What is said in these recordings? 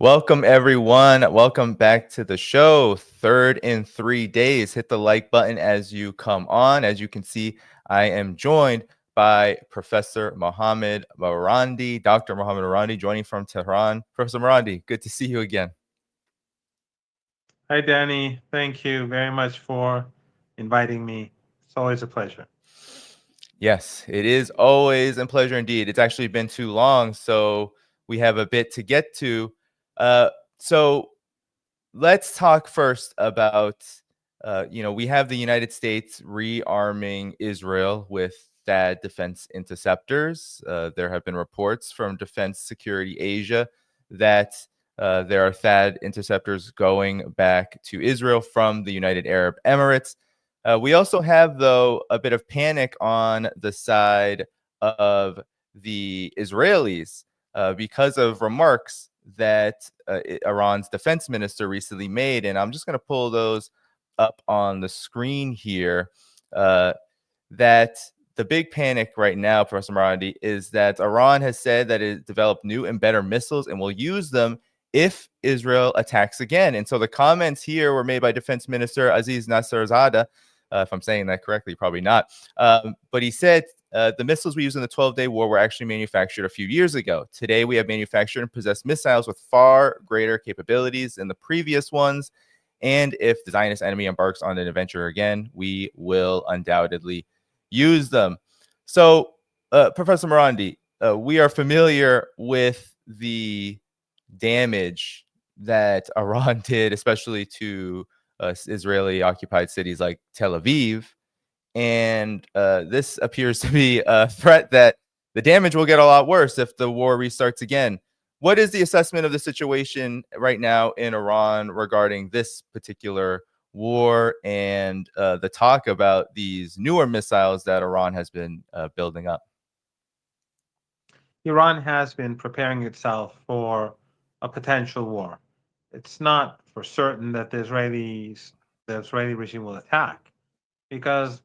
Welcome, everyone. Welcome back to the show. Third in 3 days. Hit the like button as you come on. As you can see, I am joined by Professor Mohammad Marandi, Dr. Mohammad Marandi, joining from Tehran. Professor Marandi, good to see you again. Hi, Danny. Thank you very much for inviting me. It's always a pleasure. Yes, it is always a pleasure indeed. It's actually been too long, so we have a bit to get to. So let's talk first about, we have the United States rearming Israel with THAAD defense interceptors. There have been reports from Defense Security Asia that there are THAAD interceptors going back to Israel from the United Arab Emirates. We also have, though, a bit of panic on the side of the Israelis because of remarks that Iran's defense minister recently made. And I'm just going to pull those up on the screen here. That the big panic right now, Professor Marandi, is that Iran has said that it developed new and better missiles and will use them if Israel attacks again. And so the comments here were made by Defense Minister Aziz Nasserzadeh. If I'm saying that correctly, probably not. But he said the missiles we used in the 12-day war were actually manufactured a few years ago. Today, we have manufactured and possessed missiles with far greater capabilities than the previous ones. And if the Zionist enemy embarks on an adventure again, we will undoubtedly use them. So, Professor Marandi, we are familiar with the damage that Iran did, especially to Israeli-occupied cities like Tel Aviv. And this appears to be a threat that the damage will get a lot worse if the war restarts again. What is the assessment of the situation right now in Iran regarding this particular war and the talk about these newer missiles that Iran has been building up? Iran has been preparing itself for a potential war. It's not for certain that the Israeli regime will attack because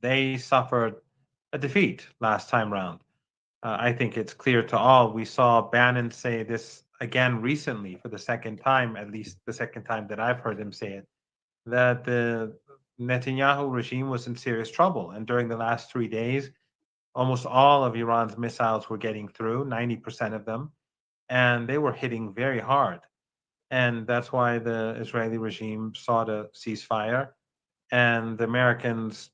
they suffered a defeat last time round. I think it's clear to all. We saw Bannon say this again recently for the second time, at least the second time that I've heard him say it, that the Netanyahu regime was in serious trouble. And during the last 3 days, almost all of Iran's missiles were getting through, 90% of them, and they were hitting very hard. And that's why the Israeli regime sought a ceasefire. And the Americans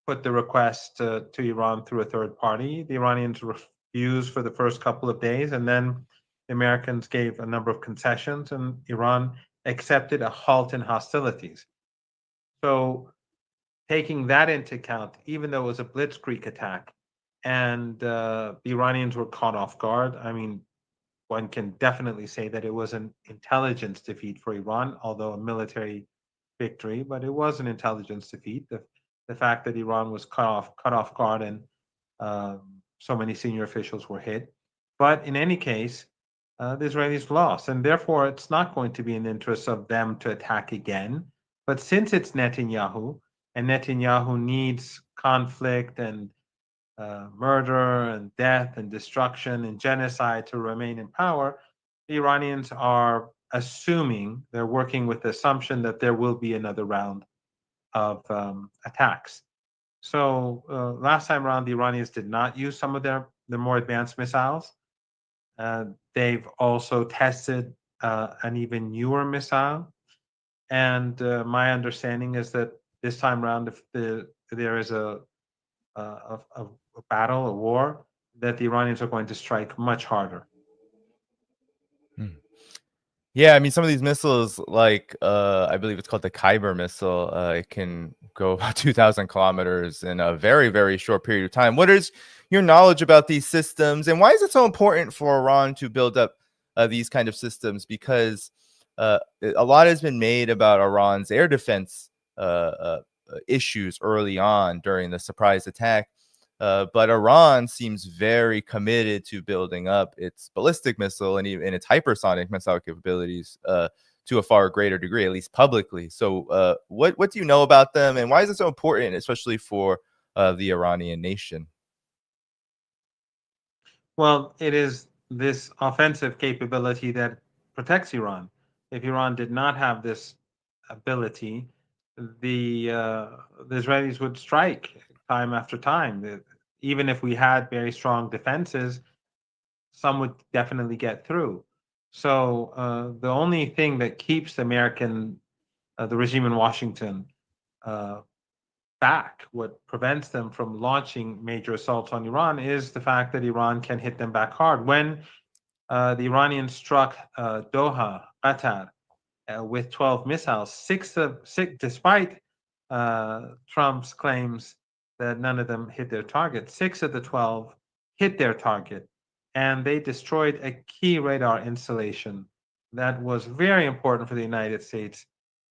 put the request to Iran through a third party. The Iranians refused for the first couple of days, and then the Americans gave a number of concessions, and Iran accepted a halt in hostilities. So, taking that into account, even though it was a blitzkrieg attack and the Iranians were caught off guard, I mean, one can definitely say that it was an intelligence defeat for Iran, although a military victory, but it was an intelligence defeat. The fact that Iran was cut off guard and so many senior officials were hit. But in any case, the Israelis lost, and therefore it's not going to be in the interest of them to attack again. But since it's Netanyahu, and Netanyahu needs conflict and murder and death and destruction and genocide to remain in power, the Iranians are assuming, they're working with the assumption that there will be another round of attacks. So last time around, the Iranians did not use some of the more advanced missiles. They've also tested an even newer missile. And my understanding is that this time around, if there is a battle, a war, that the Iranians are going to strike much harder. Yeah, I mean, some of these missiles, like I believe it's called the Kyber missile, it can go about 2,000 kilometers in a very, very short period of time. What is your knowledge about these systems, and why is it so important for Iran to build up these kind of systems? Because a lot has been made about Iran's air defense issues early on during the surprise attack. But Iran seems very committed to building up its ballistic missile and even its hypersonic missile capabilities to a far greater degree, at least publicly. So what do you know about them, and why is it so important, especially for the Iranian nation? Well, it is this offensive capability that protects Iran. If Iran did not have this ability, the Israelis would strike time after time. Even if we had very strong defenses, some would definitely get through. So the only thing that keeps the regime in Washington uh, back, what prevents them from launching major assaults on Iran, is the fact that Iran can hit them back hard. When the Iranians struck Doha, Qatar, with 12 missiles, despite Trump's claims that none of them hit their target, 6 of the 12 hit their target, and they destroyed a key radar installation that was very important for the United States,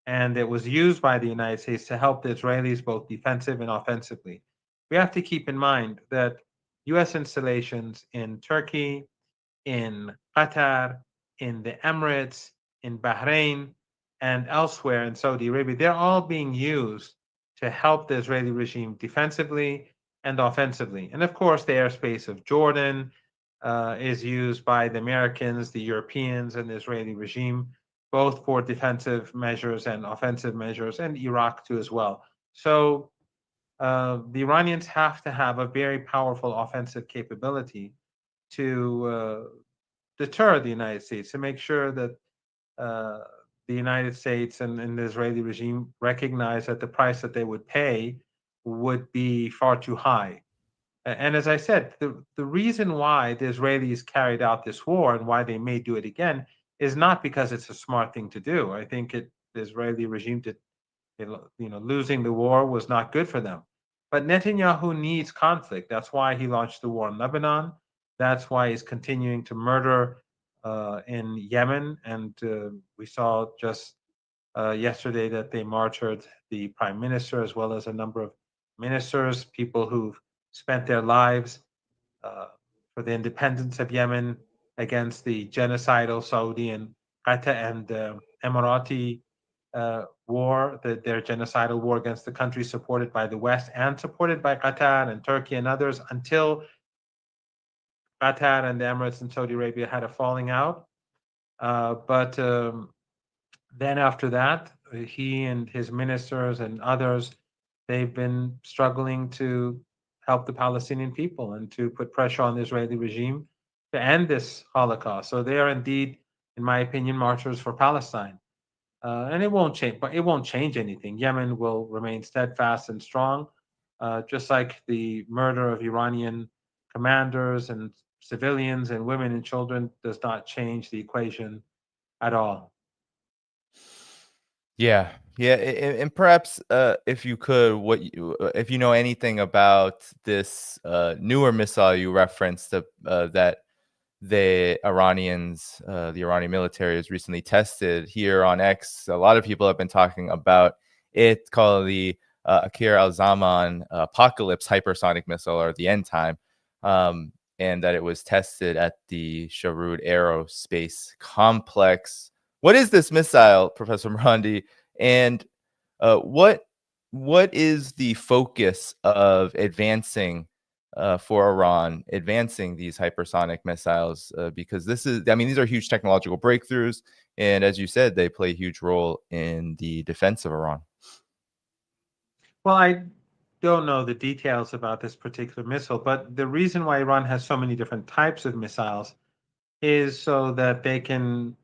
and it was used by the United States to help the Israelis both defensive and offensively. We have to keep in mind that U.S. installations in Turkey, in Qatar, in the Emirates, in Bahrain, and elsewhere in Saudi Arabia, they're all being used to help the Israeli regime defensively and offensively. And of course, the airspace of Jordan is used by the Americans, the Europeans, and the Israeli regime, both for defensive measures and offensive measures, and Iraq too as well. So the Iranians have to have a very powerful offensive capability to deter the United States, to make sure that uh, the United States and the Israeli regime recognize that the price that they would pay would be far too high. And as I said, the reason why the Israelis carried out this war and why they may do it again is not because it's a smart thing to do. I think the Israeli regime did, losing the war was not good for them. But Netanyahu needs conflict. That's why he launched the war in Lebanon. That's why he's continuing to murder in Yemen. And we saw just yesterday that they martyred the prime minister as well as a number of ministers, people who've spent their lives uh, for the independence of Yemen against the genocidal Saudi and Qatar and Emirati war, their genocidal war against the country supported by the West and supported by Qatar and Turkey and others until Qatar and the Emirates and Saudi Arabia had a falling out. But then after that, he and his ministers and others, they've been struggling to help the Palestinian people and to put pressure on the Israeli regime to end this Holocaust. So they are indeed, in my opinion, martyrs for Palestine. And it won't change, but it won't change anything. Yemen will remain steadfast and strong, just like the murder of Iranian commanders and civilians and women and children does not change the equation at all. Yeah, yeah, and perhaps if you could, if you know anything about this newer missile you referenced, that the Iranian military has recently tested here on X. A lot of people have been talking about it, called the Akir al-Zaman apocalypse hypersonic missile, or the end time, and that it was tested at the Sharud Aerospace Complex. What is this missile, Professor Marandi, and what is the focus of advancing for Iran, advancing these hypersonic missiles? Because these are huge technological breakthroughs, and as you said, they play a huge role in the defense of Iran. Well, I don't know the details about this particular missile, but the reason why Iran has so many different types of missiles is so that they can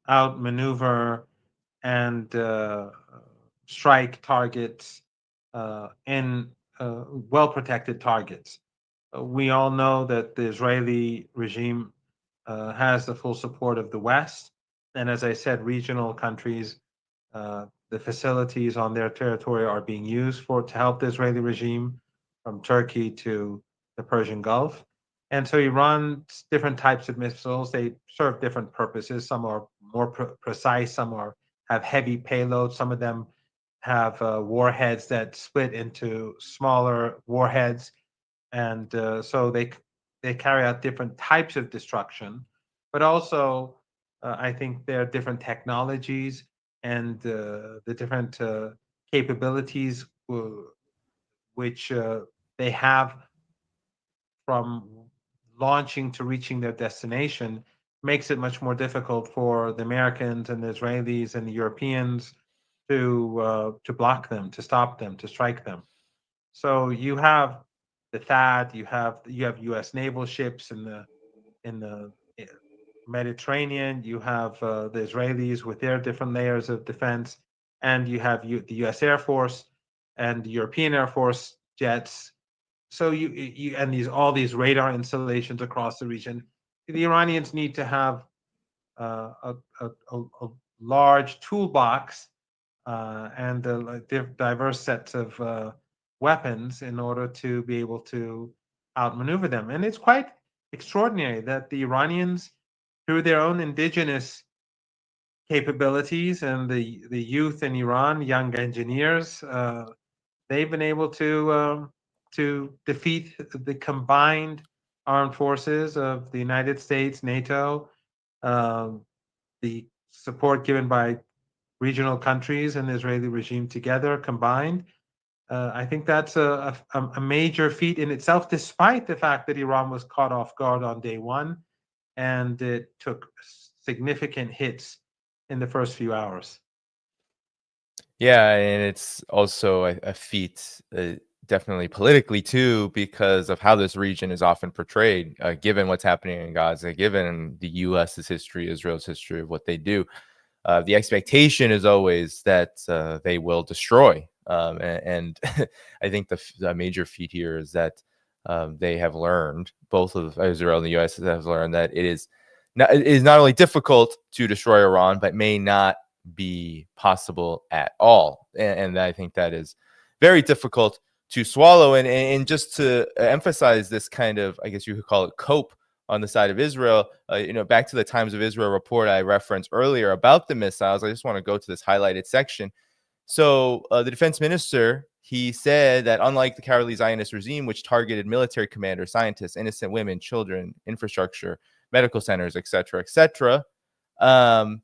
outmaneuver and strike targets in well protected targets. We all know that the Israeli regime has the full support of the West. And as I said, regional countries, the facilities on their territory are being used to help the Israeli regime, from Turkey to the Persian Gulf. And so Iran's different types of missiles, they serve different purposes. Some are more precise, have heavy payloads, some of them have warheads that split into smaller warheads, and so they carry out different types of destruction, but also I think there are different technologies and the different capabilities which they have from launching to reaching their destination makes it much more difficult for the Americans and the Israelis and the Europeans to block them, to stop them, to strike them. So you have the THAAD, you have U.S. naval ships in the Mediterranean. You have the Israelis with their different layers of defense, and you have the U.S. Air Force and the European Air Force jets. So you and all these radar installations across the region. The Iranians need to have a large toolbox and diverse sets of weapons in order to be able to outmaneuver them. And it's quite extraordinary that the Iranians, through their own indigenous capabilities and the youth in Iran, young engineers, they've been able to defeat the combined armed forces of the United States, NATO, um, the support given by regional countries and the Israeli regime together combined. I think that's a major feat in itself, despite the fact that Iran was caught off guard on day one and it took significant hits in the first few hours. Yeah, and it's also a feat, definitely politically too, because of how this region is often portrayed, given what's happening in Gaza, given the U.S.'s history, Israel's history of what they do. The expectation is always that they will destroy. And I think the major feat here is that they have learned, both of Israel and the U.S. have learned that it is not only difficult to destroy Iran, but may not be possible at all. And I think that is very difficult to swallow. And just to emphasize this kind of, I guess you could call it cope on the side of Israel, back to the Times of Israel report I referenced earlier about the missiles. I just want to go to this highlighted section. So the defense minister, he said that unlike the cowardly Zionist regime, which targeted military commanders, scientists, innocent women, children, infrastructure, medical centers, etc., um,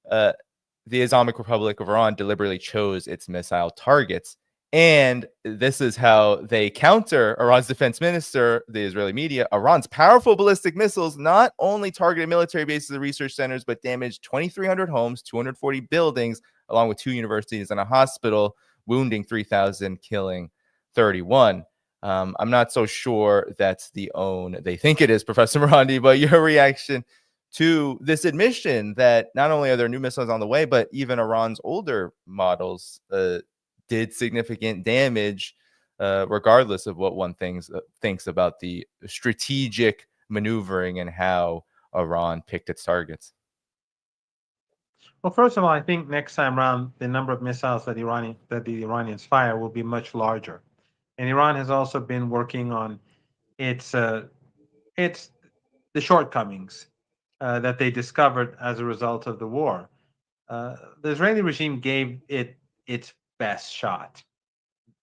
the Islamic Republic of Iran deliberately chose its missile targets. And this is how they counter Iran's defense minister, the Israeli media. Iran's powerful ballistic missiles not only targeted military bases and research centers, but damaged 2,300 homes, 240 buildings, along with 2 universities and a hospital, wounding 3,000, killing 31. I'm not so sure that's the own they think it is, Professor Marandi, but your reaction to this admission that not only are there new missiles on the way, but even Iran's older models did significant damage, regardless of what one thinks about the strategic maneuvering and how Iran picked its targets. Well, first of all, I think next time around, the number of missiles that the Iranians fire will be much larger. And Iran has also been working on its its the shortcomings that they discovered as a result of the war. The Israeli regime gave it its best shot.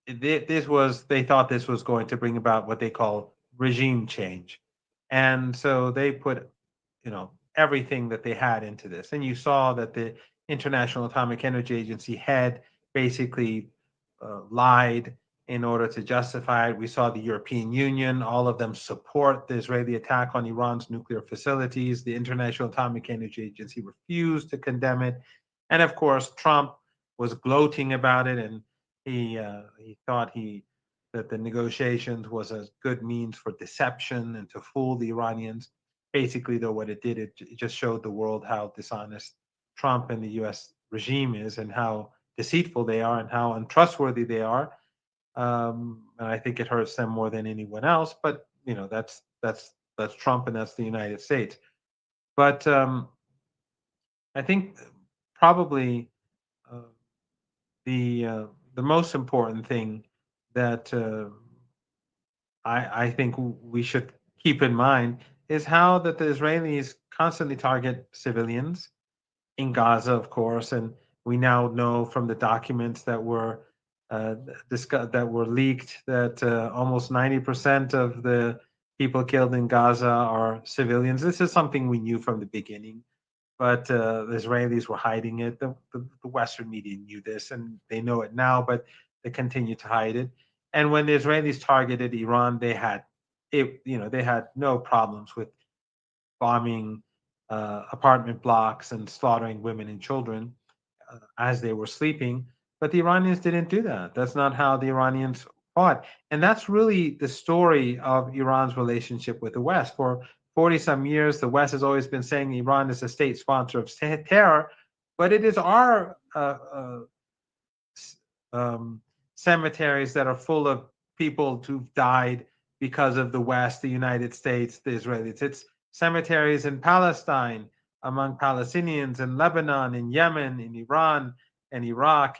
They thought this was going to bring about what they call regime change, and so they put everything that they had into this. And you saw that the International Atomic Energy Agency head basically lied in order to justify it. We saw the European Union, all of them support the Israeli attack on Iran's nuclear facilities. The International Atomic Energy Agency refused to condemn it. And of course, Trump was gloating about it, and he thought that the negotiations was a good means for deception and to fool the Iranians. Basically, though, what it did, it just showed the world how dishonest Trump and the U.S. regime is, and how deceitful they are, and how untrustworthy they are. And I think it hurts them more than anyone else. But that's Trump, and that's the United States. But I think probably uh, the most important thing that I think we should keep in mind is how that the Israelis constantly target civilians in Gaza, of course, and we now know from the documents that were that were leaked that almost 90% of the people killed in Gaza are civilians. This is something we knew from the beginning, but the Israelis were hiding it. The Western media knew this, and they know it now, but they continue to hide it. And when the Israelis targeted Iran, they had no problems with bombing apartment blocks and slaughtering women and children as they were sleeping. But the Iranians didn't do that. That's not how the Iranians fought. And that's really the story of Iran's relationship with the West. For 40 some years, the West has always been saying Iran is a state sponsor of terror, but it is our cemeteries that are full of people who've died because of the West, the United States, the Israelis. It's cemeteries in Palestine, among Palestinians, in Lebanon, in Yemen, in Iran, and Iraq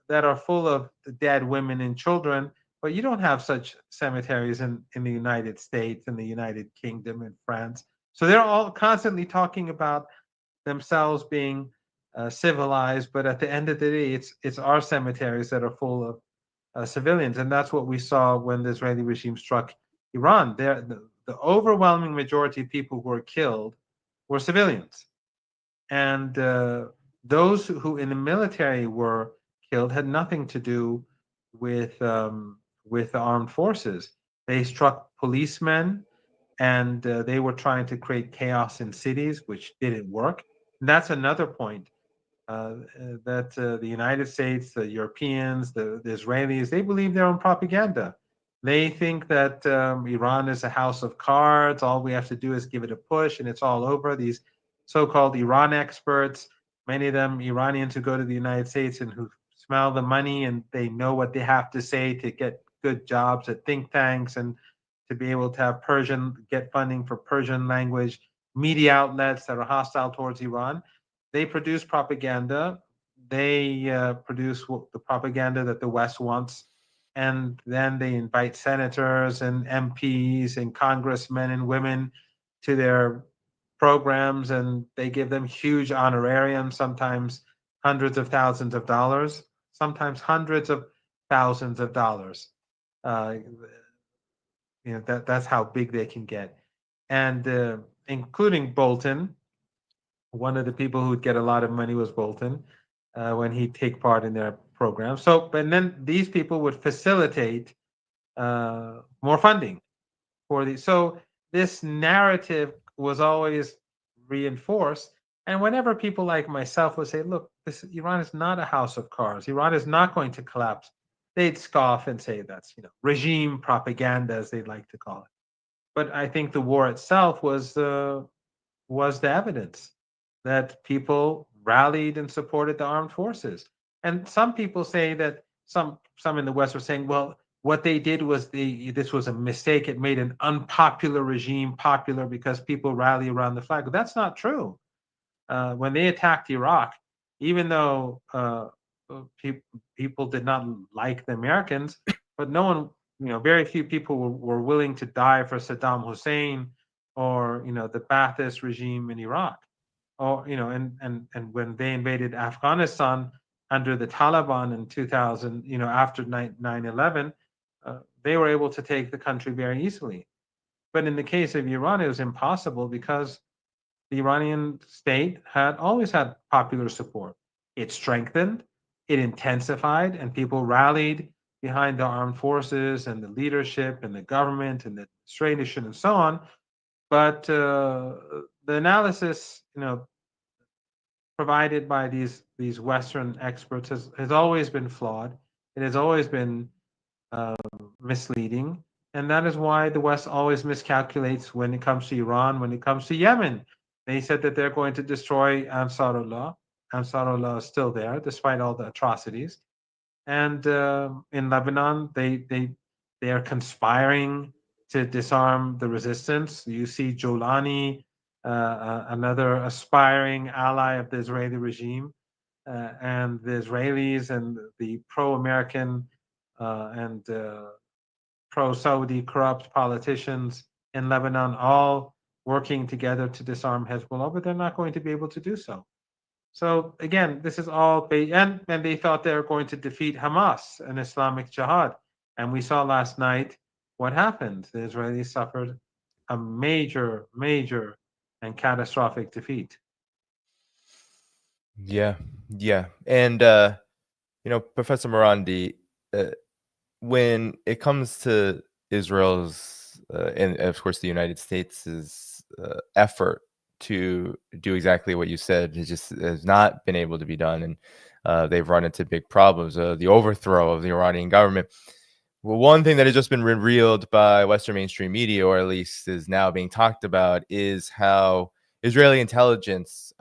that are full of dead women and children. But you don't have such cemeteries in the United States, in the United Kingdom, in France. So they're all constantly talking about themselves being civilized, but at the end of the day, it's our cemeteries that are full of civilians, and that's what we saw when the Israeli regime struck Iran. The overwhelming majority of people who were killed were civilians, and those who in the military were killed had nothing to do with the armed forces. They struck policemen, and they were trying to create chaos in cities, which didn't work. And that's another point that the United States, the Europeans, the Israelis, they believe their own propaganda. They think that Iran is a house of cards. All we have to do is give it a push, and it's all over. These so-called Iran experts, many of them Iranians who go to the United States and who smell the money, and they know what they have to say to get good jobs at think tanks and to be able to have get funding for Persian language media outlets that are hostile towards Iran. They produce propaganda. They produce the propaganda that the West wants. And then they invite senators and MPs and congressmen and women to their programs, and they give them huge honorariums, sometimes hundreds of thousands of dollars, sometimes hundreds of thousands of dollars. Uh, that's how big they can get, and including Bolton. One of the people who'd get a lot of money was Bolton when he'd take part in their program. So, but then these people would facilitate more funding for these. So this narrative was always reinforced. And whenever people like myself would say, "Look, Iran is not a house of cards. Iran is not going to collapse," they'd scoff and say that's regime propaganda, as they'd like to call it. But I think the war itself was the evidence that people rallied and supported the armed forces. And some people say that some in the West were saying, well, what they did was this was a mistake. It made an unpopular regime popular because people rally around the flag. But that's not true. When they attacked Iraq, even though people did not like the Americans, but no one, very few people were willing to die for Saddam Hussein or the Ba'athist regime in Iraq. Or and when they invaded Afghanistan under the Taliban in 2000, after 9/11, they were able to take the country very easily. But in the case of Iran, it was impossible because the Iranian state had always had popular support. It strengthened, it intensified, and people rallied behind the armed forces and the leadership and the government and the administration and so on. But the analysis, provided by these Western experts has always been flawed. It has always been misleading, and that is why the West always miscalculates when it comes to Iran, when it comes to Yemen. They said that they're going to destroy Ansarullah. Ansarullah is still there despite all the atrocities. And in Lebanon, they are conspiring to disarm the resistance. You see Jolani, another aspiring ally of the Israeli regime, and the Israelis and the pro-American and pro-Saudi corrupt politicians in Lebanon all working together to disarm Hezbollah, but they're not going to be able to do so. So again, this is all and they thought they were going to defeat Hamas and Islamic Jihad. And we saw last night what happened. The Israelis suffered a major, major and catastrophic defeat. Yeah. And Professor Marandi, when it comes to Israel's and of course the United States' effort to do exactly what you said. It just has not been able to be done, and they've run into big problems. The overthrow of the Iranian government. Well, one thing that has just been revealed by Western mainstream media, or at least is now being talked about, is how Israeli intelligence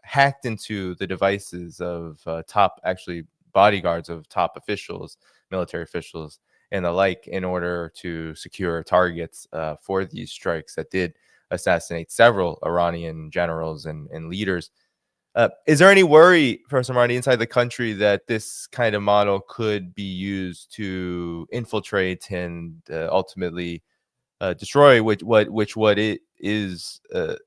hacked into the devices of top, actually bodyguards of top officials, military officials, and the like, in order to secure targets for these strikes that did assassinate several Iranian generals and leaders. Is there any worry, Professor Marandi, inside the country that this kind of model could be used to infiltrate and ultimately destroy what it is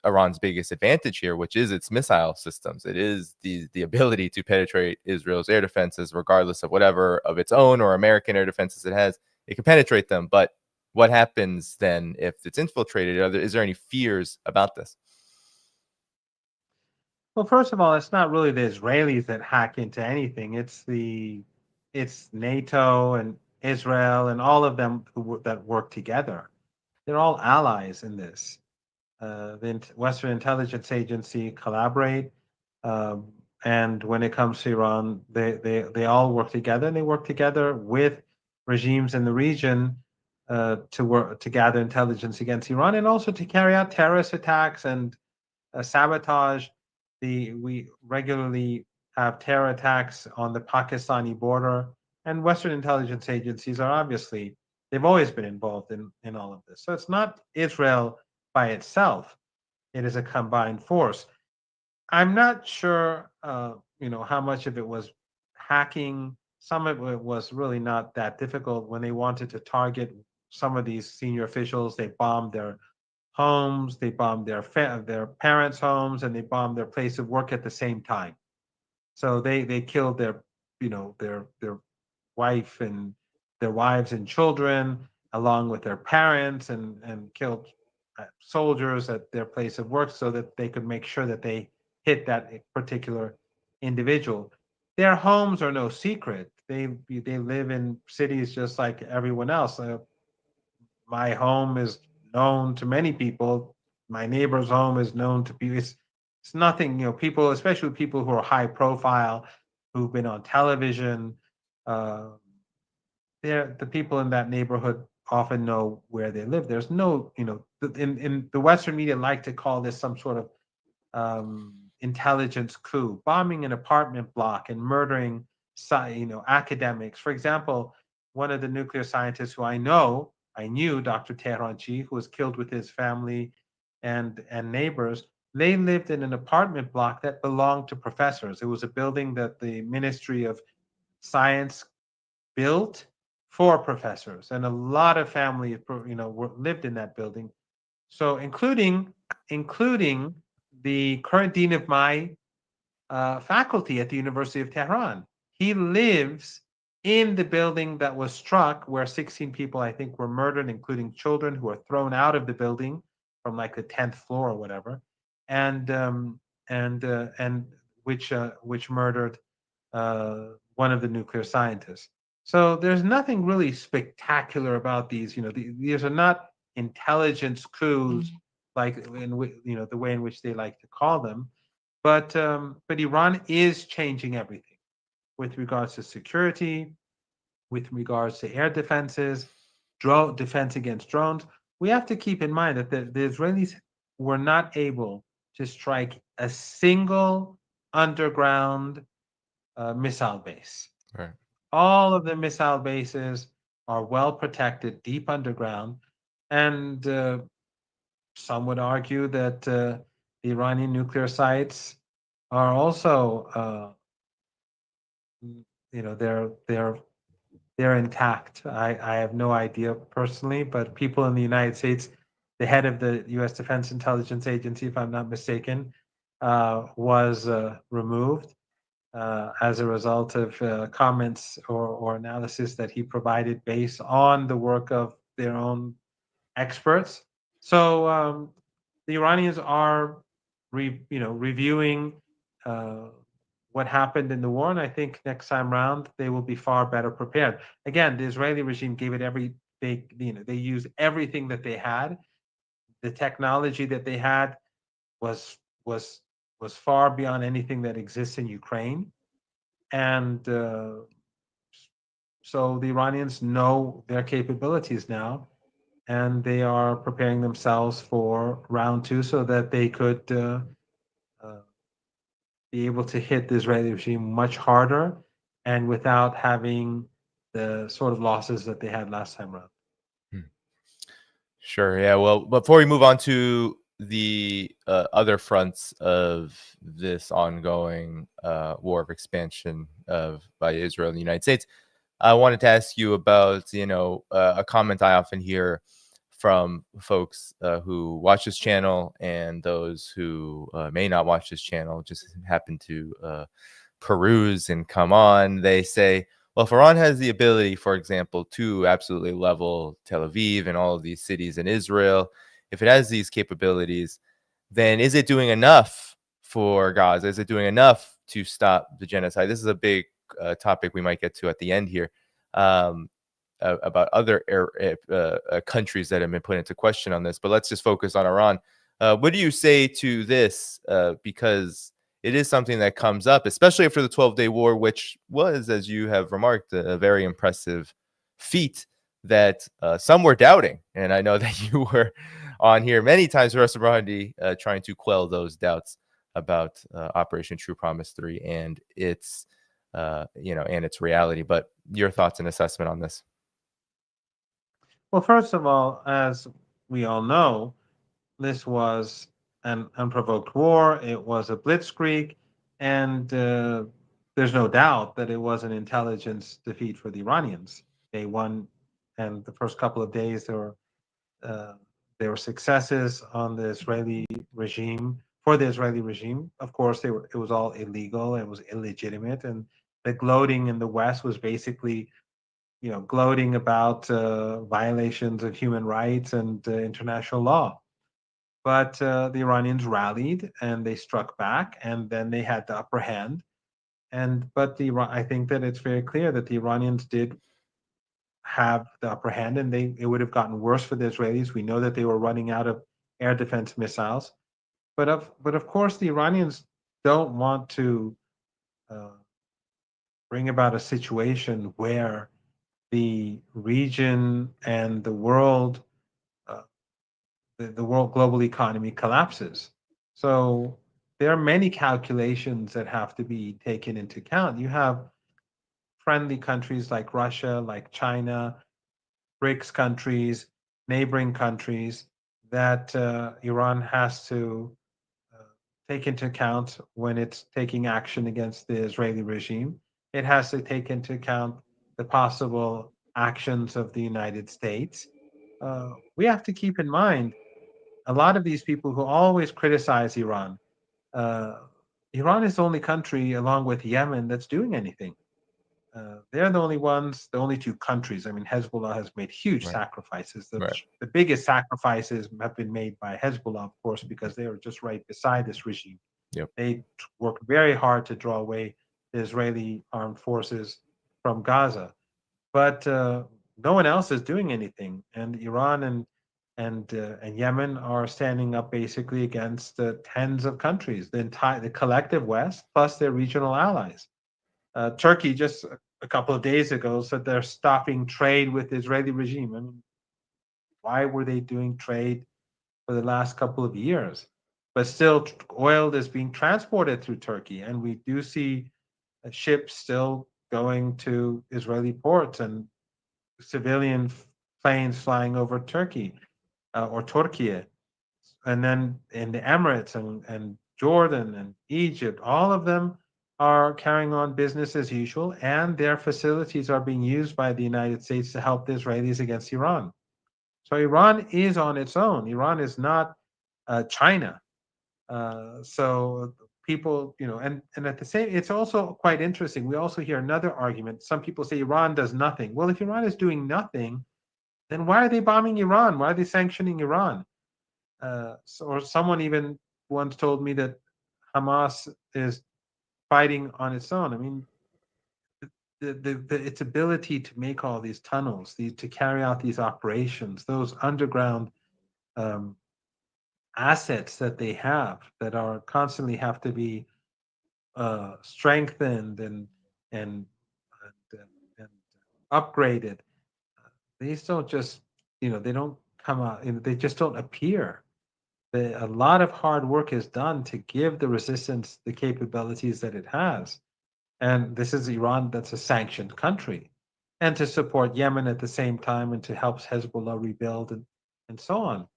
Iran's biggest advantage here, which is its missile systems? It is the ability to penetrate Israel's air defenses, regardless of whatever of its own or American air defenses it has. It can penetrate them, but what happens then if it's infiltrated? Is there any fears about this? Well, first of all, it's not really the Israelis that hack into anything. It's NATO and Israel and all of them that work together. They're all allies in this. The Western intelligence agency collaborate, um, and when it comes to Iran, they all work together, and they work together with regimes in the region to gather intelligence against Iran, and also to carry out terrorist attacks and sabotage. We regularly have terror attacks on the Pakistani border, and Western intelligence agencies are obviously they've always been involved in all of this. So it's not Israel by itself; it is a combined force. I'm not sure, how much of it was hacking. Some of it was really not that difficult. When they wanted to target some of these senior officials, they bombed their homes, they bombed their parents' homes, and they bombed their place of work at the same time. So they killed their wife and their wives and children along with their parents, and killed soldiers at their place of work so that they could make sure that they hit that particular individual. Their homes are no secret. They live in cities just like everyone else. My home is known to many people. My neighbor's home is known to be. It's nothing. People, especially people who are high profile, who've been on television. Uh, they're the people in that neighborhood often know where they live. There's no, in the Western media like to call this some sort of intelligence coup, bombing an apartment block and murdering, academics. For example, one of the nuclear scientists who I knew, Dr. Tehranchi, who was killed with his family and neighbors. They lived in an apartment block that belonged to professors. It was a building that the Ministry of Science built for professors, and a lot of families, lived in that building. So, including the current dean of my faculty at the University of Tehran. He lives in the building that was struck, where 16 people, I think, were murdered, including children who were thrown out of the building from like the 10th floor or whatever, and and which murdered one of the nuclear scientists. So there's nothing really spectacular about these. These are not intelligence coups like the way in which they like to call them. But Iran is changing everything with regards to security, with regards to air defenses, drone defense against drones. We have to keep in mind that the Israelis were not able to strike a single underground missile base. Right. All of the missile bases are well protected, deep underground, and some would argue that the Iranian nuclear sites are also, they're intact. I have no idea personally, but people in the United States, the head of the U.S. Defense Intelligence Agency, if I'm not mistaken, was removed as a result of comments or analysis that he provided based on the work of their own experts. So the Iranians are, reviewing uh, what happened in the war, and I think next time round they will be far better prepared. Again, the Israeli regime gave it they used everything that they had, the technology that they had. was was was far beyond anything that exists in Ukraine, and so the Iranians know their capabilities now, and they are preparing themselves for round two so that they could uh, be able to hit the Israeli regime much harder and without having the sort of losses that they had last time around. Hmm. Sure. Yeah. Well, before we move on to the other fronts of this ongoing war of expansion by Israel and the United States, I wanted to ask you about, a comment I often hear from folks who watch this channel and those who may not watch this channel, just happen to peruse and come on. They say, well, if Iran has the ability, for example, to absolutely level Tel Aviv and all of these cities in Israel, if it has these capabilities, then is it doing enough for Gaza? Is it doing enough to stop the genocide? This is a big topic we might get to at the end here, about other countries that have been put into question on this. But let's just focus on Iran. What do you say to this? Because it is something that comes up, especially after the 12-day war, which was, as you have remarked, a very impressive feat that some were doubting. And I know that you were on here many times, Professor Marandi, trying to quell those doubts about Operation True Promise 3 and its, and its reality. But your thoughts and assessment on this? Well, first of all, as we all know, this was an unprovoked war. It was a blitzkrieg, and there's no doubt that it was an intelligence defeat for the Iranians. They won, and the first couple of days uh, there were successes on the Israeli regime for the Israeli regime. Of course, it was all illegal. It was illegitimate, and the gloating in the West was basically gloating about violations of human rights and international law. But the Iranians rallied and they struck back, and then they had the upper hand. I think that it's very clear that the Iranians did have the upper hand, and it would have gotten worse for the Israelis. We know that they were running out of air defense missiles, but of course the Iranians don't want to uh, bring about a situation where the region and uh, the world global economy collapses. So there are many calculations that have to be taken into account. You have friendly countries like Russia, like China, BRICS countries, neighboring countries that Iran has to uh, take into account when it's taking action against the Israeli regime. It has to take into account the possible actions of the United States. We have to keep in mind a lot of these people who always criticize Iran. Uh, Iran is the only country, along with Yemen, that's doing anything. They're the only ones, the only two countries. I mean, Hezbollah has made huge Right. sacrifices. Right. The biggest sacrifices have been made by Hezbollah, of course, because they are just right beside this regime. Yep. They work very hard to draw away the Israeli armed forces from Gaza, but no one else is doing anything. And Iran and Yemen are standing up basically against tens of countries, the collective West plus their regional allies. Turkey just a couple of days ago said they're stopping trade with the Israeli regime. I mean, why were they doing trade for the last couple of years? But still, oil is being transported through Turkey, and we do see ships still going to Israeli ports and civilian planes flying over Turkey or Turkey, and then in the Emirates and Jordan and Egypt, all of them are carrying on business as usual, and their facilities are being used by the United States to help the Israelis against Iran. So Iran is on its own. Iran is not China. So people, and at the same, it's also quite interesting. We also hear another argument. Some people say Iran does nothing. Well, if Iran is doing nothing, then why are they bombing Iran? Why are they sanctioning Iran? Or someone even once told me that Hamas is fighting on its own. I mean, its ability to make all these tunnels, to carry out these operations, those underground um, assets that they have that are constantly have to be strengthened and and upgraded. These don't just, they don't come out, they just don't appear. A lot of hard work is done to give the resistance the capabilities that it has. And this is Iran, that's a sanctioned country, and to support Yemen at the same time and to help Hezbollah rebuild and so on.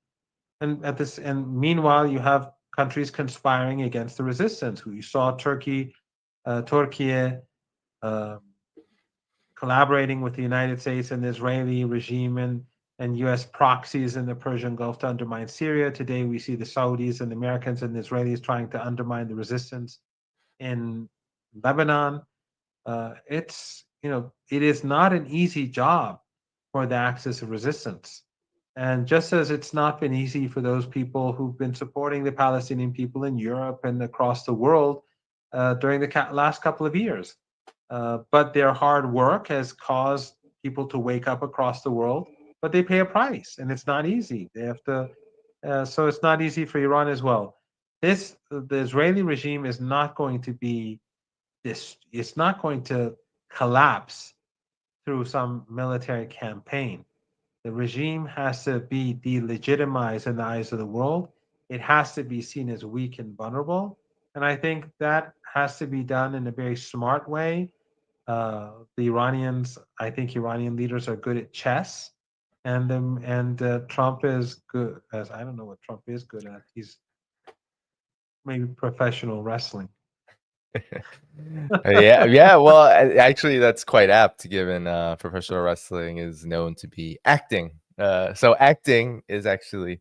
And meanwhile, you have countries conspiring against the resistance. You saw Turkey uh, collaborating with the United States and the Israeli regime and U.S. proxies in the Persian Gulf to undermine Syria. Today, we see the Saudis and the Americans and the Israelis trying to undermine the resistance in Lebanon. It is not an easy job for the axis of resistance. And just as it's not been easy for those people who've been supporting the Palestinian people in Europe and across the world during the last couple of years. But their hard work has caused people to wake up across the world, but they pay a price, and it's not easy. They have to, so it's not easy for Iran as well. The Israeli regime is not going to be this. It's not going to collapse through some military campaign. The regime has to be delegitimized in the eyes of the world. It has to be seen as weak and vulnerable. And I think that has to be done in a very smart way. The Iranians, I think Iranian leaders are good at chess. And Trump is good as, I don't know what Trump is good at. He's maybe professional wrestling. Yeah. Well, actually, that's quite apt, given professional wrestling is known to be acting. So acting is actually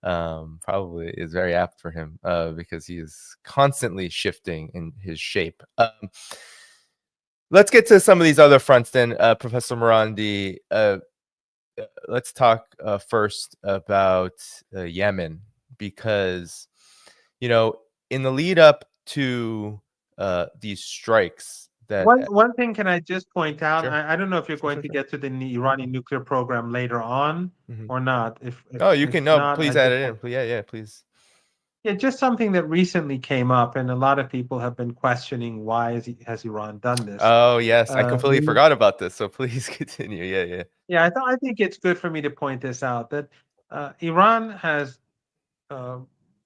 probably is very apt for him because he is constantly shifting in his shape. Let's get to some of these other fronts then, Professor Marandi. Let's talk first about Yemen, because in the lead up to these strikes that One thing, can I just point out? Sure. I don't know if you're going to get to the Iranian nuclear program later on or not. Oh, you If can not, please I add just it in. Yeah, please. Yeah, just something that recently came up, and a lot of people have been questioning why has Iran done this. Oh yes, I completely We- forgot about this. So please continue. Yeah. Yeah, I think it's good for me to point this out that Iran has uh,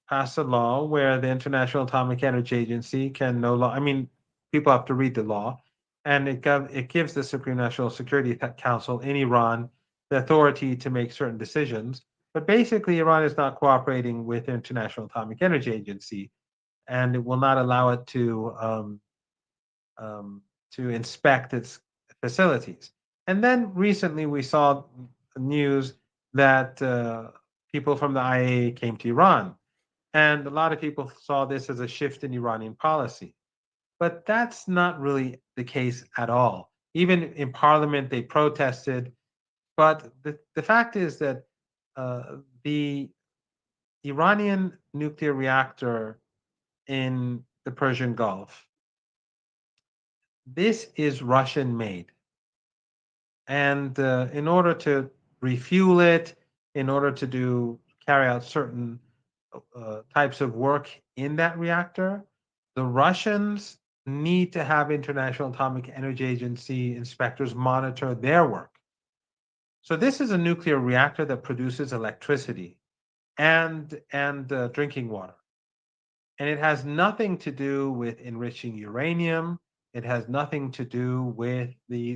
passed a law where the International Atomic Energy Agency can no longer. I mean, people have to read the law, and it gives the Supreme National Security Council in Iran the authority to make certain decisions. But basically, Iran is not cooperating with the International Atomic Energy Agency, and it will not allow it to inspect its facilities. And then recently, we saw news that people from the IAEA came to Iran, and a lot of people saw this as a shift in Iranian policy. But that's not really the case at all. Even in parliament, they protested. But the fact is that the Iranian nuclear reactor in the Persian Gulf, this is Russian made. And in order to refuel it, in order to carry out certain types of work in that reactor, the Russians need to have International Atomic Energy Agency inspectors monitor their work. So this is a nuclear reactor that produces electricity and drinking water. And it has nothing to do with enriching uranium. It has nothing to do with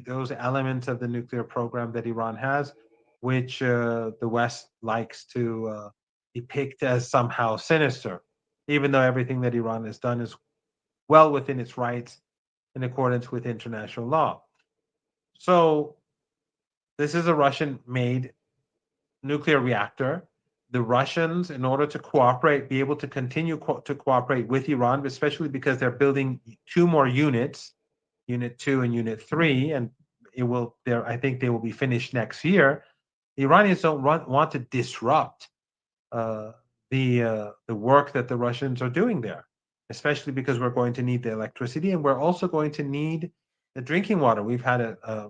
those elements of the nuclear program that Iran has, which the West likes to depict as somehow sinister, even though everything that Iran has done is well within its rights in accordance with international law. So this is a Russian-made nuclear reactor. The Russians, in order to cooperate, be able to continue to cooperate with Iran, especially because they're building two more units, Unit 2 and Unit 3, and I think they will be finished next year. The Iranians don't want to disrupt the work that the Russians are doing there, especially because we're going to need the electricity, and we're also going to need the drinking water. We've had a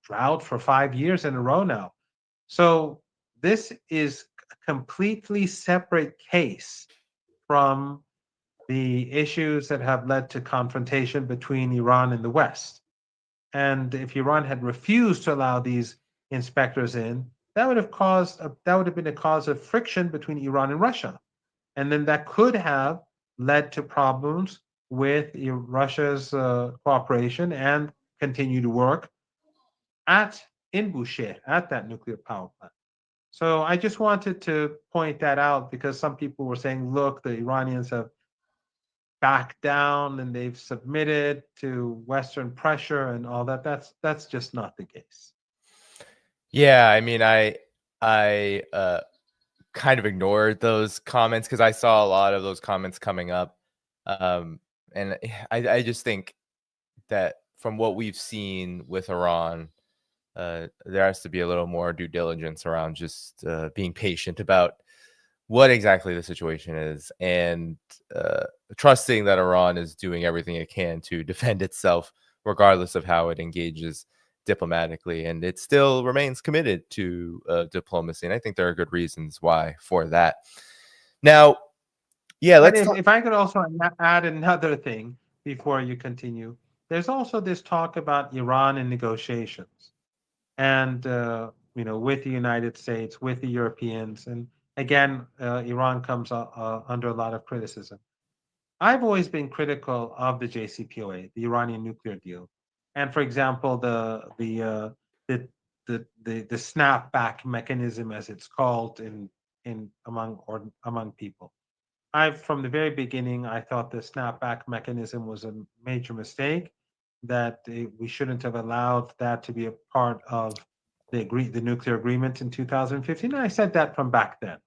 drought for 5 years in a row now. So this is completely separate case from the issues that have led to confrontation between Iran and the West. And if Iran had refused to allow these inspectors in, that would have been a cause of friction between Iran and Russia. And then that could have led to problems with Russia's cooperation and continued work in Bushehr, at that nuclear power plant. So I just wanted to point that out because some people were saying, look, the Iranians have backed down and they've submitted to Western pressure and all that. That's just not the case. Yeah, I mean, I kind of ignored those comments because I saw a lot of those comments coming up, and I just think that from what we've seen with Iran, there has to be a little more due diligence around just being patient about what exactly the situation is, and trusting that Iran is doing everything it can to defend itself, regardless of how it engages diplomatically, and it still remains committed to diplomacy. And I think there are good reasons why for that. Now, yeah, But let's if I could also add another thing before you continue, there's also this talk about Iran and negotiations, and with the United States, with the Europeans, and again, Iran comes under a lot of criticism. I've always been critical of the JCPOA, the Iranian nuclear deal, and for example, the snapback mechanism, as it's called among people. From the very beginning, I thought the snapback mechanism was a major mistake, that we shouldn't have allowed that to be a part of the nuclear agreement in 2015. And I said that from back then.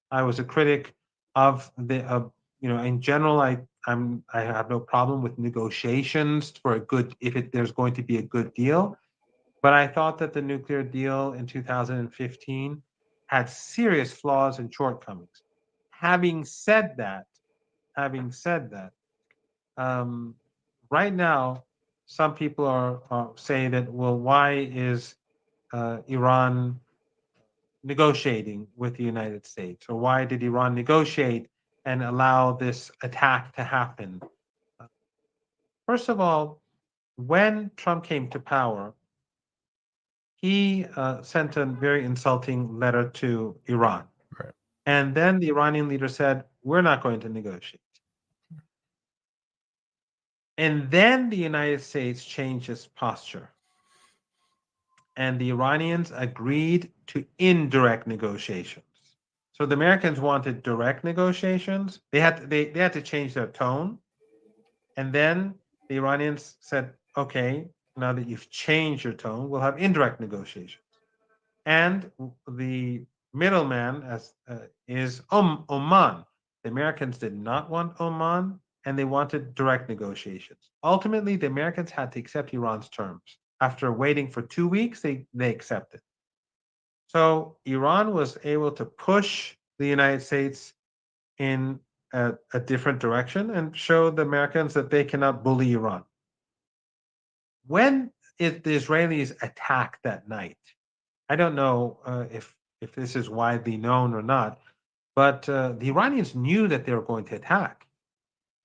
I was a critic of in general, I have no problem with negotiations for a good, there's going to be a good deal. But I thought that the nuclear deal in 2015 had serious flaws and shortcomings. Having said that, right now, some people are saying that, well, why is Iran negotiating with the United States? Or why did Iran negotiate and allow this attack to happen? First of all, when Trump came to power, he sent a very insulting letter to Iran. Right. And then the Iranian leader said, we're not going to negotiate. And then the United States changed its posture. And the Iranians agreed to indirect negotiations. So the Americans wanted direct negotiations. They had to change their tone. And then the Iranians said, okay, now that you've changed your tone, we'll have indirect negotiations. And the middleman is Oman. The Americans did not want Oman, and they wanted direct negotiations. Ultimately, the Americans had to accept Iran's terms. After waiting for 2 weeks, they accepted. So Iran was able to push the United States in a different direction and show the Americans that they cannot bully Iran. When the Israelis attacked that night, I don't know if this is widely known or not, but the Iranians knew that they were going to attack.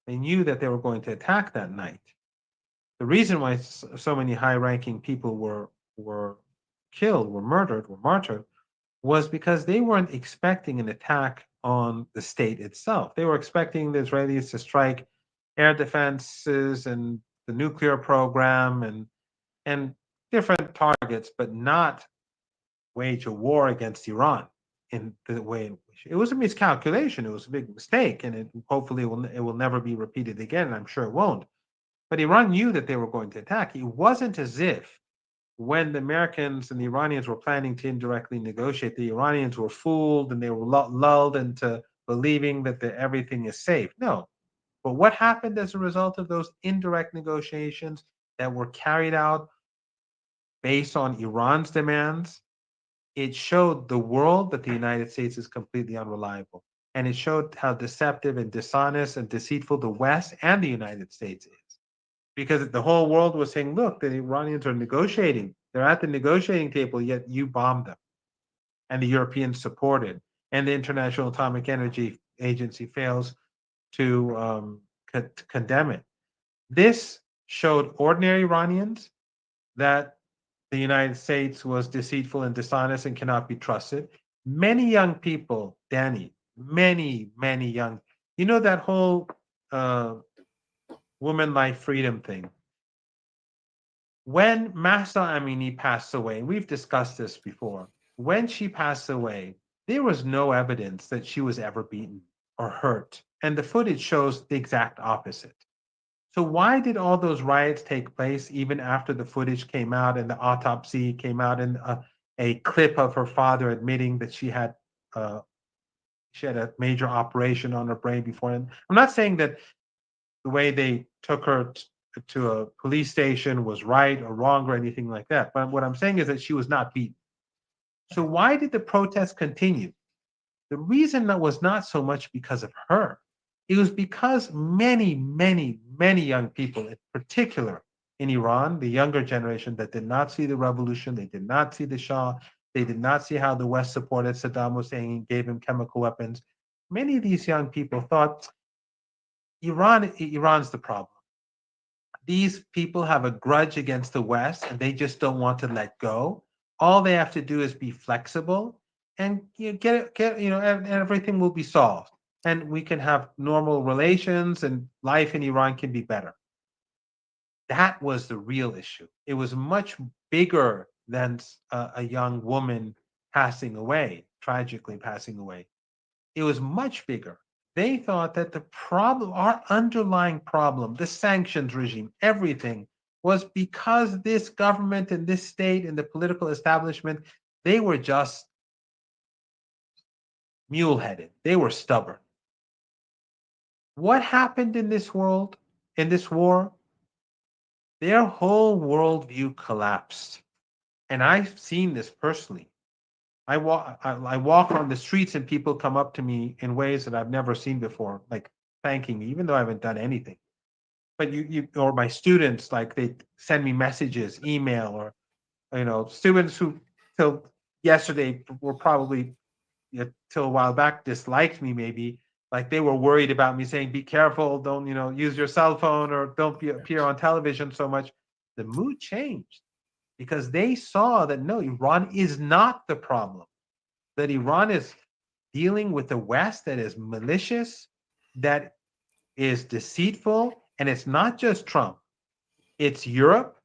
They knew that they were going to attack that night. The reason why so many high-ranking people were killed, were murdered, were martyred, was because they weren't expecting an attack on the state itself. They were expecting the Israelis to strike air defenses and the nuclear program and different targets, but not wage a war against Iran in the way in which it was a miscalculation. It was a big mistake, and hopefully it will never be repeated again. I'm sure it won't. But Iran knew that they were going to attack. It wasn't as if when the Americans and the Iranians were planning to indirectly negotiate, the Iranians were fooled and they were lulled into believing that everything is safe. No. But what happened as a result of those indirect negotiations that were carried out based on Iran's demands? It showed the world that the United States is completely unreliable. And it showed how deceptive and dishonest and deceitful the West and the United States is. Because the whole world was saying, look, the Iranians are negotiating. They're at the negotiating table, yet you bombed them. And the Europeans supported. and the International Atomic Energy Agency fails to condemn it. This showed ordinary Iranians that the United States was deceitful and dishonest and cannot be trusted. Many young people, Danny, many young, you know, that whole woman life freedom thing. When Mahsa Amini passed away, we've discussed this before. When she passed away, there was no evidence that she was ever beaten or hurt. And the footage shows the exact opposite. So why did all those riots take place even after the footage came out and the autopsy came out and a clip of her father admitting that she had a major operation on her brain before? And I'm not saying that the way they took her to a police station was right or wrong or anything like that. But what I'm saying is that she was not beaten. So why did the protests continue? The reason that was not so much because of her. It was because many young people, in particular in Iran, the younger generation that did not see the revolution, they did not see the Shah, they did not see how the West supported Saddam Hussein and gave him chemical weapons. Many of these young people thought Iran's the problem. These people have a grudge against the West and they just don't want to let go. All they have to do is be flexible and get and everything will be solved. And we can have normal relations and life in Iran can be better. That was the real issue. It was much bigger than a young woman passing away, tragically passing away. It was much bigger. They thought that the problem, our underlying problem, the sanctions regime, everything was because this government and this state and the political establishment, they were just mule-headed. They were stubborn. What happened in this world, in this war? Their whole worldview collapsed. And I've seen this personally. I walk on the streets and people come up to me in ways that I've never seen before, like thanking me, even though I haven't done anything. But you or my students, like they send me messages, email, or students who till yesterday were probably till a while back disliked me, maybe like they were worried about me, saying, "Be careful, don't use your cell phone or don't appear on television so much." The mood changed because they saw that no, Iran is not the problem. That Iran is dealing with the West that is malicious, that is deceitful, and it's not just Trump. It's Europe,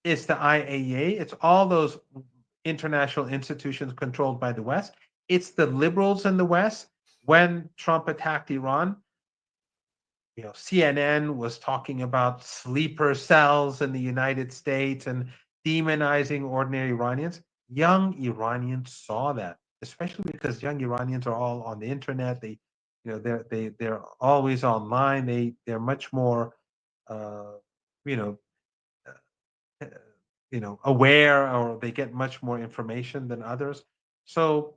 it's the IAEA, it's all those international institutions controlled by the West. It's the liberals in the West. When Trump attacked Iran, CNN was talking about sleeper cells in the United States and demonizing ordinary Iranians. Young Iranians saw that, especially because young Iranians are all on the internet. They're always online. They're much more, you know, aware, or they get much more information than others. So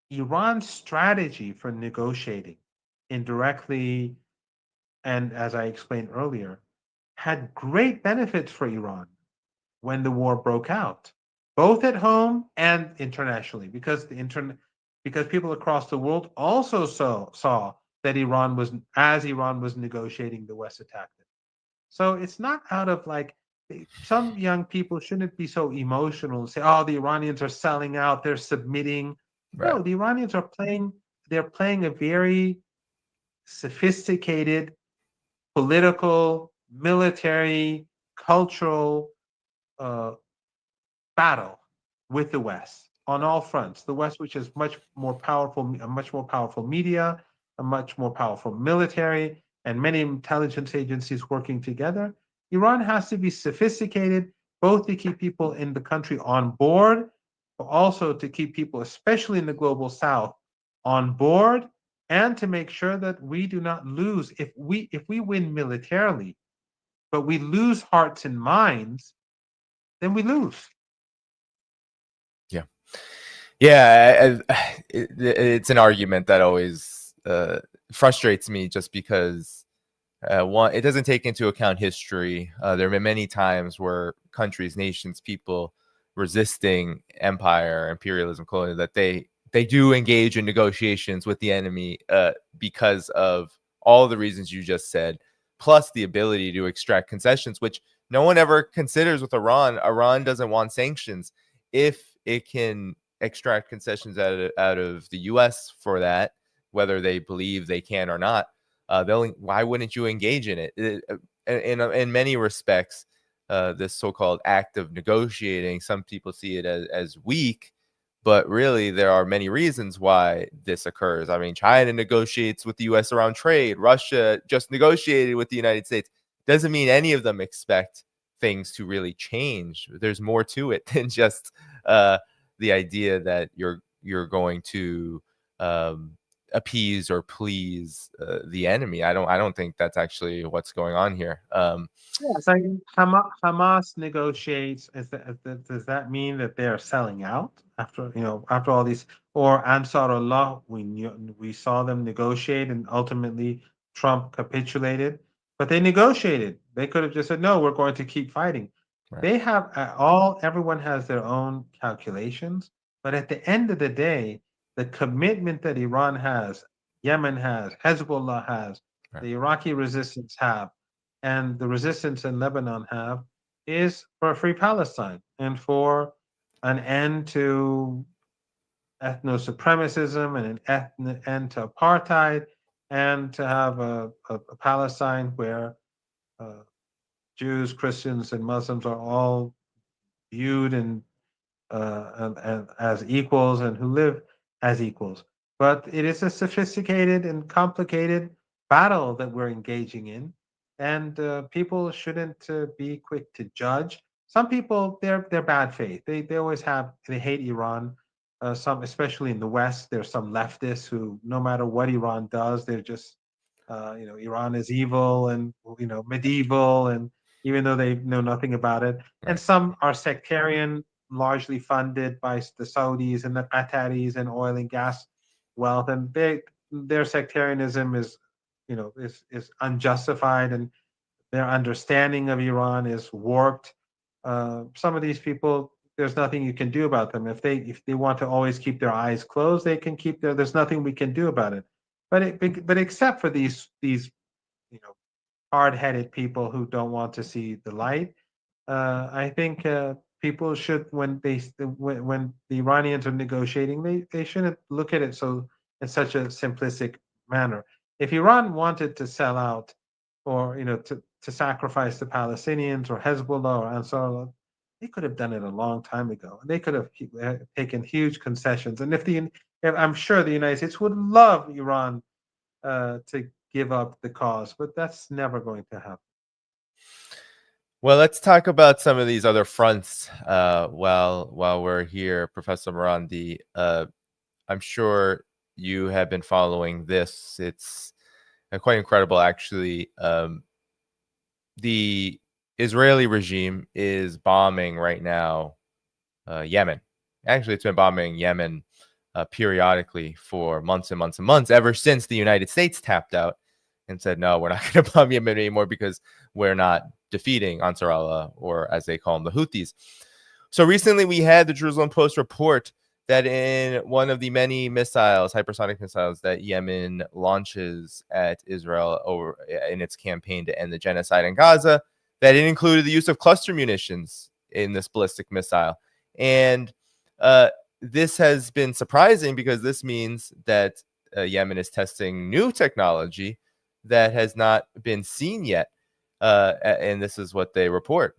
Iran's strategy for negotiating indirectly, and as I explained earlier, had great benefits for Iran when the war broke out, both at home and internationally, because people across the world also saw that Iran was negotiating, the West attacked it. So it's not out of like, some young people shouldn't be so emotional and say, "Oh, the Iranians are selling out, they're submitting." Right. No, the Iranians are playing a very sophisticated political, military, cultural battle with the West on all fronts. The West, which is much more powerful, a much more powerful media, a much more powerful military, and many intelligence agencies working together. Iran has to be sophisticated, both to keep people in the country on board, but also to keep people, especially in the global South, on board, and to make sure that we do not lose. If we win militarily, but we lose hearts and minds, then we lose. Yeah. Yeah. It's an argument that always frustrates me, just because one, it doesn't take into account history. There have been many times where countries, nations, people resisting empire, imperialism, colonialism, that they they do engage in negotiations with the enemy because of all the reasons you just said, plus the ability to extract concessions, which no one ever considers with Iran. Iran doesn't want sanctions if it can extract concessions out of the U.S. for that, whether they believe they can or not. Why wouldn't you engage in it? In many respects, this so-called act of negotiating, some people see it as weak, but really there are many reasons why this occurs. I mean, China negotiates with the U.S. around trade. Russia just negotiated with the United States. Doesn't mean any of them expect things to really change. There's more to it than just the idea that you're going to appease or please the enemy. I don't think that's actually what's going on here. Yeah, it's like Hamas negotiates. Does that mean that they are selling out after after all these? Or Ansarullah, we saw them negotiate, and ultimately Trump capitulated. But they negotiated. They could have just said, "No, we're going to keep fighting." Right. They have everyone has their own calculations, but at the end of the day, the commitment that Iran has, Yemen has, Hezbollah has, Right. the Iraqi resistance have, and the resistance in Lebanon have, is for a free Palestine and for an end to ethno-supremacism and an end to apartheid, and to have a Palestine where Jews, Christians, and Muslims are all viewed and as equals, and who live as equals. But it is a sophisticated and complicated battle that we're engaging in, and people shouldn't be quick to judge. Some people, they're bad faith. They always they hate Iran. Some, especially in the West, there's some leftists who, no matter what Iran does, they're just Iran is evil and medieval, and even though they know nothing about it. And Right. some are sectarian, largely funded by the Saudis and the Qataris and oil and gas wealth, and their sectarianism is unjustified, and their understanding of Iran is warped. Some of these people, there's nothing you can do about them. If they want to always keep their eyes closed, they can keep there's nothing we can do about it. But except for these hard-headed people who don't want to see the light, I think people should, when the Iranians are negotiating, they shouldn't look at it in such a simplistic manner. If Iran wanted to sell out, or to sacrifice the Palestinians or Hezbollah or Ansarullah, they could have done it a long time ago. They could have taken huge concessions. And if I'm sure the United States would love Iran to give up the cause, but that's never going to happen. Well, let's talk about some of these other fronts while we're here, Professor Marandi. I'm sure you have been following this. It's quite incredible, actually. The Israeli regime is bombing right now Yemen. Actually, it's been bombing Yemen periodically for months and months and months, ever since the United States tapped out and said, no, we're not going to bomb Yemen anymore because we're not defeating Ansar Allah, or as they call them, the Houthis. So recently we had the Jerusalem Post report that in one of the many missiles, hypersonic missiles, that Yemen launches at Israel in its campaign to end the genocide in Gaza, that it included the use of cluster munitions in this ballistic missile. And this has been surprising because this means that Yemen is testing new technology that has not been seen yet. And this is what they report.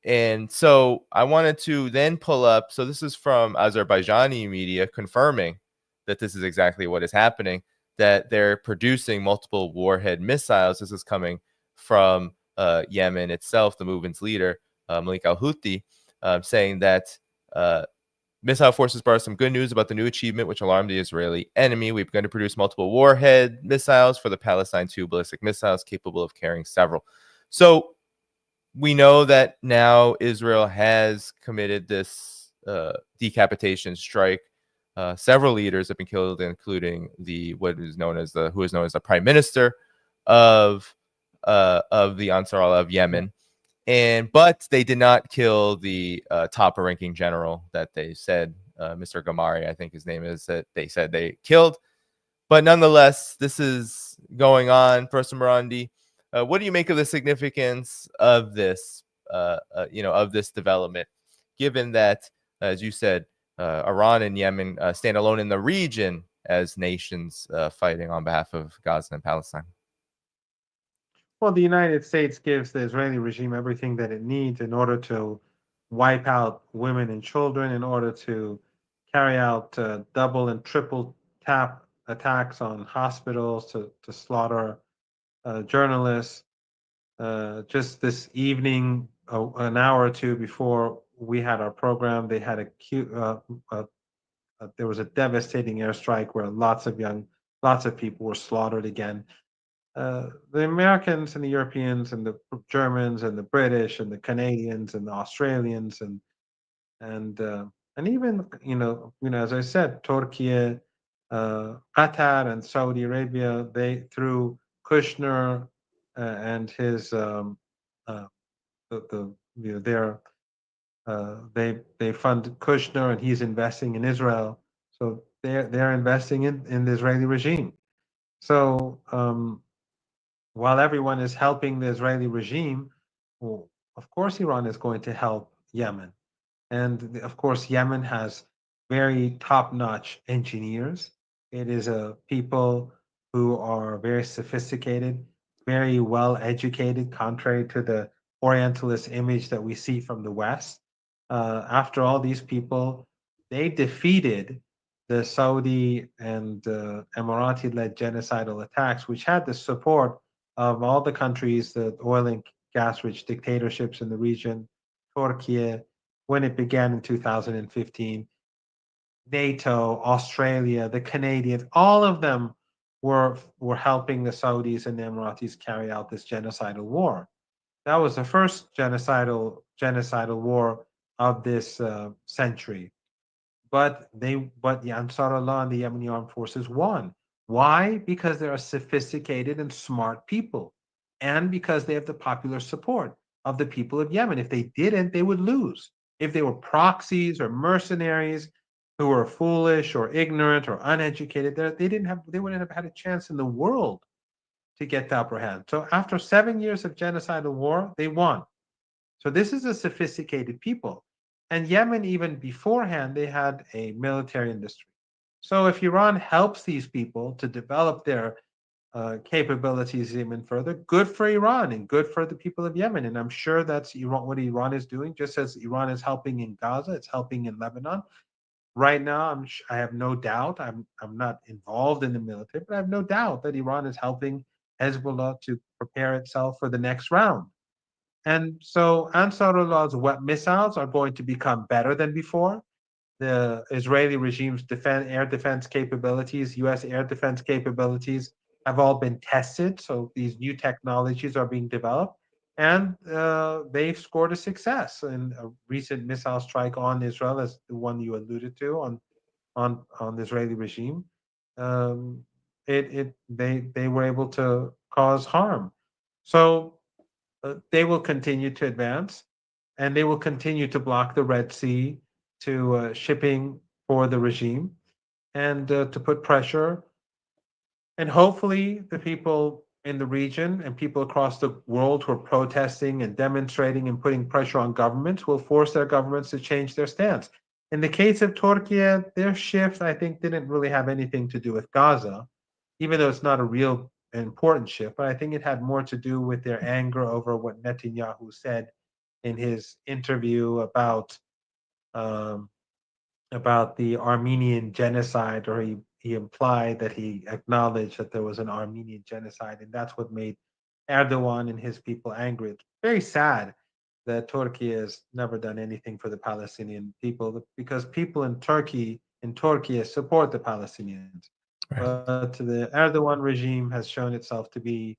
And so I wanted to then pull up. So this is from Azerbaijani media confirming that this is exactly what is happening, that they're producing multiple warhead missiles. This is coming from Yemen itself, the movement's leader, Malik al-Houthi, saying that missile forces brought us some good news about the new achievement, which alarmed the Israeli enemy. We're going to produce multiple warhead missiles for the Palestine 2 ballistic missiles capable of carrying several. So we know that now Israel has committed this decapitation strike. Several leaders have been killed, including who is known as the prime minister of the Ansar Allah of Yemen. But they did not kill the top-ranking general that they said Mr. Gamari, I think his name is, that they said they killed. But nonetheless, this is going on. Professor Marandi, what do you make of the significance of this, of this development, given that, as you said, Iran and Yemen stand alone in the region as nations fighting on behalf of Gaza and Palestine? Well, the United States gives the Israeli regime everything that it needs in order to wipe out women and children, in order to carry out double and triple tap attacks on hospitals, to slaughter journalists. Just this evening, an hour or two before we had our program, they had there was a devastating airstrike where lots of people were slaughtered again. The Americans and the Europeans and the Germans and the British and the Canadians and the Australians and even as I said, Turkey, Qatar and Saudi Arabia, they through Kushner and his the their they fund Kushner and he's investing in Israel, so they're investing in the Israeli regime. So while everyone is helping the Israeli regime, well, of course Iran is going to help Yemen. And of course, Yemen has very top-notch engineers. It is a people who are very sophisticated, very well educated, contrary to the Orientalist image that we see from the West. After all, these people, they defeated the Saudi and Emirati-led genocidal attacks, which had the support of all the countries, the oil and gas-rich dictatorships in the region, Turkey, when it began in 2015, NATO, Australia, the Canadians, all of them were helping the Saudis and the Emiratis carry out this genocidal war. That was the first genocidal war of this century. But the Ansarullah and the Yemeni armed forces won. Why? Because they are sophisticated and smart people, and because they have the popular support of the people of Yemen. If they didn't, they would lose. If they were proxies or mercenaries who were foolish or ignorant or uneducated, they wouldn't have had a chance in the world to get the upper hand. So after 7 years of genocidal war, they won. So this is a sophisticated people. And Yemen, even beforehand, they had a military industry. So if Iran helps these people to develop their capabilities even further, good for Iran and good for the people of Yemen. And I'm sure that's what Iran is doing, just as Iran is helping in Gaza, it's helping in Lebanon. Right now, I have no doubt, I'm not involved in the military, but I have no doubt that Iran is helping Hezbollah to prepare itself for the next round. And so Ansarullah's missiles are going to become better than before. The Israeli regime's air defense capabilities, U.S. air defense capabilities have all been tested. So these new technologies are being developed. And they've scored a success in a recent missile strike on Israel, as the one you alluded to on the Israeli regime. They were able to cause harm. So they will continue to advance, and they will continue to block the Red Sea to shipping for the regime, and to put pressure. And hopefully, the people in the region and people across the world who are protesting and demonstrating and putting pressure on governments will force their governments to change their stance. In the case of Turkey, their shift, I think, didn't really have anything to do with Gaza, even though it's not a real important shift. But I think it had more to do with their anger over what Netanyahu said in his interview um, about the Armenian genocide, or he implied that he acknowledged that there was an Armenian genocide, and that's what made Erdogan and his people angry. It's very sad that Turkey has never done anything for the Palestinian people, because people in Turkey support the Palestinians. Right. But the Erdogan regime has shown itself to be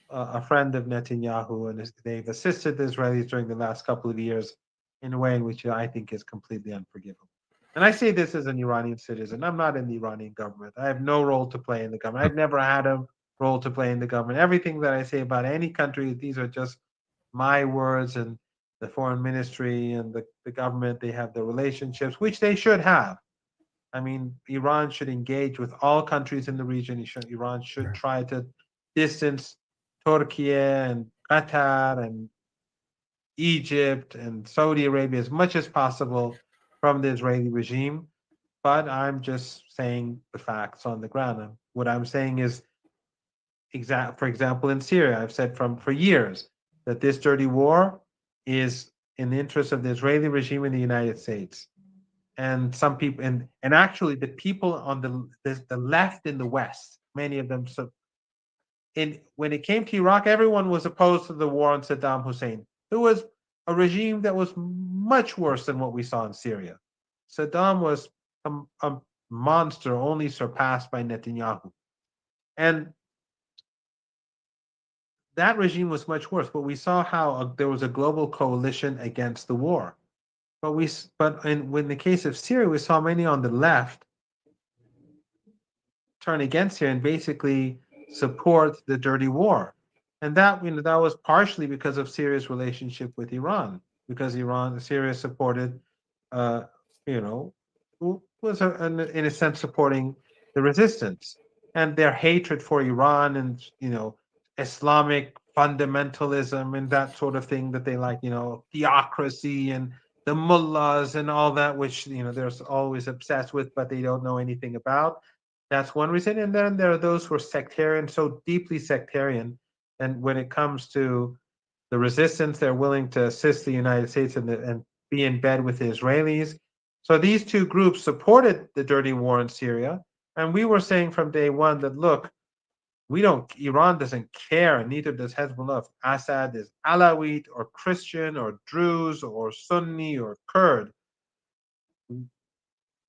a friend of Netanyahu, and they've assisted the Israelis during the last couple of years in a way in which I think is completely unforgivable. And I say this as an Iranian citizen. I'm not in the Iranian government. I have no role to play in the government. I've never had a role to play in the government. Everything that I say about any country, these are just my words, and the foreign ministry and the government, they have the relationships, which they should have. I mean, Iran should engage with all countries in the region. Iran should try to distance Turkey and Qatar and Egypt and Saudi Arabia as much as possible from the Israeli regime. But I'm just saying the facts on the ground. What I'm saying is, for example, in Syria, I've said for years that this dirty war is in the interest of the Israeli regime and the United States. And some people, and actually the people on the left in the West, many of them. So, when it came to Iraq, everyone was opposed to the war on Saddam Hussein. It was a regime that was much worse than what we saw in Syria. Saddam was a monster, only surpassed by Netanyahu, and that regime was much worse. But we saw how there was a global coalition against the war. But in the case of Syria, we saw many on the left turn against Syria and basically support the dirty war. And that was partially because of Syria's relationship with Iran, because Syria supported, was in a sense supporting the resistance, and their hatred for Iran and Islamic fundamentalism and that sort of thing that they like, theocracy and the mullahs and all that, which they're always obsessed with, but they don't know anything about. That's one reason. And then there are those who are sectarian, so deeply sectarian. And when it comes to the resistance, they're willing to assist the United States and be in bed with the Israelis. So these two groups supported the dirty war in Syria. And we were saying from day one that, look, Iran doesn't care, and neither does Hezbollah, if Assad is Alawite or Christian or Druze or Sunni or Kurd.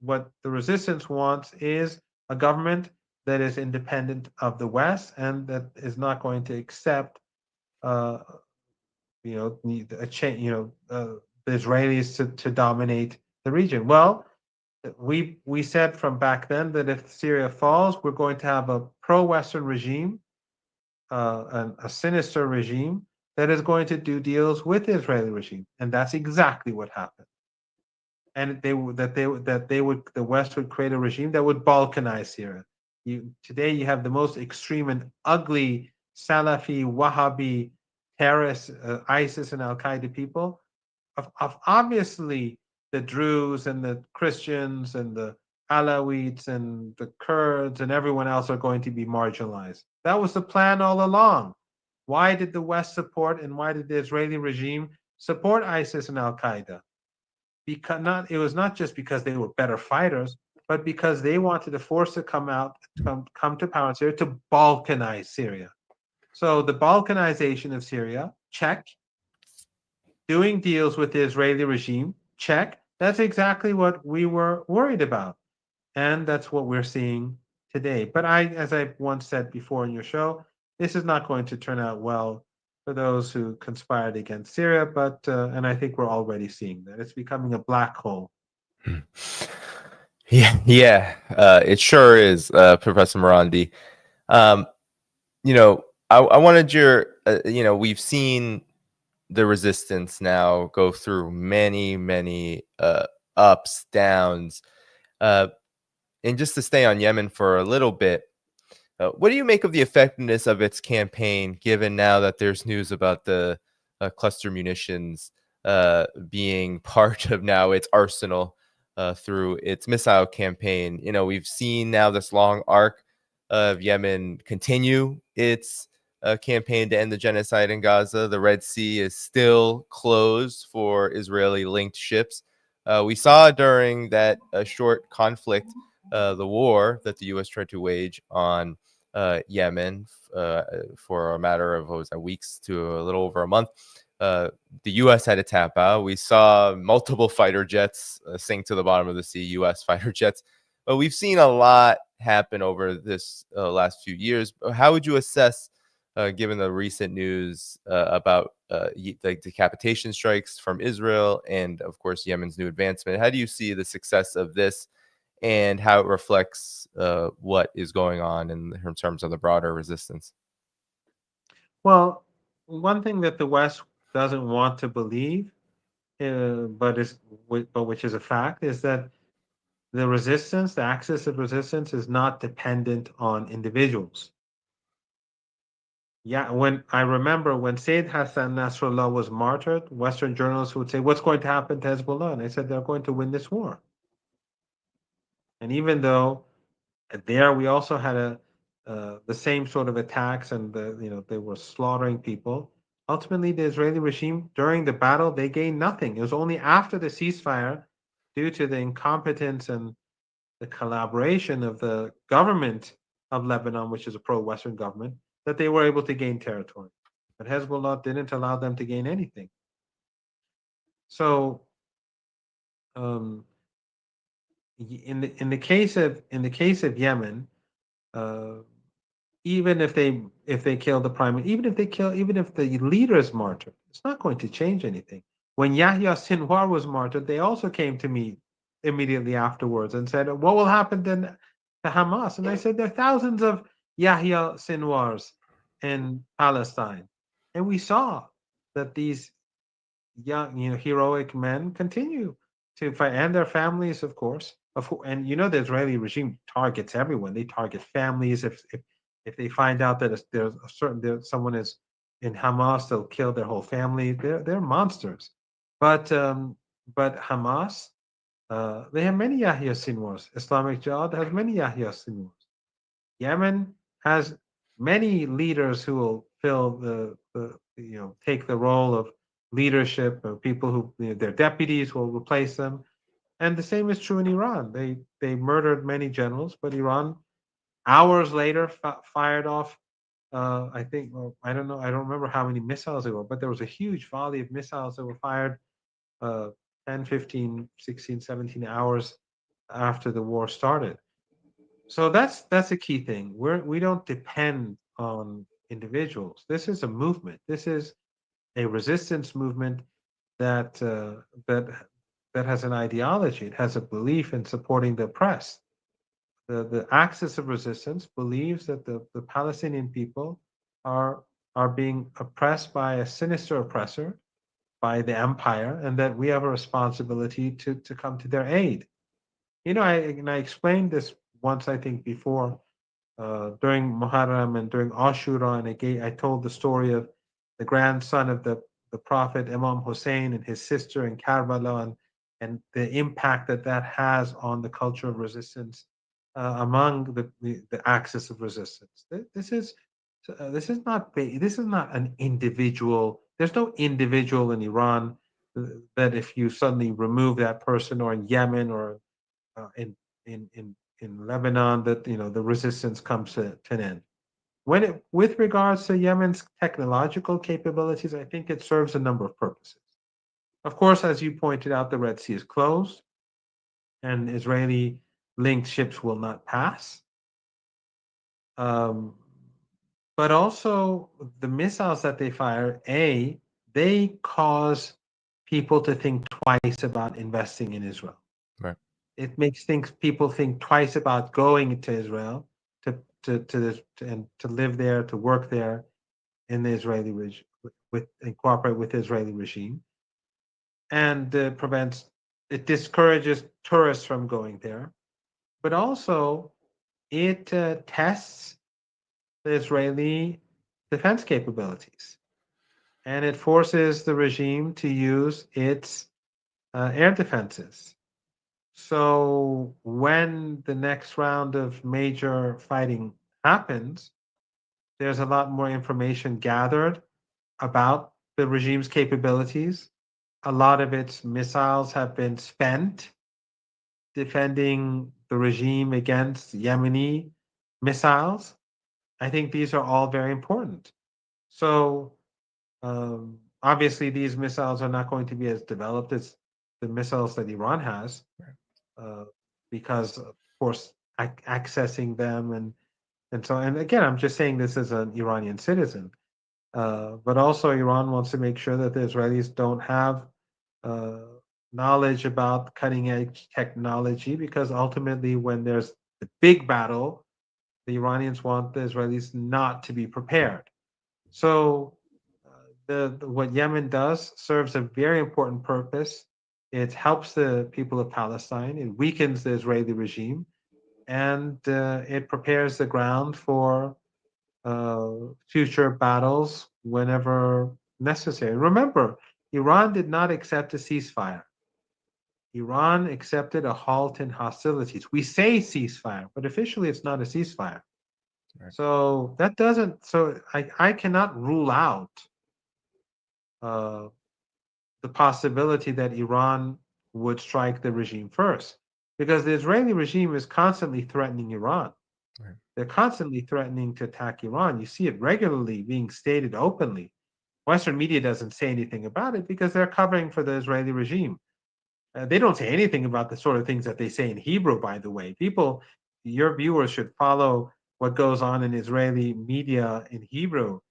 What the resistance wants is a government that is independent of the West and that is not going to accept, the Israelis to dominate the region. Well, we said from back then that if Syria falls, we're going to have a pro-Western regime, a sinister regime that is going to do deals with the Israeli regime, and that's exactly what happened. And the West would create a regime that would balkanize Syria. Today you have the most extreme and ugly Salafi, Wahhabi, terrorists, ISIS and Al Qaeda people, of obviously the Druze and the Christians and the Alawites and the Kurds and everyone else are going to be marginalized. That was the plan all along. Why did the West support and why did the Israeli regime support ISIS and Al Qaeda? It was not just because they were better fighters, but because they wanted to force to come to power in Syria to balkanize Syria. So the balkanization of Syria, check. Doing deals with the Israeli regime, check. That's exactly what we were worried about. And that's what we're seeing today. But as I once said before in your show, this is not going to turn out well for those who conspired against Syria. And I think we're already seeing that. It's becoming a black hole. Yeah, it sure is, Professor Marandi. I wanted your, we've seen the resistance now go through many ups, downs. And just to stay on Yemen for a little bit, what do you make of the effectiveness of its campaign, given now that there's news about the cluster munitions being part of now its arsenal through its missile campaign? We've seen now this long arc of Yemen continue its campaign to end the genocide in Gaza. The Red Sea is still closed for Israeli-linked ships. We saw during that short conflict, the war that the U.S. tried to wage on Yemen for a matter of weeks to a little over a month. The U.S. had to tap out. We saw multiple fighter jets sink to the bottom of the sea, U.S. fighter jets. But we've seen a lot happen over this last few years. How would you assess, given the recent news about the decapitation strikes from Israel and, of course, Yemen's new advancement? How do you see the success of this and how it reflects what is going on in terms of the broader resistance? Well, one thing that the West doesn't want to believe but which is a fact, is that the resistance, the axis of resistance, is not dependent on individuals. Yeah, when I remember when Sayyid Hassan Nasrallah was martyred, Western journalists would say, "What's going to happen to Hezbollah?" And I said, "They're going to win this war." And even though there we also had the same sort of attacks, and they were slaughtering people. Ultimately, the Israeli regime during the battle, they gained nothing. It was only after the ceasefire, due to the incompetence and the collaboration of the government of Lebanon, which is a pro-Western government, that they were able to gain territory. But Hezbollah didn't allow them to gain anything. So, um, in the case of Yemen, uh, even if they kill the prime, even if the leader is martyred, it's not going to change anything. When Yahya Sinwar was martyred, they also came to me immediately afterwards and said, "What will happen then to Hamas?" And I said, "There are thousands of Yahya Sinwars in Palestine," and we saw that these young, heroic men continue to fight, and their families, of course. And the Israeli regime targets everyone. They target families. If they find out that someone is in Hamas, they'll kill their whole family. They're monsters. But Hamas, they have many Yahya Sinwars. Islamic Jihad has many Yahya Sinwars. Yemen has many leaders who will fill take the role of leadership, of people who, their deputies will replace them. And the same is true in Iran. They murdered many generals, but Iran hours later fired off, I think, well, I don't know, I don't remember how many missiles there were, but there was a huge volley of missiles that were fired, uh, 10, 15, 16, 17 hours after the war started. So that's a key thing. We don't depend on individuals. This is a movement. This is a resistance movement that that has an ideology. It has a belief in supporting the oppressed. The axis of resistance believes that the Palestinian people are are being oppressed by a sinister oppressor, by the empire, and that we have a responsibility to come to their aid. I explained this once, I think, before, during Muharram and during Ashura, and again, I told the story of the grandson of the Prophet Imam Hussein and his sister in Karbala, and the impact that that has on the culture of resistance, among the axis of resistance. This is not an individual. There's no individual in Iran, that if you suddenly remove that person, or in Yemen, or in Lebanon, that the resistance comes to an end. With regards to Yemen's technological capabilities, I think it serves a number of purposes. Of course, as you pointed out, the Red Sea is closed, and Israeli linked ships will not pass. Um, but also the missiles that they fire, they cause people to think twice about investing in Israel. Right. It makes people think twice about going to Israel, and to live there, to work there in the Israeli regime, and cooperate with the Israeli regime, and it discourages tourists from going there, but also it tests the Israeli defense capabilities, and it forces the regime to use its air defenses. So when the next round of major fighting happens, there's a lot more information gathered about the regime's capabilities. A lot of its missiles have been spent defending the regime against Yemeni missiles. I think these are all very important. So, obviously, these missiles are not going to be as developed as the missiles that Iran has, uh, because, of course, accessing them, and so, and again, I'm just saying this as an Iranian citizen, but also Iran wants to make sure that the Israelis don't have uh, knowledge about cutting edge technology, because ultimately, when there's the big battle, the Iranians want the Israelis not to be prepared. So what Yemen does serves a very important purpose. It helps the people of Palestine. It weakens the Israeli regime, and it prepares the ground for future battles whenever necessary. Remember, Iran did not accept a ceasefire. Iran accepted a halt in hostilities. We say ceasefire, but officially it's not a ceasefire. Right. So that doesn't. So I cannot rule out uh, the possibility that Iran would strike the regime first, because the Israeli regime is constantly threatening Iran. Right. They're constantly threatening to attack Iran. You see it regularly being stated openly. Western media doesn't say anything about it because they're covering for the Israeli regime. They don't say anything about the sort of things that they say in Hebrew, by the way. People, your viewers should follow what goes on in Israeli media in Hebrew.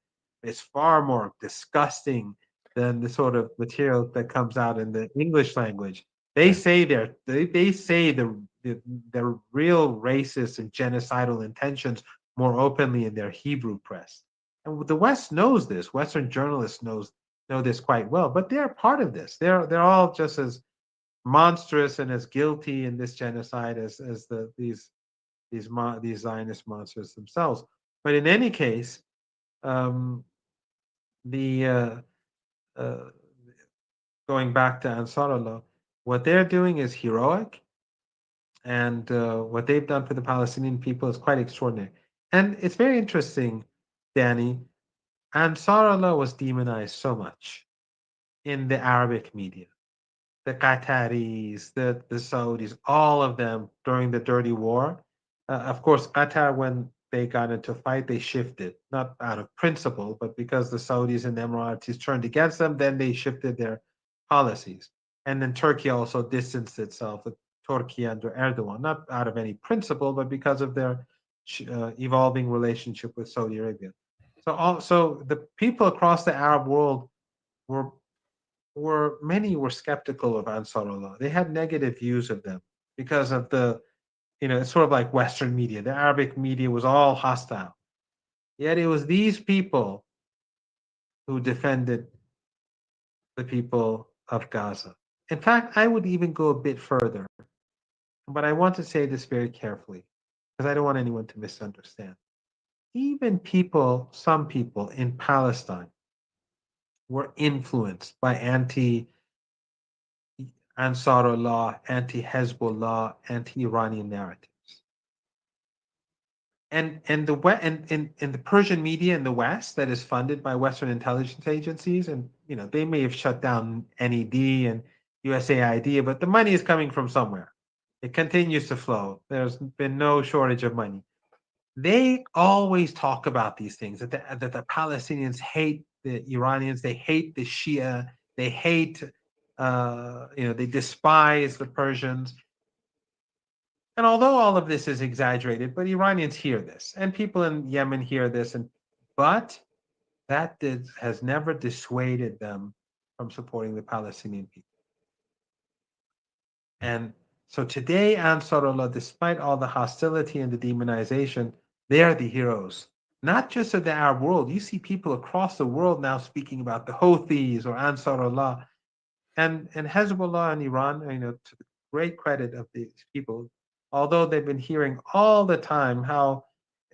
It's far more disgusting than the sort of material that comes out in the English language. They say they say the real racist and genocidal intentions more openly in their Hebrew press. And the West knows this. Western journalists know this quite well, but they're part of this. They're all just as monstrous and as guilty in this genocide as these Zionist monsters themselves. But in any case, um, the uh, going back to Ansarullah, what they're doing is heroic, and what they've done for the Palestinian people is quite extraordinary. And it's very interesting, Danny. Ansarullah was demonized so much in the Arabic media. The Qataris, the Saudis, all of them during the dirty war. Of course, Qatar, when they got into a fight, they shifted, not out of principle, but because the Saudis and the Emiratis turned against them, then they shifted their policies. And then Turkey also distanced itself with Turkey under Erdogan, not out of any principle, but because of their evolving relationship with Saudi Arabia. So the people across the Arab world were many were skeptical of Ansarullah. They had negative views of them because of it's sort of like Western media. The Arabic media was all hostile. Yet it was these people who defended the people of Gaza. In fact, I would even go a bit further, but I want to say this very carefully because I don't want anyone to misunderstand. Even some people in Palestine were influenced by Ansarullah, anti-Hezbollah, anti-Iranian narratives. And the Persian media in the West that is funded by Western intelligence agencies, and they may have shut down NED and USAID, but the money is coming from somewhere. It continues to flow. There's been no shortage of money. They always talk about these things that the Palestinians hate the Iranians, they hate the Shia, they hate, they despise the Persians. And although all of this is exaggerated, but Iranians hear this, and people in Yemen hear this, but that has never dissuaded them from supporting the Palestinian people. And so today, Ansarullah, despite all the hostility and the demonization, they are the heroes, not just of the Arab world. You see people across the world now speaking about the Houthis or Ansarullah, and Hezbollah and Iran. To the great credit of these people, although they've been hearing all the time how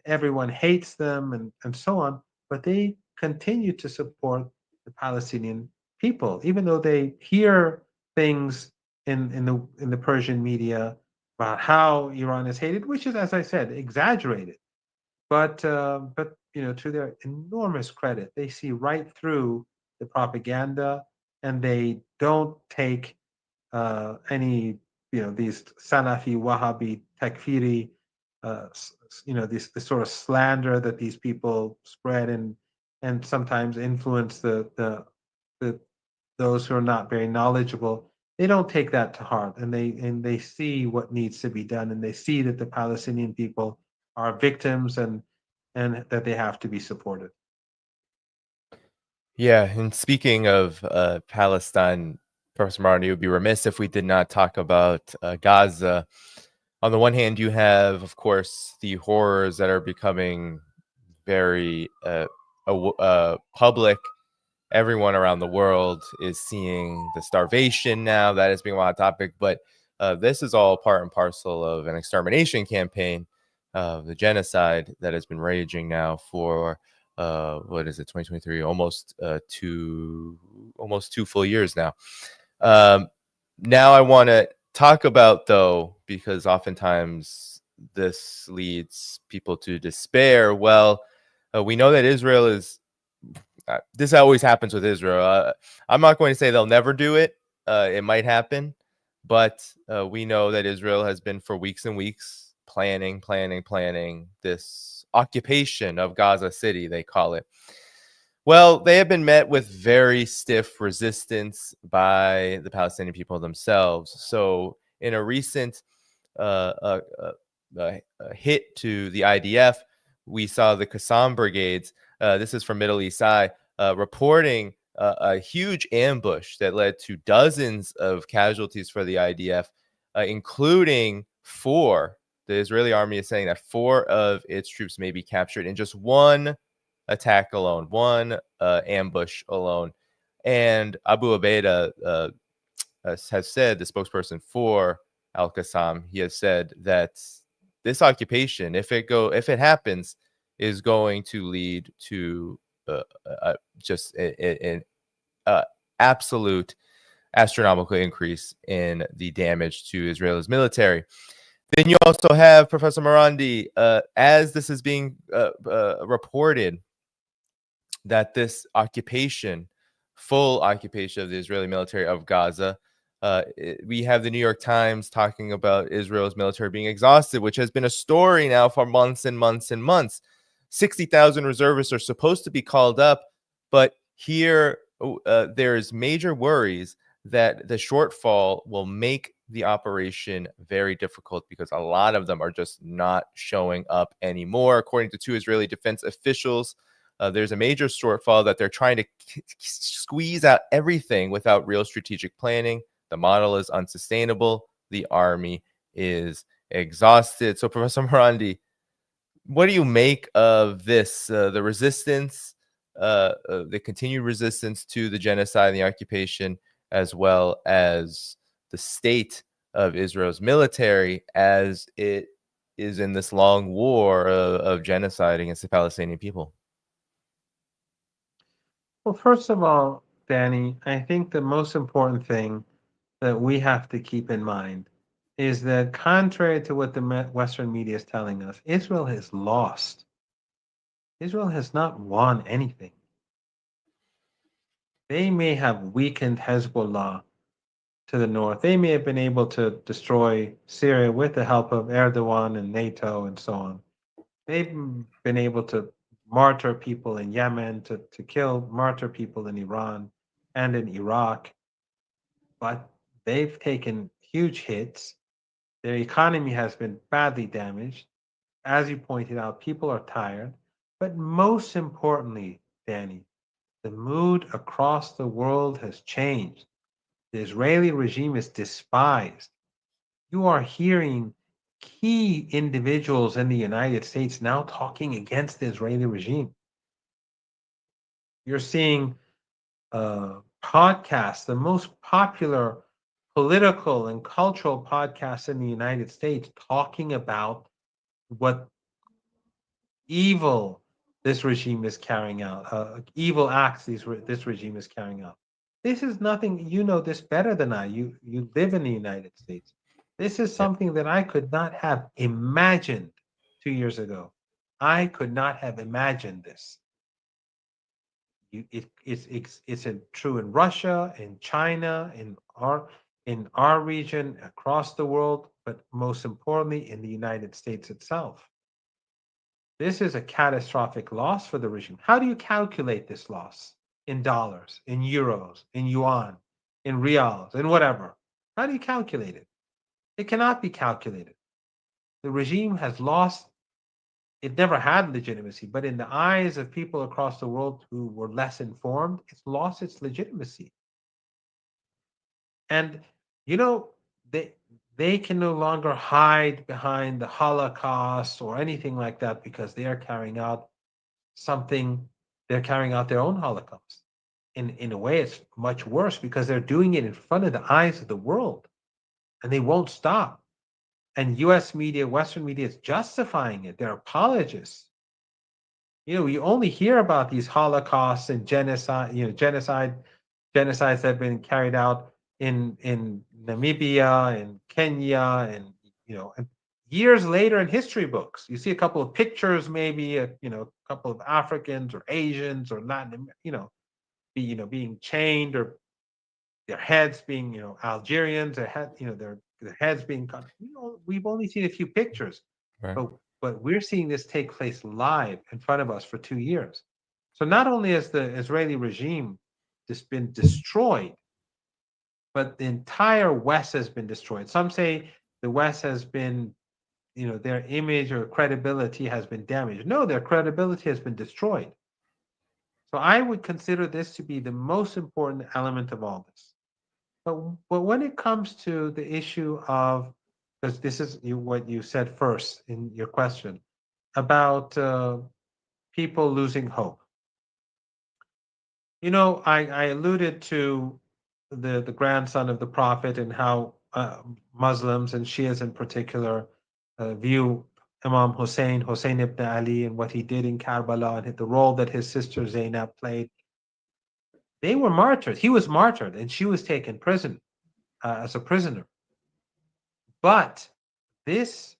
everyone hates them and so on, but they continue to support the Palestinian people, even though they hear things in the Persian media about how Iran is hated, which is, as I said, exaggerated. But to their enormous credit, they see right through the propaganda, and they don't take any these Salafi, Wahhabi, Takfiri, this sort of slander that these people spread and sometimes influence the those who are not very knowledgeable. They don't take that to heart, and they see what needs to be done, and they see that the Palestinian people are victims, and that they have to be supported. Yeah, and speaking of Palestine, Professor Marandi, it would be remiss if we did not talk about Gaza. On the one hand, you have, of course, the horrors that are becoming very public everyone around the world is seeing the starvation now. That is being a hot topic, but this is all part and parcel of an extermination campaign, the genocide that has been raging now for what is it, 2023, almost two full years now. Now I want to talk about, though, because oftentimes this leads people to despair. Well, we know that Israel is this always happens with Israel. I'm not going to say they'll never do it. It might happen, but we know that Israel has been for weeks and weeks planning this occupation of Gaza City, they call it. Well, they have been met with very stiff resistance by the Palestinian people themselves. So in a recent hit to the IDF, we saw the Qassam brigades. This is from Middle East Eye, reporting a huge ambush that led to dozens of casualties for the IDF, including 4. The Israeli army is saying that 4 of its troops may be captured in just one attack alone, one ambush alone. And Abu Ubaidah has said, the spokesperson for Al-Qassam, he has said that this occupation, if it happens, is going to lead to just an absolute astronomical increase in the damage to Israel's military. Then you also have Professor Marandi, as this is being reported, that this occupation, full occupation of the Israeli military of Gaza, we have the New York Times talking about Israel's military being exhausted, which has been a story now for months and months and months. 60,000 reservists are supposed to be called up, but here there's major worries that the shortfall will make the operation very difficult because a lot of them are just not showing up anymore. According to 2 Israeli defense officials, there's a major shortfall that they're trying to squeeze out everything without real strategic planning. The model is unsustainable. The army is exhausted. So, Professor Marandi, what do you make of this? The resistance, the continued resistance to the genocide and the occupation, as well as the state of Israel's military as it is in this long war of genocide against the Palestinian people? Well, first of all, Danny, I think the most important thing that we have to keep in mind is that contrary to what the Western media is telling us, Israel has lost. Israel has not won anything. They may have weakened Hezbollah to the north. They may have been able to destroy Syria with the help of Erdogan and NATO and so on. They've been able to martyr people in Yemen, to martyr people in Iran and in Iraq, but they've taken huge hits. Their economy has been badly damaged. As you pointed out, people are tired. But most importantly, Danny, the mood across the world has changed. The Israeli regime is despised. You are hearing key individuals in the United States now talking against the Israeli regime. You're seeing podcasts, the most popular political and cultural podcasts in the United States, talking about what evil this regime is carrying out, evil acts this regime is carrying out. This is nothing, you know this better than I. You live in the United States. This is something that I could not have imagined 2 years ago. I could not have imagined this. It's true in Russia, in China, in our region, across the world, but most importantly in the United States itself. This is a catastrophic loss for the regime. How do you calculate this loss? In dollars, in euros, in yuan, in reals, in whatever. How do you calculate it? It cannot be calculated. The regime has lost, it never had legitimacy, but in the eyes of people across the world who were less informed, it's lost its legitimacy. And, you know, they can no longer hide behind the Holocaust or anything like that because they are carrying out they're carrying out their own Holocaust. in a way, it's much worse because they're doing it in front of the eyes of the world, and they won't stop. And U.S. media, Western media is justifying it. They're apologists. You only hear about these Holocausts and genocide, genocides that have been carried out in Namibia and Kenya, and years later in history books, you see a couple of pictures, maybe a couple of Africans or Asians or Latin, being chained, or their heads being, Algerians, their heads being cut. We've only seen a few pictures, Right. but we're seeing this take place live in front of us for 2 years. So not only has the Israeli regime just been destroyed, but the entire West has been destroyed. Some say the West has been, their image or credibility has been damaged. No, their credibility has been destroyed. So I would consider this to be the most important element of all this. But when it comes to the issue of, because this is what you said first in your question about people losing hope. I alluded to the grandson of the prophet and how Muslims and Shias in particular view Imam Hussein ibn Ali, and what he did in Karbala, and the role that his sister Zainab played. They were martyred. He was martyred, and she was taken prison as a prisoner. But this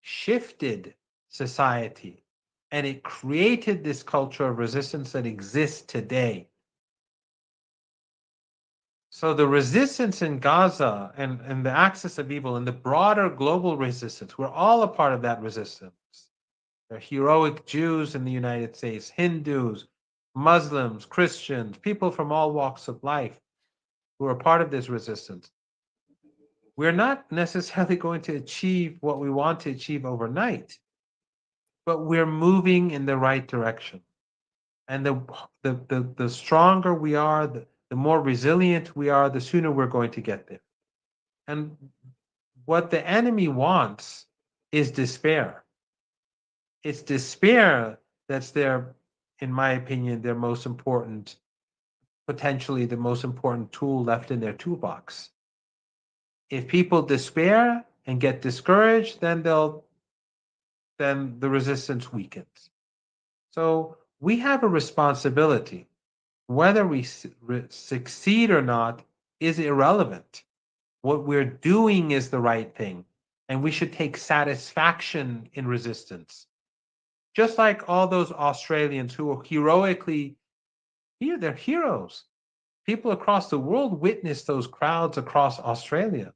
shifted society, and it created this culture of resistance that exists today. So the resistance in Gaza and the axis of evil and the broader global resistance, we're all a part of that resistance. There are heroic Jews in the United States, Hindus, Muslims, Christians, people from all walks of life who are part of this resistance. We're not necessarily going to achieve what we want to achieve overnight, but we're moving in the right direction. And the stronger we are, the more resilient we are, the sooner we're going to get there. And what the enemy wants is despair. It's despair that's their, in my opinion, their most important, potentially the most important tool left in their toolbox. If people despair and get discouraged, then the resistance weakens. So we have a responsibility. Whether we succeed or not is irrelevant. What we're doing is the right thing, and we should take satisfaction in resistance. Just like all those Australians who are heroically here, they're heroes. People across the world witness those crowds across Australia.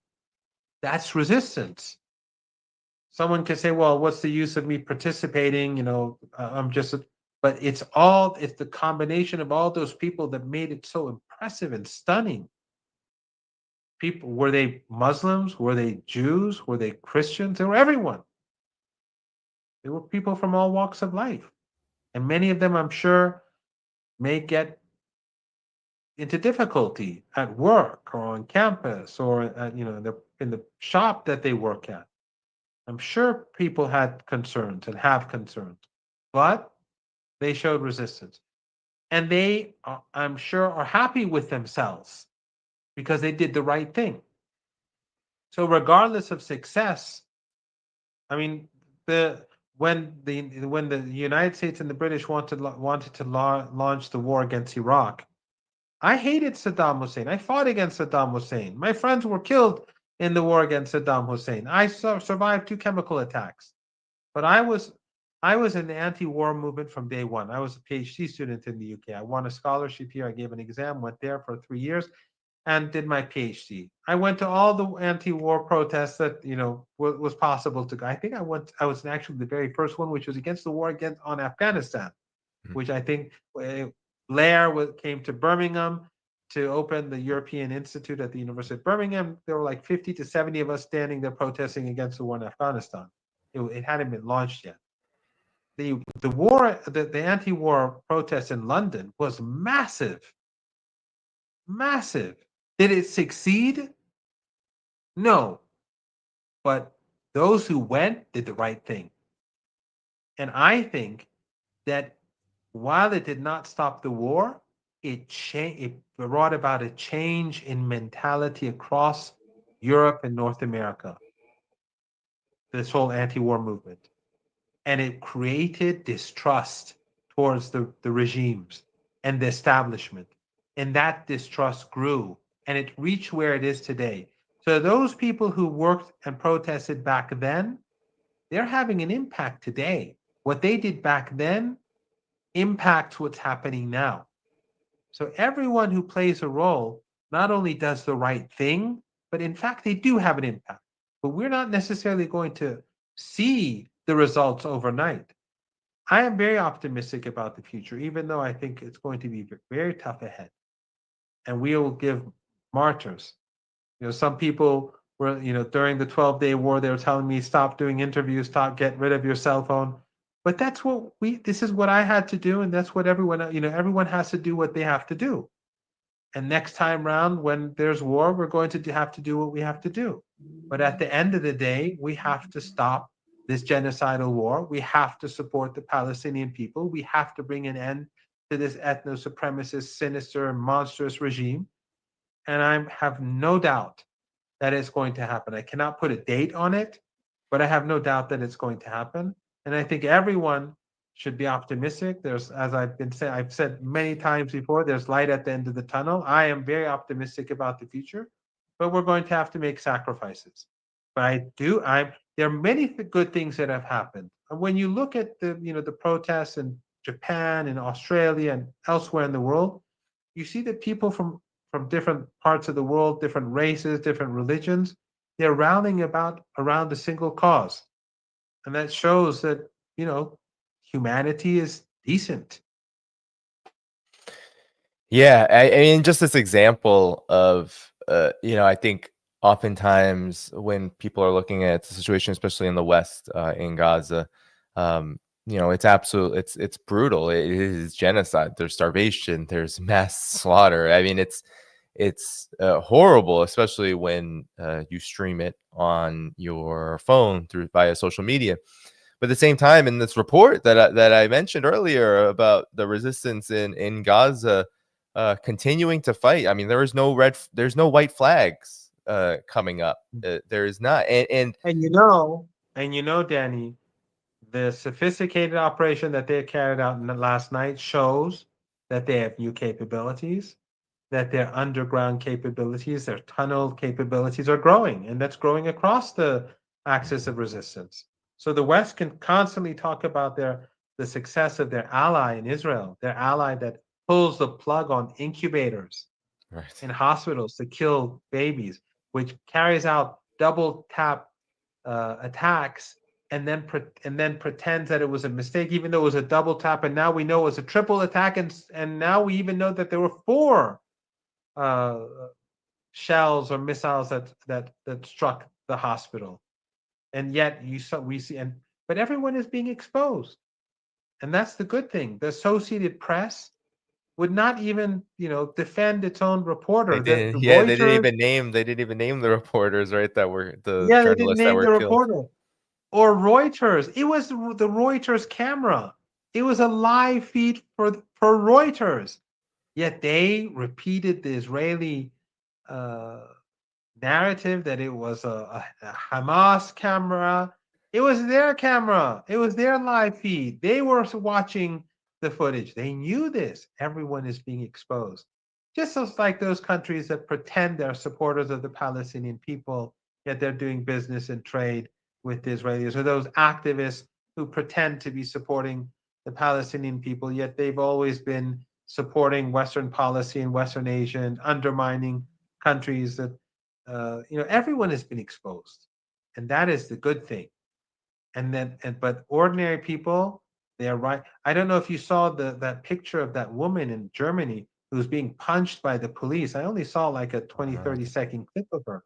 That's resistance. Someone can say, well, what's the use of me participating? I'm just, but it's the combination of all those people that made it so impressive and stunning. People, were they Muslims? Were they Jews? Were they Christians? They were everyone. They were people from all walks of life. And many of them, I'm sure, may get into difficulty at work or on campus or in the shop that they work at. I'm sure people had concerns and have concerns, but they showed resistance. And they, I'm sure, are happy with themselves because they did the right thing. So regardless of success, I mean, when the United States and the British wanted to launch the war against Iraq, I hated Saddam Hussein. I fought against Saddam Hussein. My friends were killed in the war against Saddam Hussein. I survived 2 chemical attacks, but I was in the anti-war movement from day one. I was a PhD student in the UK. I won a scholarship here. I gave an exam, went there for 3 years, and did my PhD. I went to all the anti-war protests that was possible to go. I think I was actually the very first one, which was against the war on Afghanistan, which I think Blair came to Birmingham to open the European Institute at the University of Birmingham. There were like 50 to 70 of us standing there protesting against the war in Afghanistan. It hadn't been launched yet. The anti-war protest in London was massive. Massive. Did it succeed? No. But those who went did the right thing. And I think that while it did not stop the war, it brought about a change in mentality across Europe and North America, this whole anti-war movement. And it created distrust towards the regimes and the establishment. And that distrust grew and it reached where it is today. So those people who worked and protested back then, they're having an impact today. What they did back then impacts what's happening now. So everyone who plays a role not only does the right thing, but in fact, they do have an impact. But we're not necessarily going to see the results overnight. I am very optimistic about the future, even though I think it's going to be very tough ahead. And we will give martyrs. Some people were, during the 12-day war, they were telling me, stop doing interviews, stop, get rid of your cell phone. But this is what I had to do. And that's what everyone has to do what they have to do. And next time round, when there's war, we're going to have to do what we have to do. But at the end of the day, we have to stop this genocidal war. We have to support the Palestinian people. We have to bring an end to this ethno-supremacist, sinister, monstrous regime. And I have no doubt that it's going to happen. I cannot put a date on it, but I have no doubt that it's going to happen. And I think everyone should be optimistic. There's, as I've said many times before, there's light at the end of the tunnel. I am very optimistic about the future, but we're going to have to make sacrifices. But there are many good things that have happened. And when you look at the protests in Japan and Australia and elsewhere in the world, you see that people from different parts of the world, different races, different religions, they're rallying around a single cause. And that shows that, humanity is decent. Yeah, I mean, just this example of, I think oftentimes when people are looking at the situation, especially in the West, in Gaza, it's brutal. It is genocide. There's starvation. There's mass slaughter. I mean, it's horrible, especially when you stream it on your phone via social media. But at the same time, in this report that I mentioned earlier about the resistance in Gaza continuing to fight, I mean, there's no white flags coming up. There is not, And Danny, the sophisticated operation that they carried out last night shows that they have new capabilities, that their underground capabilities, their tunnel capabilities are growing, and that's growing across the axis of resistance. So the West can constantly talk about the success of their ally in Israel, their ally that pulls the plug on incubators right. in hospitals to kill babies, which carries out double tap attacks and then pretends that it was a mistake, even though it was a double tap, and now we know it was a triple attack, and now we even know that there were 4 shells or missiles that struck the hospital, and yet we see, but everyone is being exposed, and that's the good thing. The Associated Press would not even defend its own reporter. That the Yeah, they Reuters, didn't even name the reporters, right? That were the yeah, they didn't journalists that name were the killed. reporter. Or Reuters. It was the Reuters camera. It was a live feed for Reuters. Yet they repeated the Israeli narrative that it was a Hamas camera. It was their camera. It was their live feed. They were watching the footage. They knew this. Everyone is being exposed. Just as like those countries that pretend they're supporters of the Palestinian people, yet they're doing business and trade with the Israelis, or those activists who pretend to be supporting the Palestinian people, yet they've always been supporting Western policy in Western Asia and undermining countries that everyone has been exposed, and that is the good thing. But ordinary people, they are right. I don't know if you saw that picture of that woman in Germany who's being punched by the police. I only saw like a 20-30 second clip of her,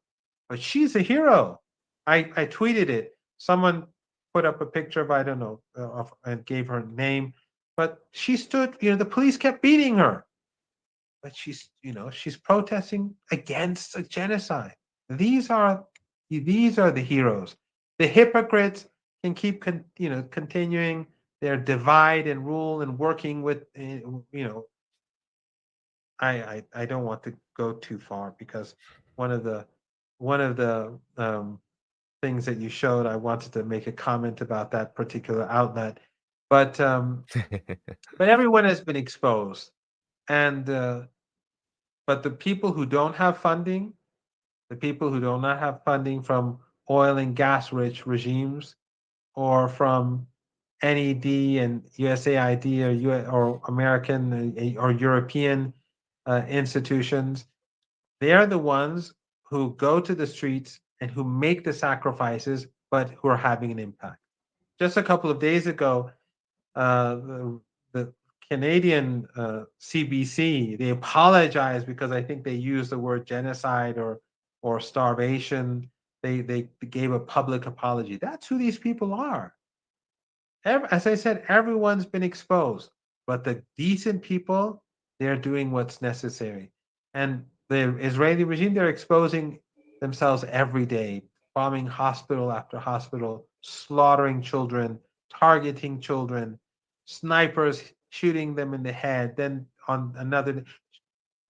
but she's a hero. I tweeted it. Someone put up a picture of, I don't know, and gave her name, but she stood. The police kept beating her, but she's protesting against a genocide. These are the heroes. The hypocrites can keep continuing their divide and rule and working with I don't want to go too far because one of the things that you showed, I wanted to make a comment about that particular outlet, but everyone has been exposed, and but the people who don't have funding, the people who do not have funding from oil and gas rich regimes or from NED and USAID or American or European institutions, they are the ones who go to the streets and who make the sacrifices, but who are having an impact. Just a couple of days ago, the Canadian CBC, they apologized because I think they used the word genocide or starvation. They gave a public apology. That's who these people are. As I said, everyone's been exposed, but the decent people, they're doing what's necessary. And the Israeli regime, they're exposing themselves every day, bombing hospital after hospital, slaughtering children, targeting children, snipers shooting them in the head, then on another,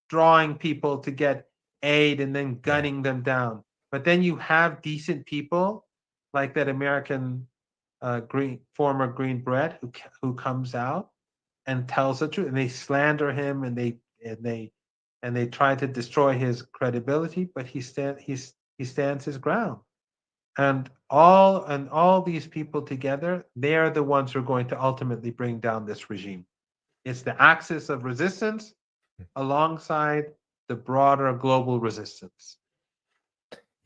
drawing people to get aid and then Yeah. gunning them down. But then you have decent people like that American former Green Beret who comes out and tells the truth, and they slander him and they try to destroy his credibility, but he stands his ground. And all these people together, they are the ones who are going to ultimately bring down this regime. It's the axis of resistance alongside the broader global resistance.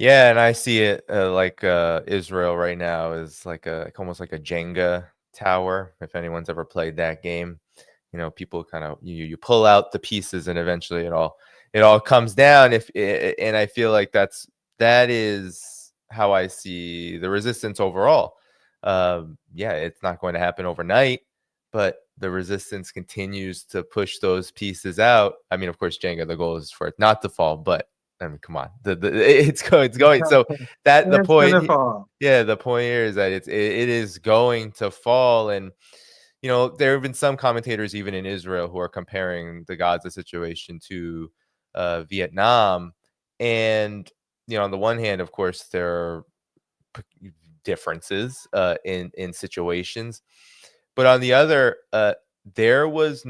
Yeah, and I see it like Israel right now is like almost like a Jenga tower. If anyone's ever played that game, you know, people kind of you pull out the pieces and eventually it all comes down. And I feel like that is how I see the resistance overall. Yeah, it's not going to happen overnight, but the resistance continues to push those pieces out. I mean, of course, Jenga, the goal is for it not to fall, but I mean, come on, it's going. So that the It's gonna point, fall. yeah, the point here is that it is going to fall, and you know there have been some commentators even in Israel who are comparing the Gaza situation to Vietnam, and you know on the one hand, of course, there are differences in situations, but on the other, there was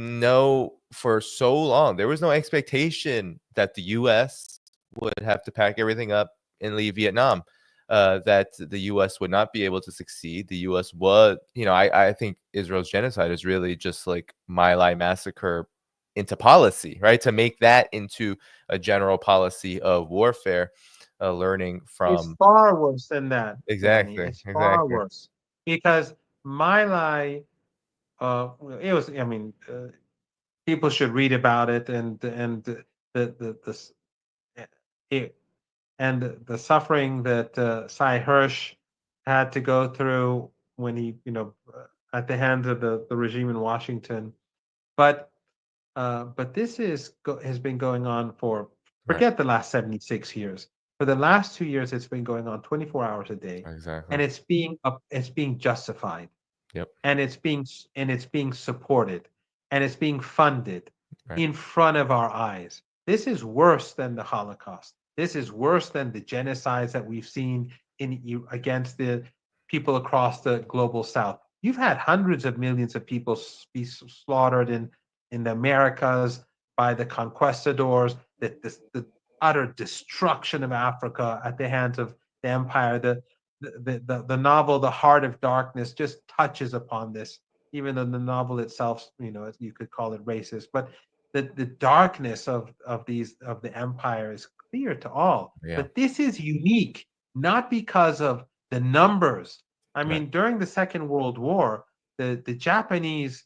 for so long, there was no expectation that the U.S. would have to pack everything up and leave Vietnam. That the U.S. would not be able to succeed. The U.S. was, I think Israel's genocide is really just like My Lai massacre into policy, right? To make that into a general policy of warfare, learning It's from far worse than that, Danny. exactly, It's far exactly, worse because my lie, it was. I mean, people should read about it eh, it, and the suffering that Cy Hirsch had to go through when he, at the hands of the regime in Washington. But this has been going on for, right, forget the last 76 years. For the last 2 years, it's been going on 24 hours a day, exactly. and it's being justified, Yep. and it's being supported, and it's being funded Right. in front of our eyes. This is worse than the Holocaust. This is worse than the genocides that we've seen against the people across the global South. You've had hundreds of millions of people be slaughtered in the Americas by the conquistadors, the utter destruction of Africa at the hands of the empire. The novel The Heart of Darkness just touches upon this, even though the novel itself, you could call it racist, but the darkness of the empire is clear to all. Yeah. But this is unique, not because of the numbers. I Right. mean, during the Second World War, the Japanese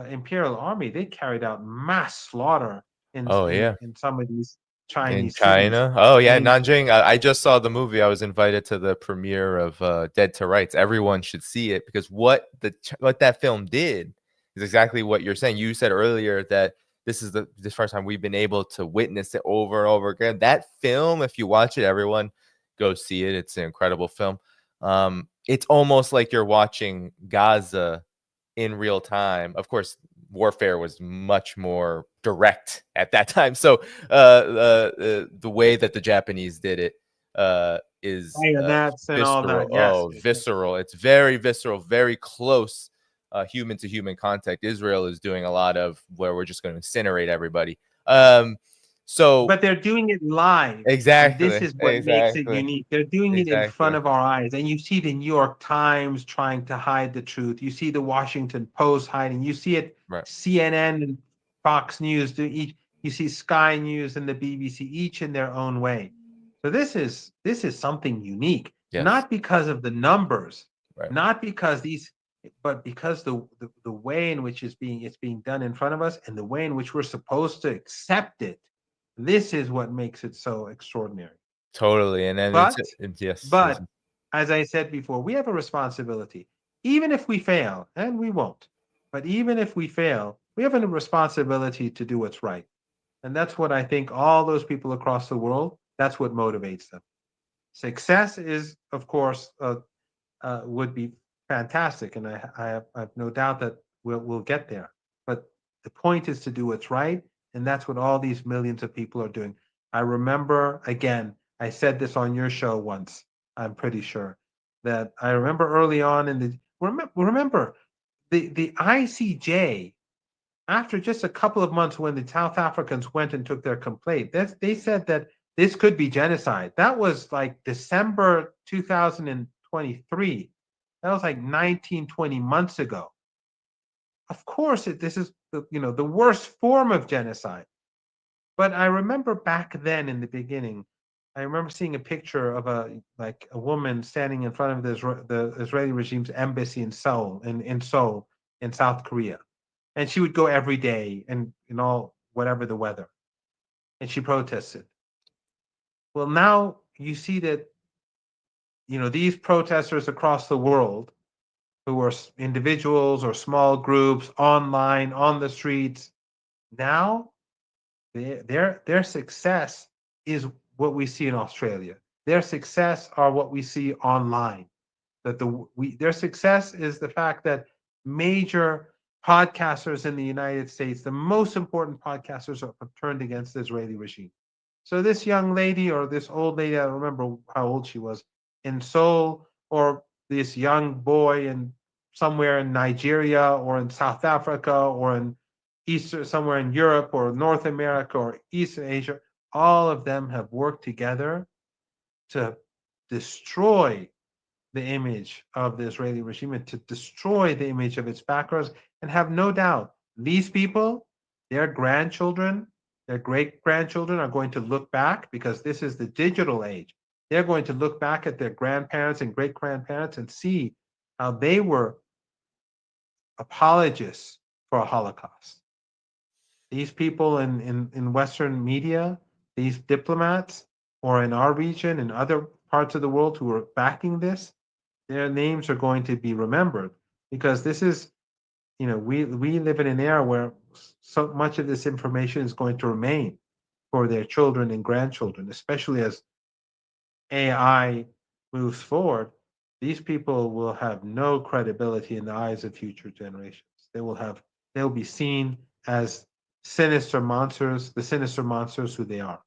Imperial Army, they carried out mass slaughter Oh yeah. in some of these In Chinese cities. China. Oh I yeah, mean, Nanjing. I just saw the movie. I was invited to the premiere of Dead to Rights. Everyone should see it because what that film did is exactly what you're saying. You said earlier that this is the first time we've been able to witness it over and over again. That film, if you watch it, everyone go see it. It's an incredible film. It's almost like you're watching Gaza in real time. Of course, warfare was much more direct at that time. So the way that the Japanese did it is Bayonets and all visceral. that. Yes. Oh, visceral. It's very visceral, very close human to human contact. Israel is doing a lot of where we're just going to incinerate everybody. But they're doing it live. And this Exactly. is what makes it Exactly. unique. They're doing it in front of our eyes. And you see the New York Times trying to hide the truth. You see the Washington Post hiding. You see it, Right. CNN and Fox News do each. You see Sky News and the BBC, each in their own way. So this is something unique, Yes. not because of the numbers, Right. not because these, but because the way in which it's being done in front of us and the way in which we're supposed to accept it. This is what makes it so extraordinary. Totally. And then yes. But as I said before, we have a responsibility. Even if we fail, and we won't, but even if we fail, we have a responsibility to do what's right. And that's what I think all those people across the world, that's what motivates them. Success is, of course, would be fantastic. And I have no doubt that we'll get there. But the point is to do what's right. And that's what all these millions of people are doing. I remember, again, I said this on your show once, I'm pretty sure, that I remember early on in the, remember the ICJ, after just a couple of months when the South Africans went and took their complaint, they said that this could be genocide. That was like December 2023. That was like 19, 20 months ago. Of course, this is the worst form of genocide. But I remember back then in the beginning, I remember seeing a picture of a woman standing in front of the Israeli regime's embassy in Seoul, in Seoul, in South Korea, and she would go every day and all whatever the weather, and she protested. Well, now you see that these protesters across the world, who are individuals or small groups online on the streets, now their success is what we see in Australia. Their success are what we see online. That their success is the fact that major podcasters in the United States, the most important podcasters, are turned against the Israeli regime. So this young lady or this old lady, I don't remember how old she was, in Seoul, or this young boy in somewhere in Nigeria or in South Africa or in somewhere in Europe or North America or Eastern Asia, all of them have worked together to destroy the image of the Israeli regime and to destroy the image of its backers. And have no doubt, these people, their grandchildren, their great grandchildren are going to look back, because this is the digital age. They're going to look back at their grandparents and great grandparents and see how they were apologists for a Holocaust. These people in Western media, these diplomats, or in our region, in other parts of the world who are backing this, their names are going to be remembered, because this is, we live in an era where so much of this information is going to remain for their children and grandchildren, especially as AI moves forward. These people will have no credibility in the eyes of future generations. They'll be seen as sinister monsters, the sinister monsters who they are.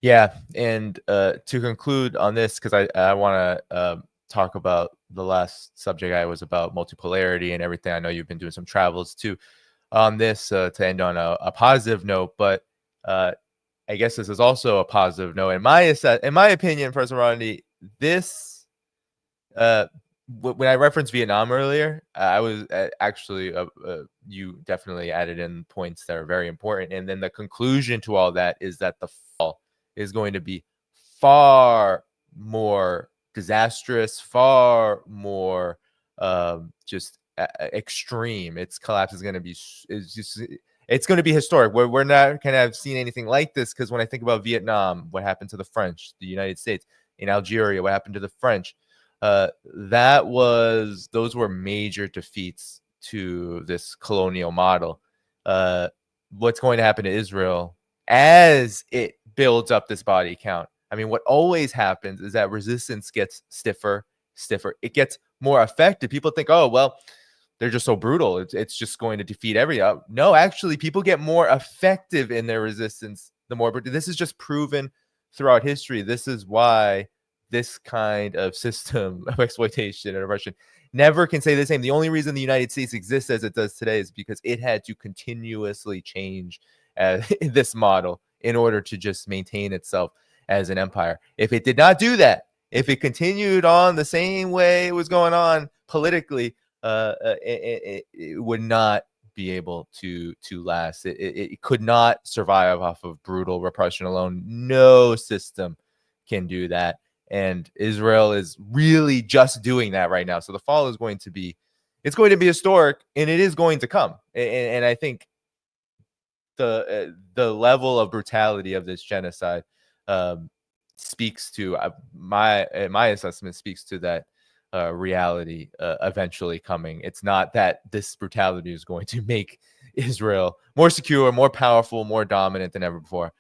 Yeah, and to conclude on this, because I want to talk about the last subject I was about multipolarity and everything. I know you've been doing some travels too on this to end on a positive note, but I guess this is also a positive note. In my opinion, Professor Marandi, this when I referenced Vietnam earlier, I was actually you definitely added in points that are very important, and then the conclusion to all that is that the fall is going to be far more disastrous, far more just extreme. Its collapse is going to be it's going to be historic. We're not going to have seen anything like this, because when I think about Vietnam, what happened to the French, the United States, in Algeria, what happened to the French, those were major defeats to this colonial model. What's going to happen to Israel as it builds up this body count? I mean, what always happens is that resistance gets stiffer. It gets more effective. People think, oh, well, they're just so brutal. It's just going to defeat no, actually, people get more effective in their resistance the more. But this is just proven throughout history. This is why this kind of system of exploitation and oppression never can say the same. The only reason the United States exists as it does today is because it had to continuously change this model in order to just maintain itself as an empire. If it did not do that, if it continued on the same way it was going on politically, it would not be able to last. It could not survive off of brutal repression alone. No system can do that. And Israel is really just doing that right now. So the fall is going to be, it's going to be historic, and it is going to come. And I think the level of brutality of this genocide speaks to my assessment speaks to that reality eventually coming. It's not that this brutality is going to make Israel more secure, more powerful, more dominant than ever before.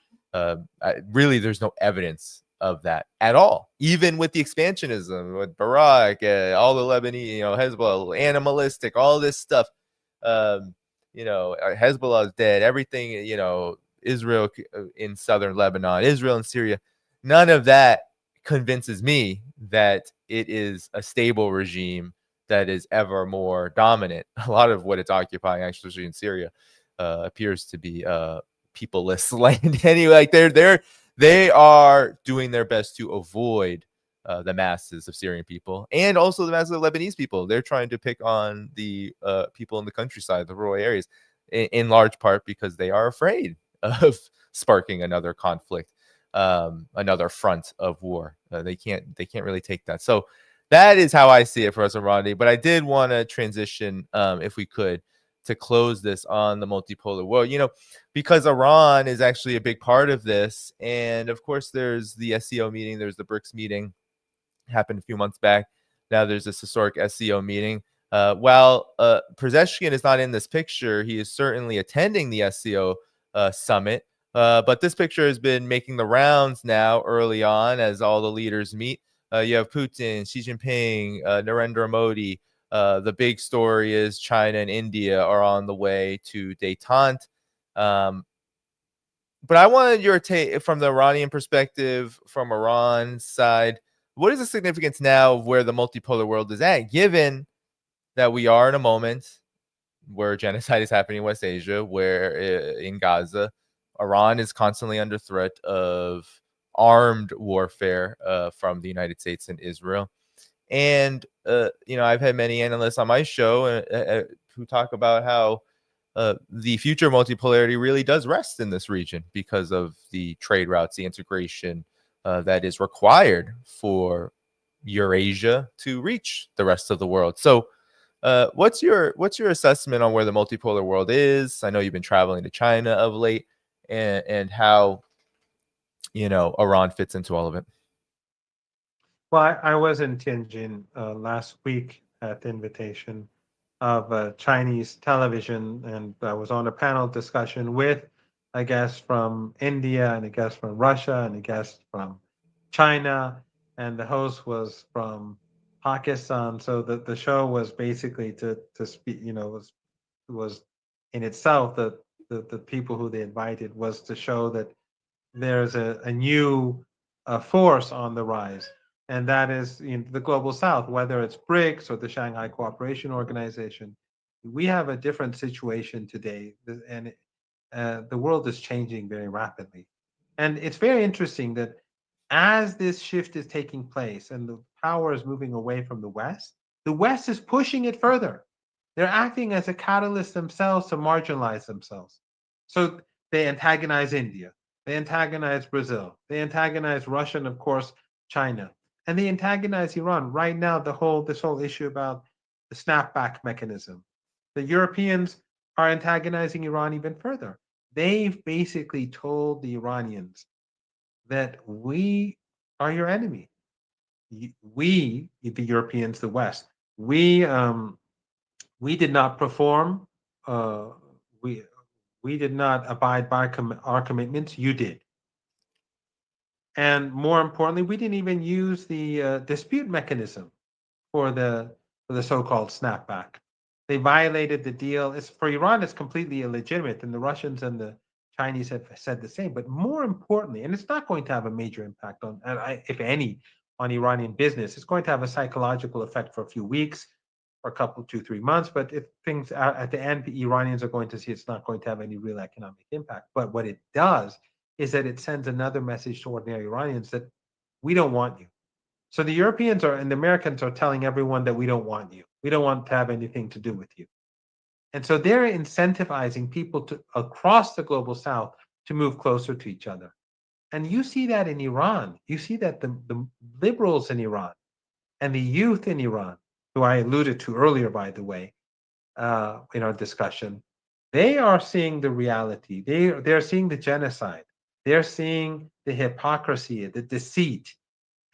Really, there's no evidence of that at all. Even with the expansionism, with Barak, all the Lebanese, Hezbollah, animalistic, all this stuff. Hezbollah is dead. Everything, Israel in southern Lebanon, Israel in Syria. None of that convinces me that it is a stable regime that is ever more dominant. A lot of what it's occupying, actually in Syria, appears to be peopleless land. Anyway, like they are doing their best to avoid the masses of Syrian people and also the masses of Lebanese people. They're trying to pick on the people in the countryside, the rural areas, in large part because they are afraid of sparking another conflict, another front of war. They can't really take that. So that is how I see it, Professor Marandi. But I did want to transition, if we could, to close this on the multipolar world, because Iran is actually a big part of this. And of course, there's the SCO meeting, there's the BRICS meeting, happened a few months back. Now there's this historic SCO meeting. While Pezeshkian is not in this picture, he is certainly attending the SCO summit. But this picture has been making the rounds now early on as all the leaders meet. You have Putin, Xi Jinping, Narendra Modi. The big story is China and India are on the way to détente. But I wanted your take from the Iranian perspective, from Iran's side. What is the significance now of where the multipolar world is at, given that we are in a moment where genocide is happening in West Asia, where in Gaza, Iran is constantly under threat of armed warfare from the United States and Israel. And, I've had many analysts on my show who talk about how the future multipolarity really does rest in this region because of the trade routes, the integration that is required for Eurasia to reach the rest of the world. So what's your assessment on where the multipolar world is? I know you've been traveling to China of late, and how Iran fits into all of it. Well, I was in Tianjin last week at the invitation of Chinese television, and I was on a panel discussion with a guest from India and a guest from Russia and a guest from China, and the host was from Pakistan. So the show was basically to speak, was in itself the people who they invited was to show that there's a new force on the rise, and that is the global south, whether it's BRICS or the Shanghai Cooperation Organization. We have a different situation today, and the world is changing very rapidly. And it's very interesting that as this shift is taking place and the power is moving away from the West is pushing it further. They're acting as a catalyst themselves to marginalize themselves. So they antagonize India, they antagonize Brazil, they antagonize Russia, and of course China, and they antagonize Iran. Right now, this whole issue about the snapback mechanism, the Europeans are antagonizing Iran even further. They've basically told the Iranians that we are your enemy. We, the Europeans, the West, we did not perform. We we did not abide by our commitments. You did. And more importantly, we didn't even use the dispute mechanism for the so-called snapback. They violated the deal. It's for Iran, it's completely illegitimate, and the Russians and the Chinese have said the same. But more importantly, and it's not going to have a major impact on, if any, on Iranian business. It's going to have a psychological effect for a few weeks, or a couple, 2, 3 months. But if things at the end, the Iranians are going to see it's not going to have any real economic impact. But what it does is that it sends another message to ordinary Iranians that we don't want you. So the Europeans and the Americans are telling everyone that we don't want you. We don't want to have anything to do with you. And so they're incentivizing people across the global south to move closer to each other. And you see that in Iran. You see that the liberals in Iran and the youth in Iran, who I alluded to earlier, by the way, in our discussion, they are seeing the reality. They're seeing the genocide. They're seeing the hypocrisy, the deceit,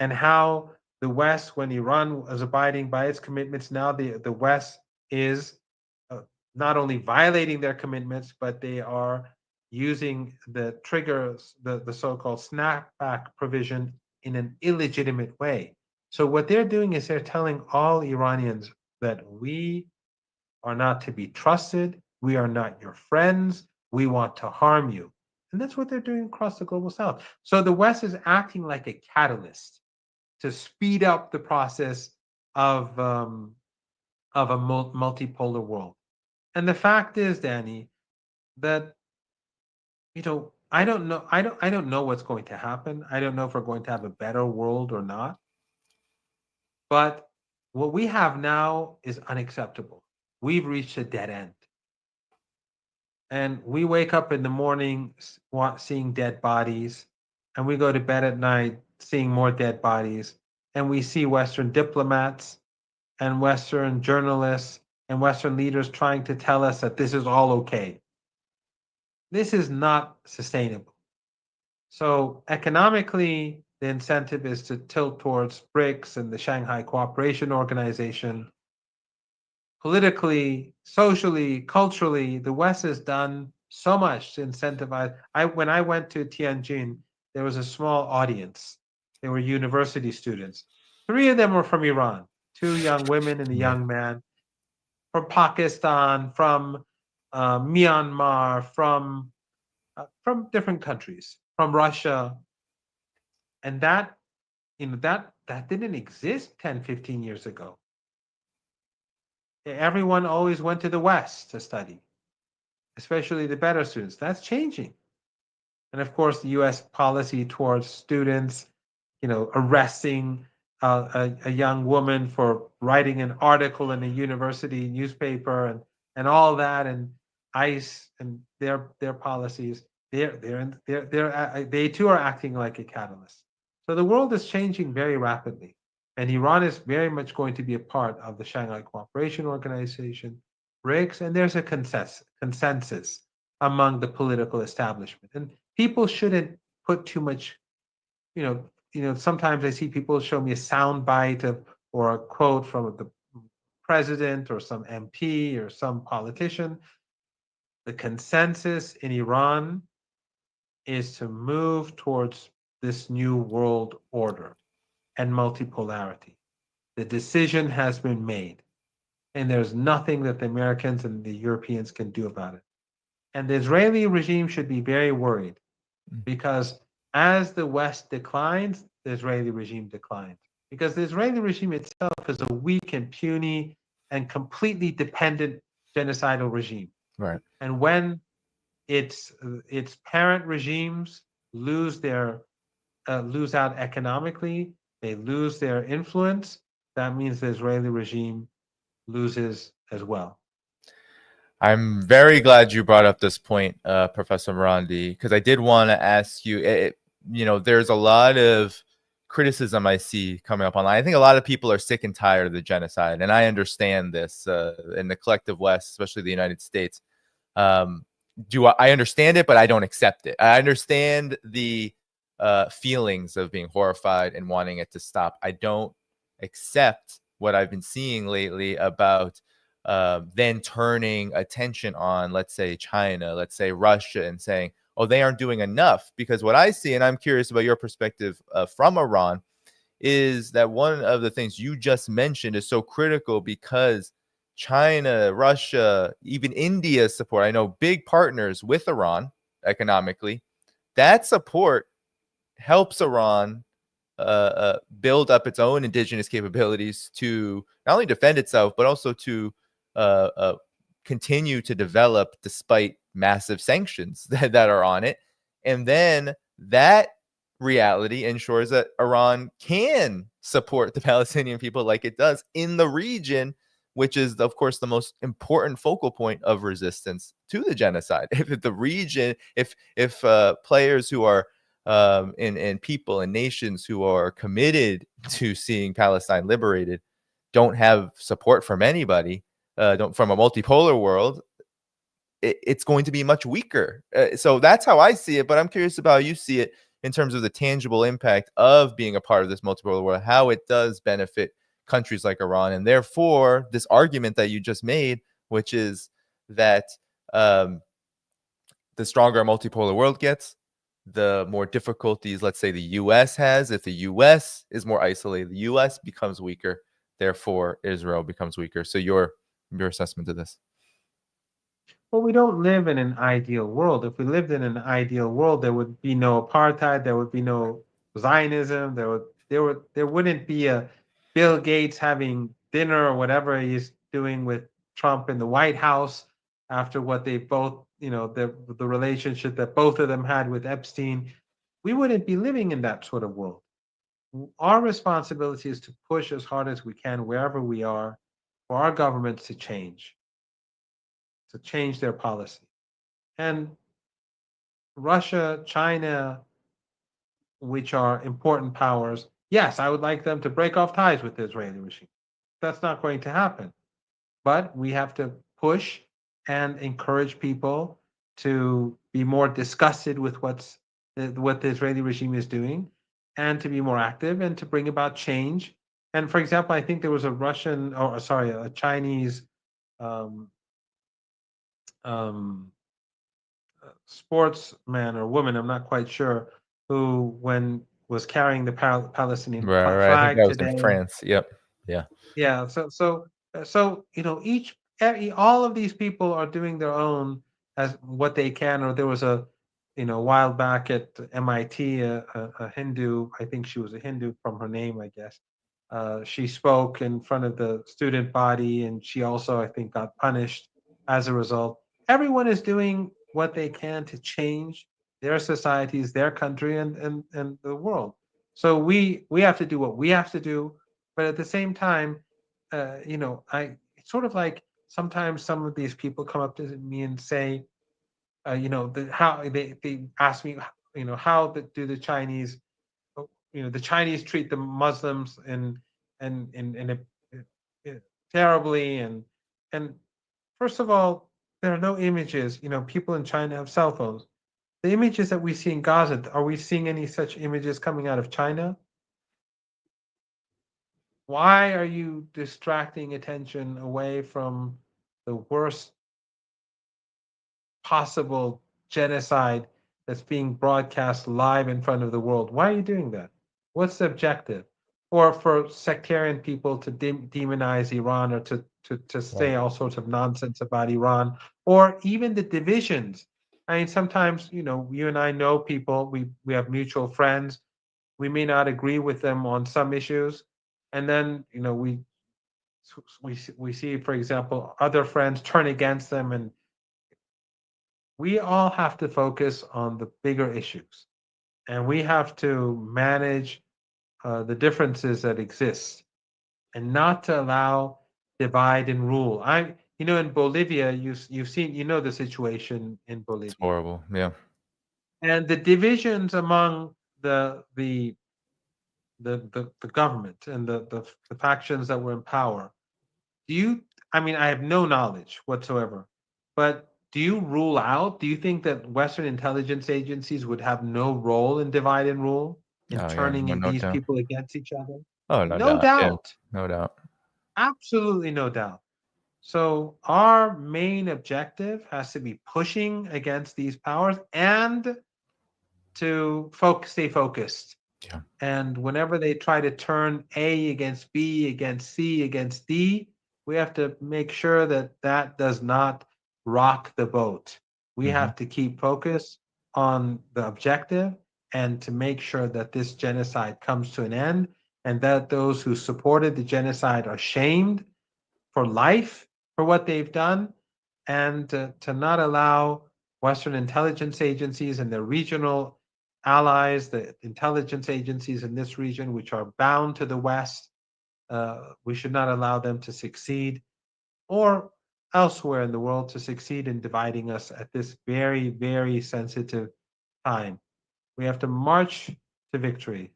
and how the West, when Iran was abiding by its commitments, now the West is not only violating their commitments, but they are using the triggers, the so-called snapback provision in an illegitimate way. So what they're doing is they're telling all Iranians that we are not to be trusted, we are not your friends, we want to harm you. And that's what they're doing across the global south. So the West is acting like a catalyst to speed up the process of a multipolar world. And the fact is, Danny, that I don't know what's going to happen. I don't know if we're going to have a better world or not. But what we have now is unacceptable. We've reached a dead end. And we wake up in the morning seeing dead bodies, and we go to bed at night seeing more dead bodies, and we see Western diplomats and Western journalists and Western leaders trying to tell us that this is all okay. This is not sustainable. So economically, the incentive is to tilt towards BRICS and the Shanghai Cooperation Organization. Politically, socially, culturally, the West has done so much to incentivize. When I went to Tianjin, there was a small audience. They were university students. 3 of them were from Iran, 2 young women and a young man, from Pakistan, from Myanmar, from different countries, from Russia. And that didn't exist 10, 15 years ago. Everyone always went to the West to study, especially the better students. That's changing. And of course, the US policy towards students, arresting a young woman for writing an article in a university newspaper and all that, and ICE and their policies, they too are acting like a catalyst. So the world is changing very rapidly. And Iran is very much going to be a part of the Shanghai Cooperation Organization, BRICS, and there's a consensus among the political establishment. And people shouldn't put too much, sometimes I see people show me a sound bite or a quote from the president or some MP or some politician. The consensus in Iran is to move towards this new world order and multipolarity. The decision has been made, and there's nothing that the Americans and the Europeans can do about it. And the Israeli regime should be very worried, because as the West declines, the Israeli regime declines. Because the Israeli regime itself is a weak and puny and completely dependent genocidal regime. Right. And when its parent regimes lose out economically, they lose their influence, that means the Israeli regime loses as well. I'm very glad you brought up this point, Professor Marandi, because I did want to ask you, there's a lot of criticism I see coming up online. I think a lot of people are sick and tired of the genocide, and I understand this in the collective West, especially the United States. I understand it, but I don't accept it. I understand the feelings of being horrified and wanting it to stop. I don't accept what I've been seeing lately about then turning attention on, let's say, China, let's say Russia, and saying, oh, they aren't doing enough. Because what I see, and I'm curious about your perspective from Iran, is that one of the things you just mentioned is so critical, because China, Russia, even India's support. I know big partners with Iran economically. That support helps Iran build up its own indigenous capabilities to not only defend itself, but also to uh, uh, continue to develop despite massive sanctions that are on it. And then that reality ensures that Iran can support the Palestinian people like it does in the region, which is, of course, the most important focal point of resistance to the genocide. If the region, if players who are and people and nations who are committed to seeing Palestine liberated don't have support from anybody, don't from a multipolar world, it's going to be much weaker. So that's how I see it. But I'm curious about how you see it in terms of the tangible impact of being a part of this multipolar world, how it does benefit countries like Iran, and therefore this argument that you just made, which is that the stronger a multipolar world gets, the more difficulties, let's say, the US has. If the US is more isolated, the US becomes weaker. Therefore, Israel becomes weaker. So your assessment of this? Well, we don't live in an ideal world. If we lived in an ideal world, there would be no apartheid, there would be no Zionism, there wouldn't be a Bill Gates having dinner or whatever he's doing with Trump in the White House after what they both, the relationship that both of them had with Epstein. We wouldn't be living in that sort of world. Our responsibility is to push as hard as we can wherever we are for our governments to change their policy. And Russia, China, which are important powers, yes, I would like them to break off ties with the Israeli regime. That's not going to happen. But we have to push and encourage people to be more disgusted with what the Israeli regime is doing, and to be more active and to bring about change. And for example, I think there was a Chinese um, um, sportsman or woman, I'm not quite sure, who, when was carrying the Palestinian Right. I think flag that was in today. France. Yep. Yeah. Yeah. So all of these people are doing their own as what they can. Or there was a while back at MIT, a Hindu. I think she was a Hindu from her name, I guess. She spoke in front of the student body, and she also, I think, got punished as a result. Everyone is doing what they can to change their societies, their country, and the world. So we have to do what we have to do, but at the same time, I it's sort of like sometimes some of these people come up to me and say, how they ask me, how do the Chinese, the Chinese treat the Muslims in terribly, and first of all, there are no images. People in China have cell phones. The images that we see in Gaza, are we seeing any such images coming out of China? Why are you distracting attention away from the worst possible genocide that's being broadcast live in front of the world? Why are you doing that? What's the objective? Or for sectarian people to demonize Iran, or to say all sorts of nonsense about Iran, or even the divisions. I mean, sometimes, you and I know people, we have mutual friends. We may not agree with them on some issues. And then, we see, for example, other friends turn against them, and we all have to focus on the bigger issues, and we have to manage the differences that exist, and not to allow divide and rule. In Bolivia, you've seen, the situation in It's Bolivia, horrible. Yeah. and the divisions among the government and the factions that were in power. Do you, I mean, I have no knowledge whatsoever, but do you think that Western intelligence agencies would have no role in divide and rule, in Oh yeah. turning No, in no these doubt. people against each other? Oh, no No doubt. Yeah. doubt. No doubt. Absolutely no doubt. So our main objective has to be pushing against these powers, and to stay focused. Yeah. And whenever they try to turn A against B, against C, against D, we have to make sure that that does not rock the boat. We Hmm. have to keep focus on the objective and to make sure that this genocide comes to an end and that those who supported the genocide are shamed for life for what they've done, and to not allow Western intelligence agencies and their regional allies, the intelligence agencies in this region, which are bound to the West, we should not allow them to succeed or elsewhere in the world to succeed in dividing us at this very, very sensitive time. We have to march to victory,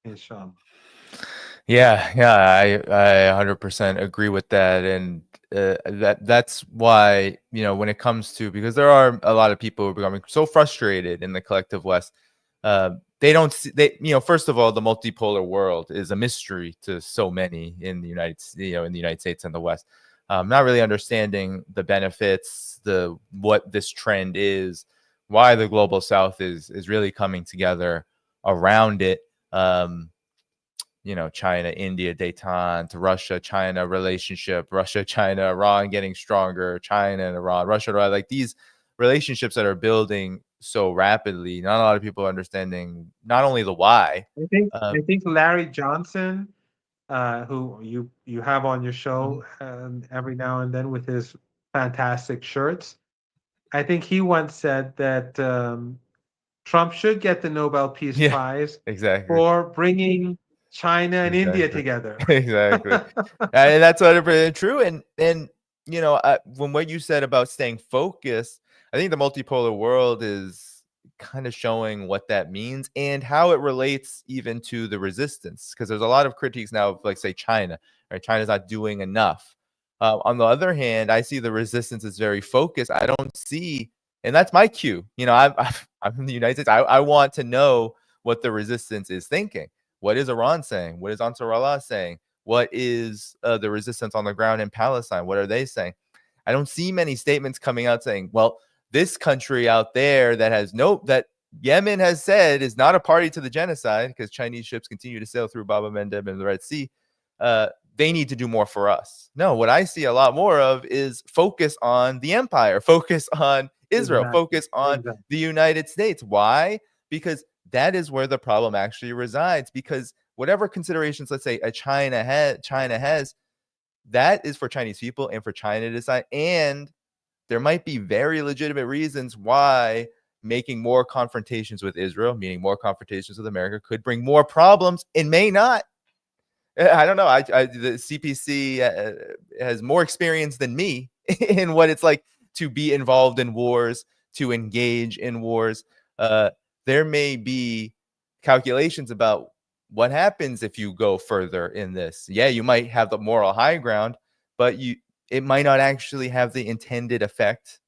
inshallah. Yeah, I 100% agree with that, and that's why, when it comes to, because there are a lot of people who are becoming so frustrated in the collective West. They don't see, first of all, the multipolar world is a mystery to so many in the United States and the West. Not really understanding the benefits, what this trend is, why the global South is really coming together around it. China, India, detente, Russia, China relationship, Russia, China, Iran getting stronger, China and Iran, Russia, like these relationships that are building so rapidly. Not a lot of people are understanding not only the why. I think Uh, I think Larry Johnson, who you have on your mhm. show every now and then with his fantastic shirts. I think he once said that Trump should get the Nobel Peace Yeah, Prize exactly. for bringing China and India Exactly. together. Exactly. And that's 100% true. And when what you said about staying focused, I think the multipolar world is kind of showing what that means and how it relates even to the resistance. Because there's a lot of critiques now of, like, say, China, right? China's not doing enough. On the other hand, I see the resistance is very focused. I don't see, and that's my cue. I'm in the United States. I want to know what the resistance is thinking. What is Iran saying? What is Ansar Allah saying? What is the resistance on the ground in Palestine? What are they saying? I don't see many statements coming out saying, well, this country out there that Yemen has said is not a party to the genocide because Chinese ships continue to sail through Bab el-Mandeb and the Red Sea. They need to do more for us. No, what I see a lot more of is focus on the empire, focus on Israel, Exactly. focus on Exactly. the United States. Why? Because that is where the problem actually resides. Because whatever considerations, let's say, China has, that is for Chinese people and for China to decide. And there might be very legitimate reasons why making more confrontations with Israel, meaning more confrontations with America, could bring more problems and may not. I don't know. The CPC has more experience than me in what it's like to be involved in wars, to engage in wars. There may be calculations about what happens if you go further in this. Yeah, you might have the moral high ground, but it might not actually have the intended effect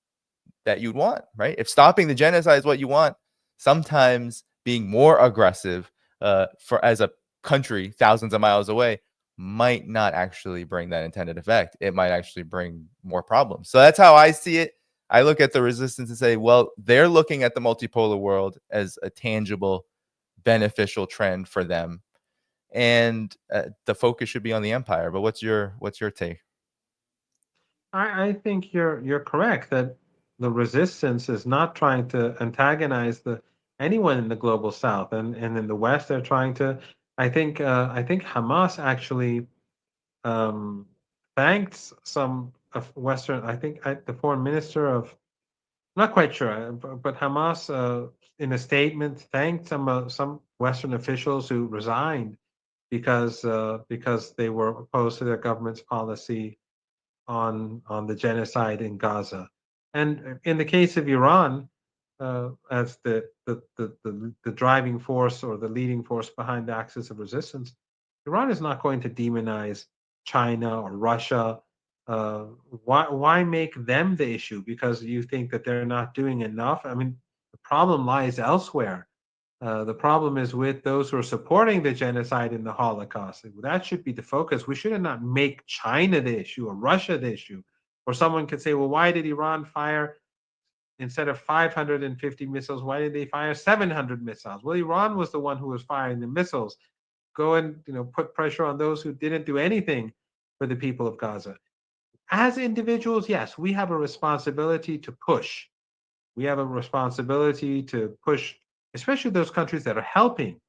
that you'd want, right? If stopping the genocide is what you want, sometimes being more aggressive for as a country thousands of miles away might not actually bring that intended effect. It might actually bring more problems. So that's how I see it. I look at the resistance and say, well, they're looking at the multipolar world as a tangible, beneficial trend for them, and the focus should be on the empire. But what's your take? I think you're correct that the resistance is not trying to antagonize the anyone in the global south, and in the West they're trying to. I think Hamas actually um, thanked some of Western. The foreign minister of, not quite sure, but Hamas in a statement thanked some Western officials who resigned because they were opposed to their government's policy on the genocide in Gaza. And in the case of Iran, as the driving force or the leading force behind the axis of resistance, Iran is not going to demonize China or Russia. Why make them the issue? Because you think that they're not doing enough? I mean, the problem lies elsewhere. The problem is with those who are supporting the genocide and the Holocaust. That should be the focus. We should not make China the issue or Russia the issue. Or someone could say, well, why did Iran fire instead of 550 missiles? Why did they fire 700 missiles? Well, Iran was the one who was firing the missiles. Go and put pressure on those who didn't do anything for the people of Gaza. as individuals, yes, we have a responsibility to push. We have a responsibility to push, especially those countries that are helping,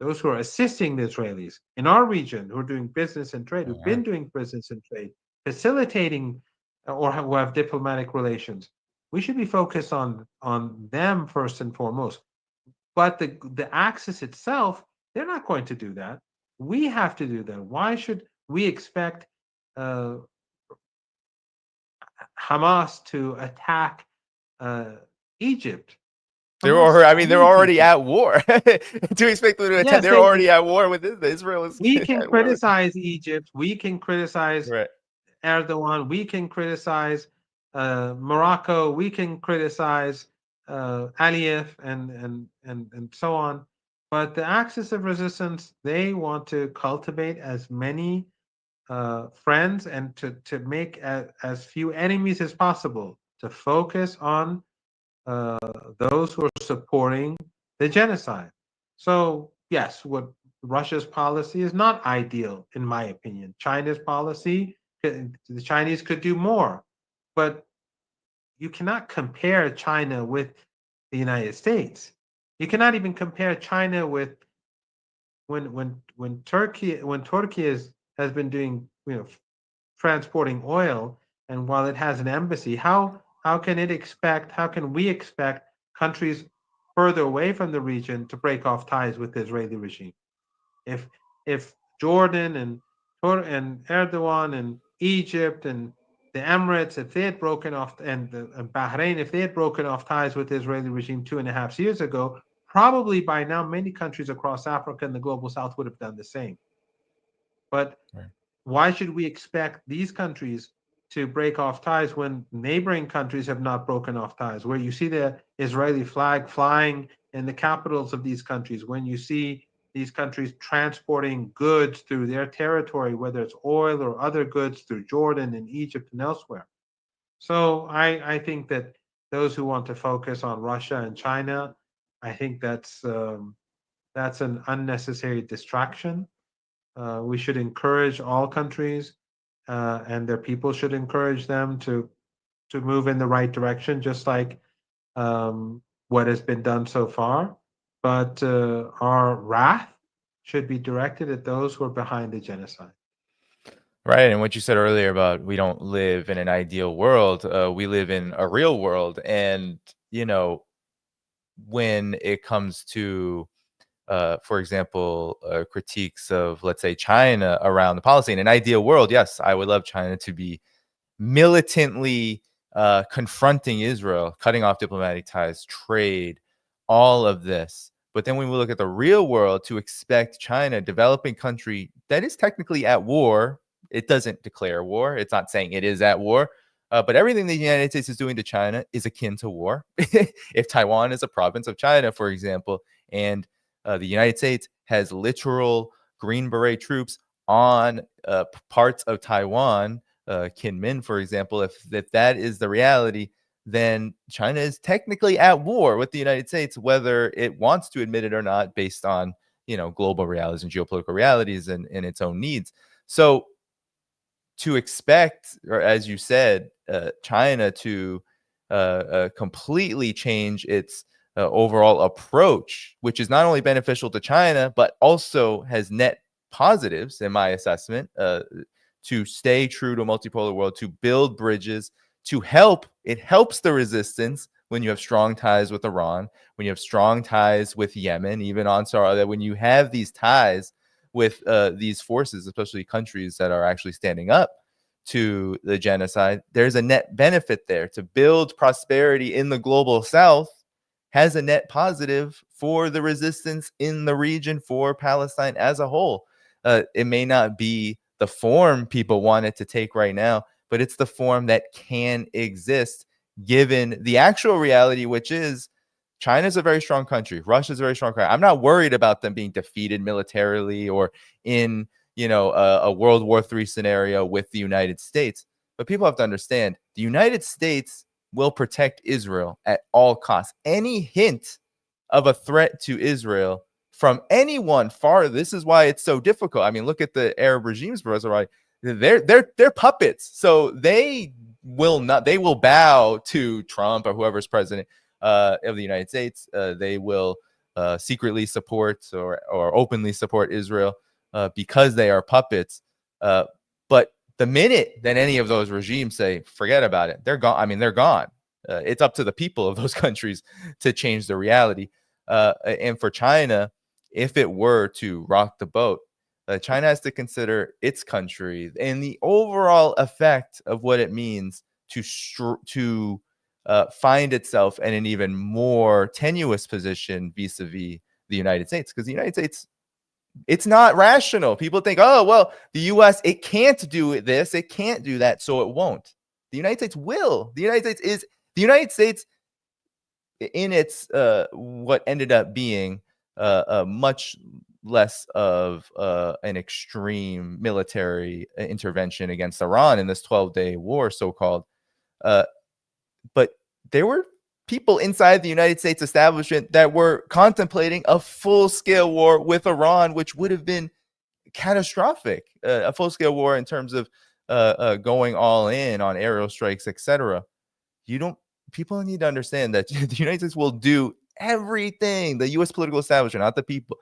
those who are assisting the Israelis in our region, who are doing business and trade, who've been doing business and trade, facilitating or who have diplomatic relations. We should be focused on them first and foremost. But the axis itself, they're not going to do that. We have to do that. Why should we expect uh, Hamas to attack Egypt? They're Needs already Egypt. at war. To expect them to attack, Yes, they're already at war with Israel. Israel is we can at war with. criticize Egypt. We can criticize Right. Erdogan. We can criticize Morocco. We can criticize Aliyev and so on. But the axis of resistance, they want to cultivate as many friends and to make as few enemies as possible. To focus on those who are supporting the genocide. So yes, what Russia's policy is not ideal, in my opinion. China's policy, the Chinese could do more, but you cannot compare China with the United States. You cannot even compare China with when Turkey has been doing transporting oil, and while it has an embassy, how can we expect countries further away from the region to break off ties with the Israeli regime? If Jordan and Erdogan and Egypt and the Emirates, if they had broken off, and Bahrain, if they had broken off ties with the Israeli regime 2.5 years ago, probably by now many countries across Africa and the global south would have done the same. But Right. why should we expect these countries to break off ties when neighboring countries have not broken off ties? Where you see the Israeli flag flying in the capitals of these countries, when you see these countries transporting goods through their territory, whether it's oil or other goods through Jordan and Egypt and elsewhere. So I think that those who want to focus on Russia and China, I think that's an unnecessary distraction. We should encourage all countries, and their people should encourage them to move in the right direction, just like what has been done so far. But our wrath should be directed at those who are behind the genocide. Right. And what you said earlier about we don't live in an ideal world, we live in a real world. And, when it comes to, for example, critiques of, let's say, China around the policy, in an ideal world, yes, I would love China to be militantly confronting Israel, cutting off diplomatic ties, trade, all of this. But then when we look at the real world, to expect China, developing country that is technically at war, it doesn't declare war. It's not saying it is at war. But everything the United States is doing to China is akin to war. If Taiwan is a province of China, for example, and the United States has literal Green Beret troops on parts of Taiwan, Kinmen, for example, if that is the reality, then China is technically at war with the United States, whether it wants to admit it or not, based on global realities and geopolitical realities and its own needs. So to expect, or as you said, China to completely change its overall approach, which is not only beneficial to China, but also has net positives, in my assessment, to stay true to a multipolar world, to build bridges, to help. It helps the resistance when you have strong ties with Iran, when you have strong ties with Yemen, even Ansar, that when you have these ties with these forces, especially countries that are actually standing up to the genocide, there's a net benefit there. To build prosperity in the global south has a net positive for the resistance in the region, for Palestine as a whole. It may not be the form people want it to take right now, but it's the form that can exist given the actual reality, which is China's a very strong country. Russia's a very strong country. I'm not worried about them being defeated militarily or in, a World War III scenario with the United States. But people have to understand the United States will protect Israel at all costs. Any hint of a threat to Israel from anyone far, this is why it's so difficult. I mean, look at the Arab regimes, for us, right? they're puppets. So they will bow to Trump or whoever's president of the United States. They will secretly support or openly support Israel because they are puppets. But the minute that any of those regimes say, forget about it, they're gone. I mean, they're gone. It's up to the people of those countries to change the reality. And for China, if it were to rock the boat, China has to consider its country and the overall effect of what it means to find itself in an even more tenuous position vis-a-vis the United States. Because the United States, it's not rational. People think, oh, well, the U.S., it can't do this, it can't do that, so it won't. The United States will. The United States in its what ended up being much less of an extreme military intervention against Iran in this 12-day war, so-called. But there were people inside the United States establishment that were contemplating a full-scale war with Iran, which would have been catastrophic, a full-scale war in terms of going all in on aerial strikes, etc. People need to understand that the United States will do everything, the U.S. political establishment, not the people,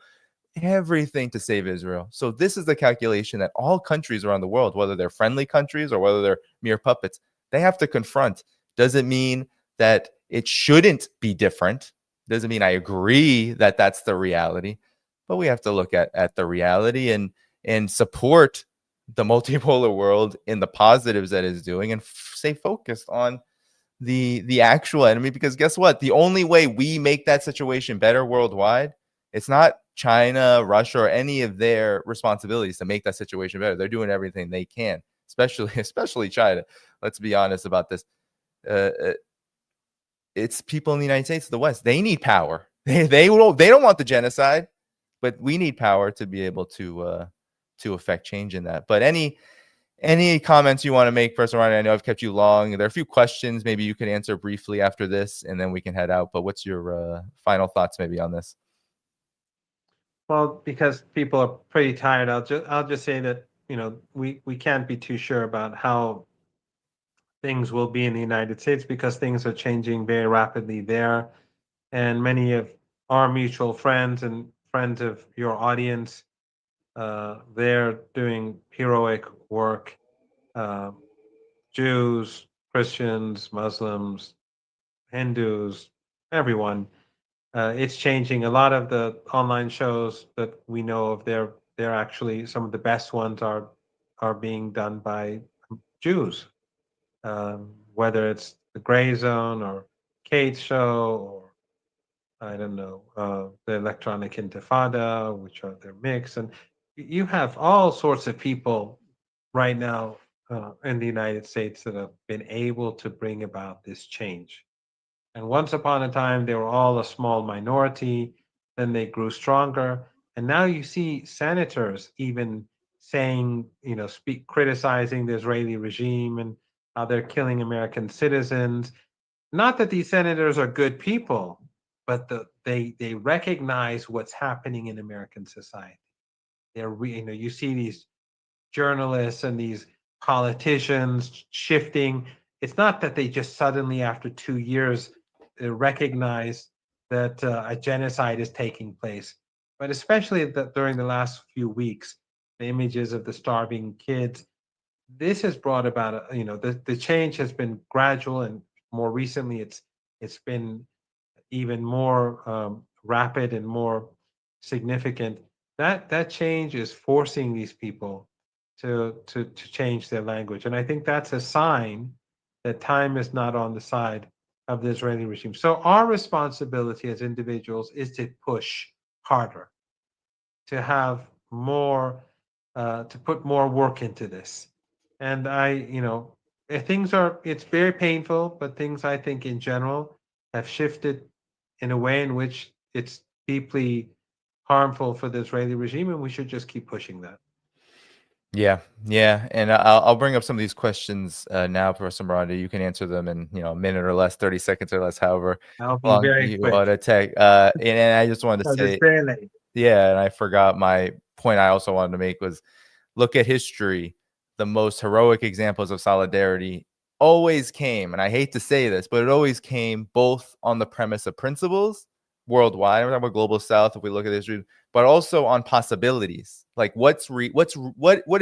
everything to save Israel. So this is the calculation that all countries around the world, whether they're friendly countries or whether they're mere puppets, they have to confront. Doesn't mean that it shouldn't be different. Doesn't mean I agree that that's the reality, but we have to look at the reality and support the multipolar world in the positives that it's doing and stay focused on the actual enemy. Because guess what? The only way we make that situation better worldwide, it's not China, Russia, or any of their responsibilities to make that situation better. They're doing everything they can, especially China. Let's be honest about this. It's people in the United States, the West. They need power. They don't want the genocide, but we need power to be able to affect change in that. But any comments you want to make, Professor Marandi? I know I've kept you long. There are a few questions maybe you can answer briefly after this, and then we can head out. But what's your final thoughts maybe on this? Well, because people are pretty tired, I'll just say that we can't be too sure about how things will be in the United States because things are changing very rapidly there, and many of our mutual friends and friends of your audience, they're doing heroic work. Jews, Christians, Muslims, Hindus, everyone. It's changing. A lot of the online shows that we know of, they're actually some of the best ones are being done by Jews. Whether it's the Gray Zone or Kate's show or I don't know the Electronic Intifada, which are their mix, and you have all sorts of people right now in the United States that have been able to bring about this change. And once upon a time, they were all a small minority. Then they grew stronger. And now you see senators even saying, criticizing the Israeli regime and how they're killing American citizens. Not that these senators are good people, but they recognize what's happening in American society. You see these journalists and these politicians shifting. It's not that they just suddenly, after 2 years, recognize that a genocide is taking place, but especially during the last few weeks, the images of the starving kids. This has brought about, the change has been gradual, and more recently, it's been even more rapid and more significant. That change is forcing these people to change their language, and I think that's a sign that time is not on the side of the Israeli regime. So our responsibility as individuals is to push harder, to have more, to put more work into this. And it's very painful, but things I think in general have shifted in a way in which it's deeply harmful for the Israeli regime, and we should just keep pushing that. Yeah, and I'll bring up some of these questions now, Professor Marandi. You can answer them in a minute or less, 30 seconds or less, however I'll be long very you quick. want to take. And I just wanted to say, It's very late. yeah, and I forgot my point. I also wanted to make was look at history. the most heroic examples of solidarity always came, and I hate to say this, but it always came both on the premise of principles worldwide. We're talking about global south if we look at this, but also on possibilities. Like what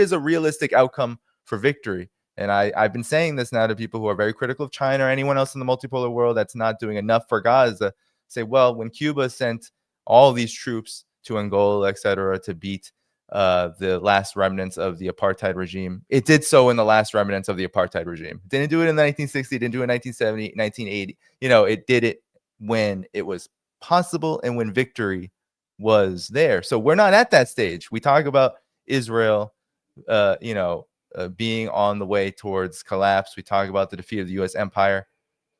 is a realistic outcome for victory? And I've been saying this now to people who are very critical of China or anyone else in the multipolar world that's not doing enough for Gaza. Say, well, when Cuba sent all these troops to Angola, et cetera, to beat the last remnants of the apartheid regime, it did so in the last remnants of the apartheid regime. It didn't do it in 1960, didn't do it in 1970, 1980. It did it when it was possible and when victory was there. So we're not at that stage. We talk about Israel, being on the way towards collapse. We talk about the defeat of the U.S. empire,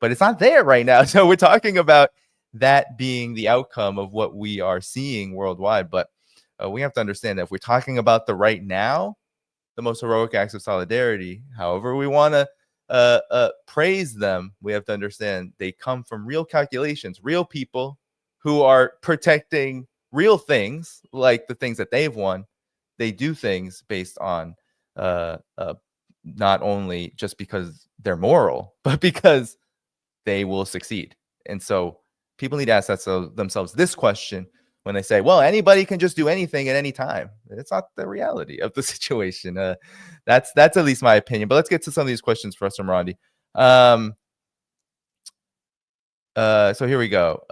but it's not there right now. So we're talking about that being the outcome of what we are seeing worldwide. But we have to understand that if we're talking about the right now, the most heroic acts of solidarity, however we want to praise them, we have to understand they come from real calculations, real people who are protecting real things, like the things that they've won. They do things based on not only just because they're moral, but because they will succeed. And so people need to ask themselves this question when they say, well, anybody can just do anything at any time. It's not the reality of the situation. That's at least my opinion. But let's get to some of these questions, Professor Marandi. So here we go.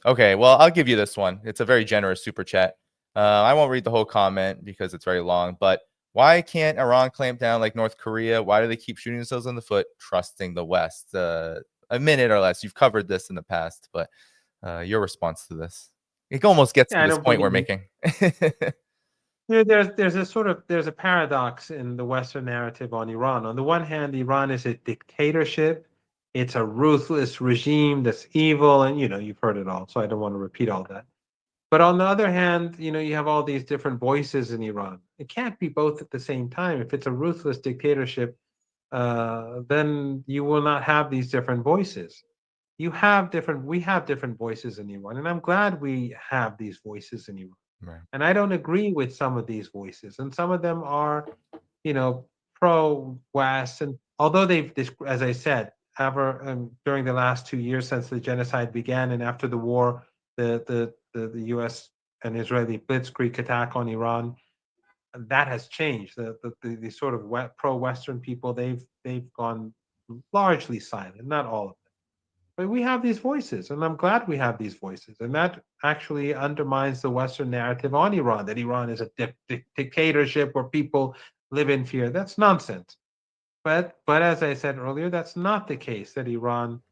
Okay, well, I'll give you this one. It's a very generous super chat. I won't read the whole comment because it's very long, but why can't Iran clamp down like North Korea? Why do they keep shooting themselves in the foot, trusting the West? A minute or less. You've covered this in the past, but your response to this? It almost gets to I this don't point we're believe. making. There's a paradox in the Western narrative on Iran. On the one hand, Iran is a dictatorship. It's a ruthless regime that's evil, and you've heard it all, so I don't want to repeat all that. But on the other hand, you have all these different voices in Iran. It can't be both at the same time. If it's a ruthless dictatorship, then you will not have these different voices. We have different voices in Iran, and I'm glad we have these voices in Iran. Right. And I don't agree with some of these voices, and some of them are, pro-West, and although they've, as I said, during the last 2 years since the genocide began and after the war, the U.S. and Israeli blitzkrieg attack on Iran, that has changed. The sort of pro-Western people, they've gone largely silent, not all of them. But we have these voices, and I'm glad we have these voices. And that actually undermines the Western narrative on Iran, that Iran is a dictatorship where people live in fear. That's nonsense. But as I said earlier, that's not the case, that Iran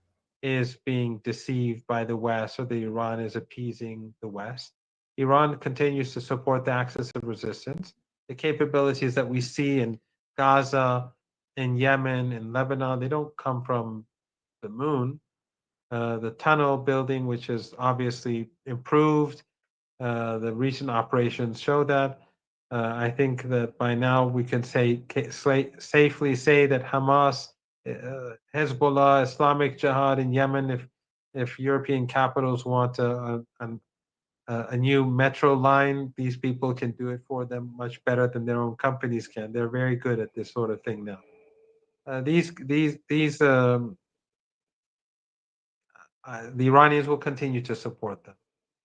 is being deceived by the West or that Iran is appeasing the West. Iran continues to support the axis of resistance. The capabilities that we see in Gaza, in Yemen, in Lebanon, they don't come from the moon. The tunnel building, which is obviously improved, the recent operations show that. I think that by now we can safely say that Hamas, Hezbollah, Islamic Jihad in Yemen, if European capitals want a new metro line, these people can do it for them much better than their own companies can. They're very good at this sort of thing now. The Iranians will continue to support them.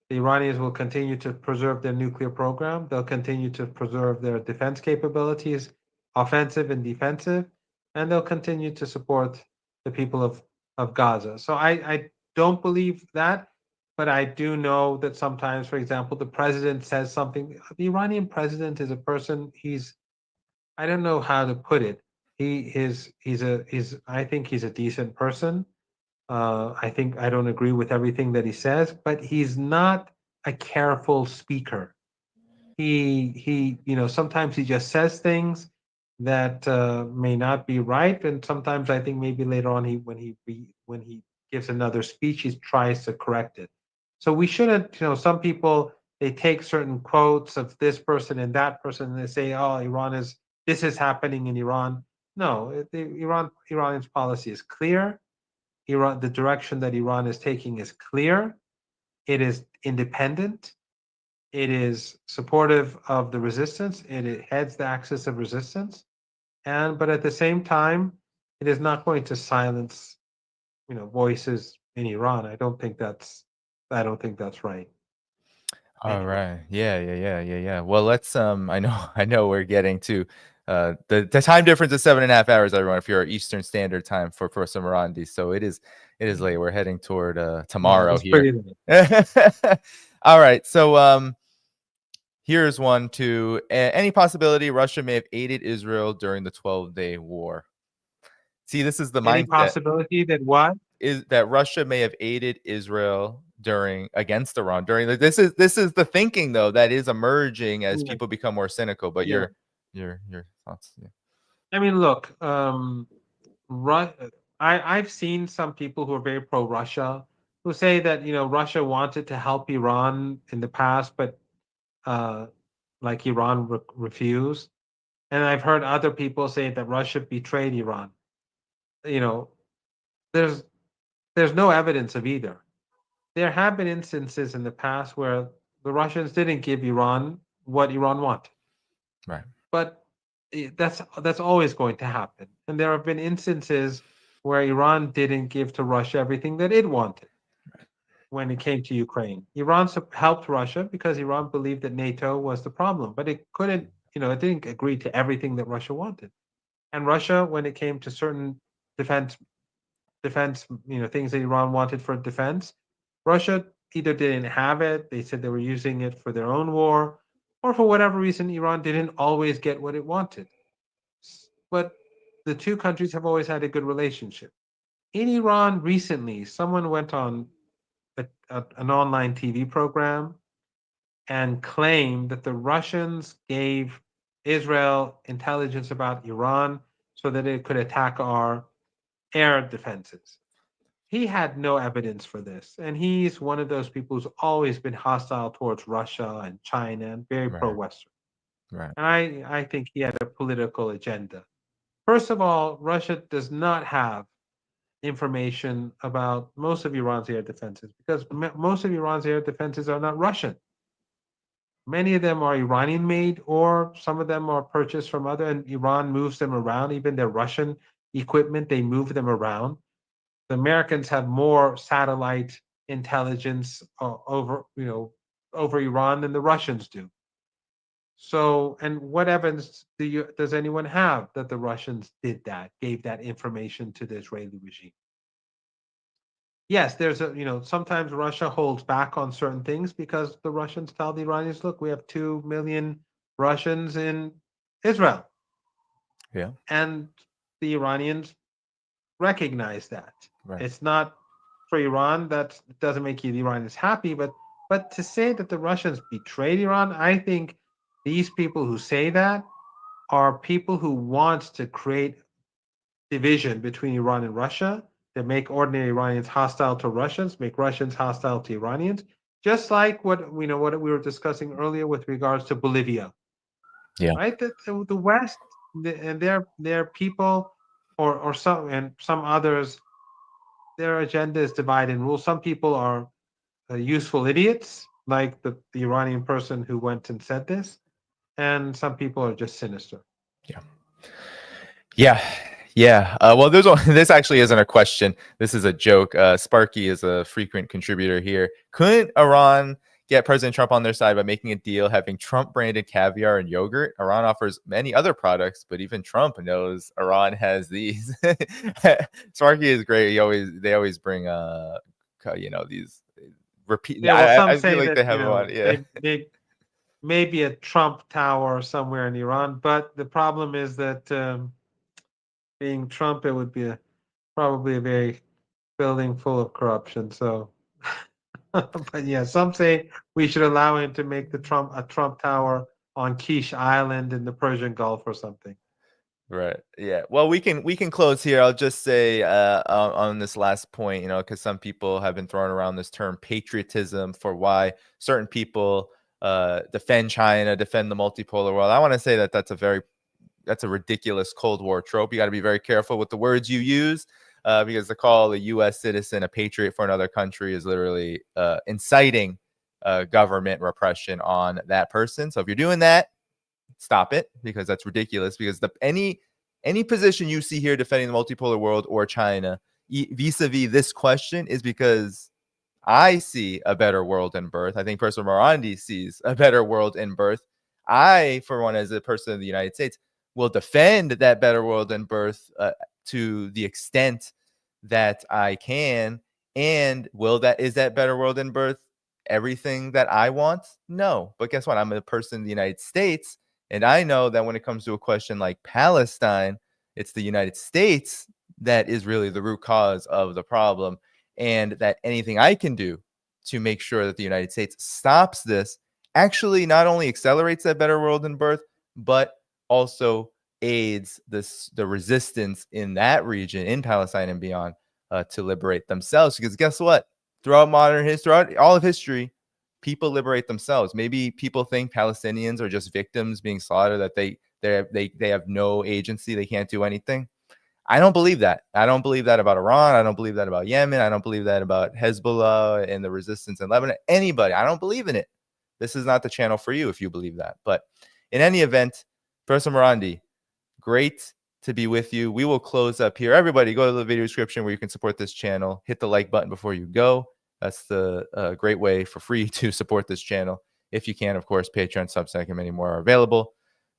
The Iranians will continue to preserve their nuclear program. They'll continue to preserve their defense capabilities, offensive and defensive, and they'll continue to support the people of Gaza. So I don't believe that, but I do know that sometimes, for example, the president says something. The Iranian president is a person, I don't know how to put it. I think he's a decent person. I think I don't agree with everything that he says, but he's not a careful speaker. Sometimes he just says things that may not be right, and sometimes I think maybe later on when he gives another speech, he tries to correct it. So we shouldn't. Some people, they take certain quotes of this person and that person, and they say, "Oh, this is happening in Iran." No, Iran's policy is clear. The direction that Iran is taking is clear. It is independent. It is supportive of the resistance. It heads the axis of resistance, but at the same time, it is not going to silence, voices in Iran. I don't think that's right. All Anyway, right. Yeah. Well, let's I know I know we're getting to the time difference is 7.5 hours, everyone, if you're Eastern Standard Time for some Marandi. So it is late. We're heading toward yeah, tomorrow it's here. pretty late. All right. So here's one to any possibility Russia may have aided Israel during the 12-day war. See, this is the Any mindset possibility that what? is that Russia may have aided Israel against Iran during this is the thinking though that is emerging as Yeah. people become more cynical. But Yeah. your thoughts? Yeah. I mean, look, Ru- I've seen some people who are very pro-Russia who say that Russia wanted to help Iran in the past, but uh, like Iran refused. And I've heard other people say that Russia betrayed Iran. You know, there's there's no evidence of either. There have been instances in the past where the Russians didn't give Iran what Iran wanted, Right. but that's always going to happen. And there have been instances where Iran didn't give to Russia everything that it wanted when it came to Ukraine. Iran helped Russia because Iran believed that NATO was the problem, but it couldn't, it didn't agree to everything that Russia wanted. And Russia, when it came to certain defense things that Iran wanted for defense, Russia either didn't have it, they said they were using it for their own war, or for whatever reason, Iran didn't always get what it wanted. But the two countries have always had a good relationship. In Iran recently, someone went on an online TV program and claimed that the Russians gave Israel intelligence about Iran so that it could attack our air defenses. He had no evidence for this. And he's one of those people who's always been hostile towards Russia and China and very pro Right. Western. Right. And I think he had a political agenda. First of all, Russia does not have information about most of Iran's air defenses because most of Iran's air defenses are not Russian. Many of them are Iranian made, or some of them are purchased from other, and Iran moves them around. Even their Russian equipment, they move them around. The Americans have more satellite intelligence over Iran than the Russians do. So, and what evidence does anyone have that the Russians did that, gave that information to the Israeli regime? Yes, there's sometimes Russia holds back on certain things because the Russians tell the Iranians, look, we have 2 million Russians in Israel. Yeah. And the Iranians recognize that. Right. It's not for Iran, that doesn't make the Iranians happy, but to say that the Russians betrayed Iran, I think these people who say that are people who want to create division between Iran and Russia, that make ordinary Iranians hostile to Russians, make Russians hostile to Iranians, just like what we were discussing earlier with regards to Bolivia, Yeah. right? That the West and their people or some others, their agenda is divide and rule. Some people are useful idiots, like the Iranian person who went and said this, and some people are just sinister. Yeah. Yeah. Yeah. Well, this actually isn't a question. This is a joke. Sparky is a frequent contributor here. Couldn't Iran get President Trump on their side by making a deal having Trump branded caviar and yogurt? Iran offers many other products, but even Trump knows Iran has these. Sparky is great. They always bring these repeat. Yeah, well, some I feel say like that they have a lot. Yeah. they maybe a Trump tower somewhere in Iran, but the problem is that being Trump, it would be probably a very building full of corruption. So, but yeah, some say we should allow him to make a Trump tower on Quiche Island in the Persian Gulf or something. Right. Yeah. Well, we can close here. I'll just say on this last point, because some people have been throwing around this term patriotism for why certain people defend China, defend the multipolar world. I want to say that that's a ridiculous Cold War trope. You got to be very careful with the words you use because to call a U.S. citizen a patriot for another country is literally inciting government repression on that person. So if you're doing that, stop it, because that's ridiculous. Because any position you see here defending the multipolar world or China vis-a-vis this question is because I see a better world in birth. I think Professor Marandi sees a better world in birth. I, for one, as a person of the United States, will defend that better world in birth to the extent that I can. And is that better world in birth everything that I want? No. But guess what? I'm a person in the United States, and I know that when it comes to a question like Palestine, it's the United States that is really the root cause of the problem, and that anything I can do to make sure that the United States stops this actually not only accelerates that better world in birth, but also aids the resistance in that region, in Palestine and beyond, to liberate themselves. Because guess what? Throughout modern history, throughout all of history, people liberate themselves. Maybe people think Palestinians are just victims being slaughtered, that they have no agency, they can't do anything. I don't believe that. I don't believe that about Iran. I don't believe that about Yemen. I don't believe that about Hezbollah and the resistance in Lebanon. Anybody. I don't believe in it. This is not the channel for you if you believe that. But in any event, Professor Marandi, great to be with you. We will close up here. Everybody, go to the video description where you can support this channel. Hit the like button before you go. That's the great way for free to support this channel. If you can, of course, Patreon, Substack, and many more are available.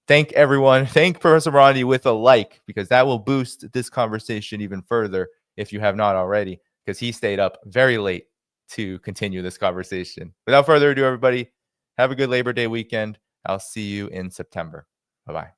Thank everyone. Thank Professor Marandi with a like, because that will boost this conversation even further if you have not already, because he stayed up very late to continue this conversation. Without further ado, everybody, have a good Labor Day weekend. I'll see you in September. Bye-bye.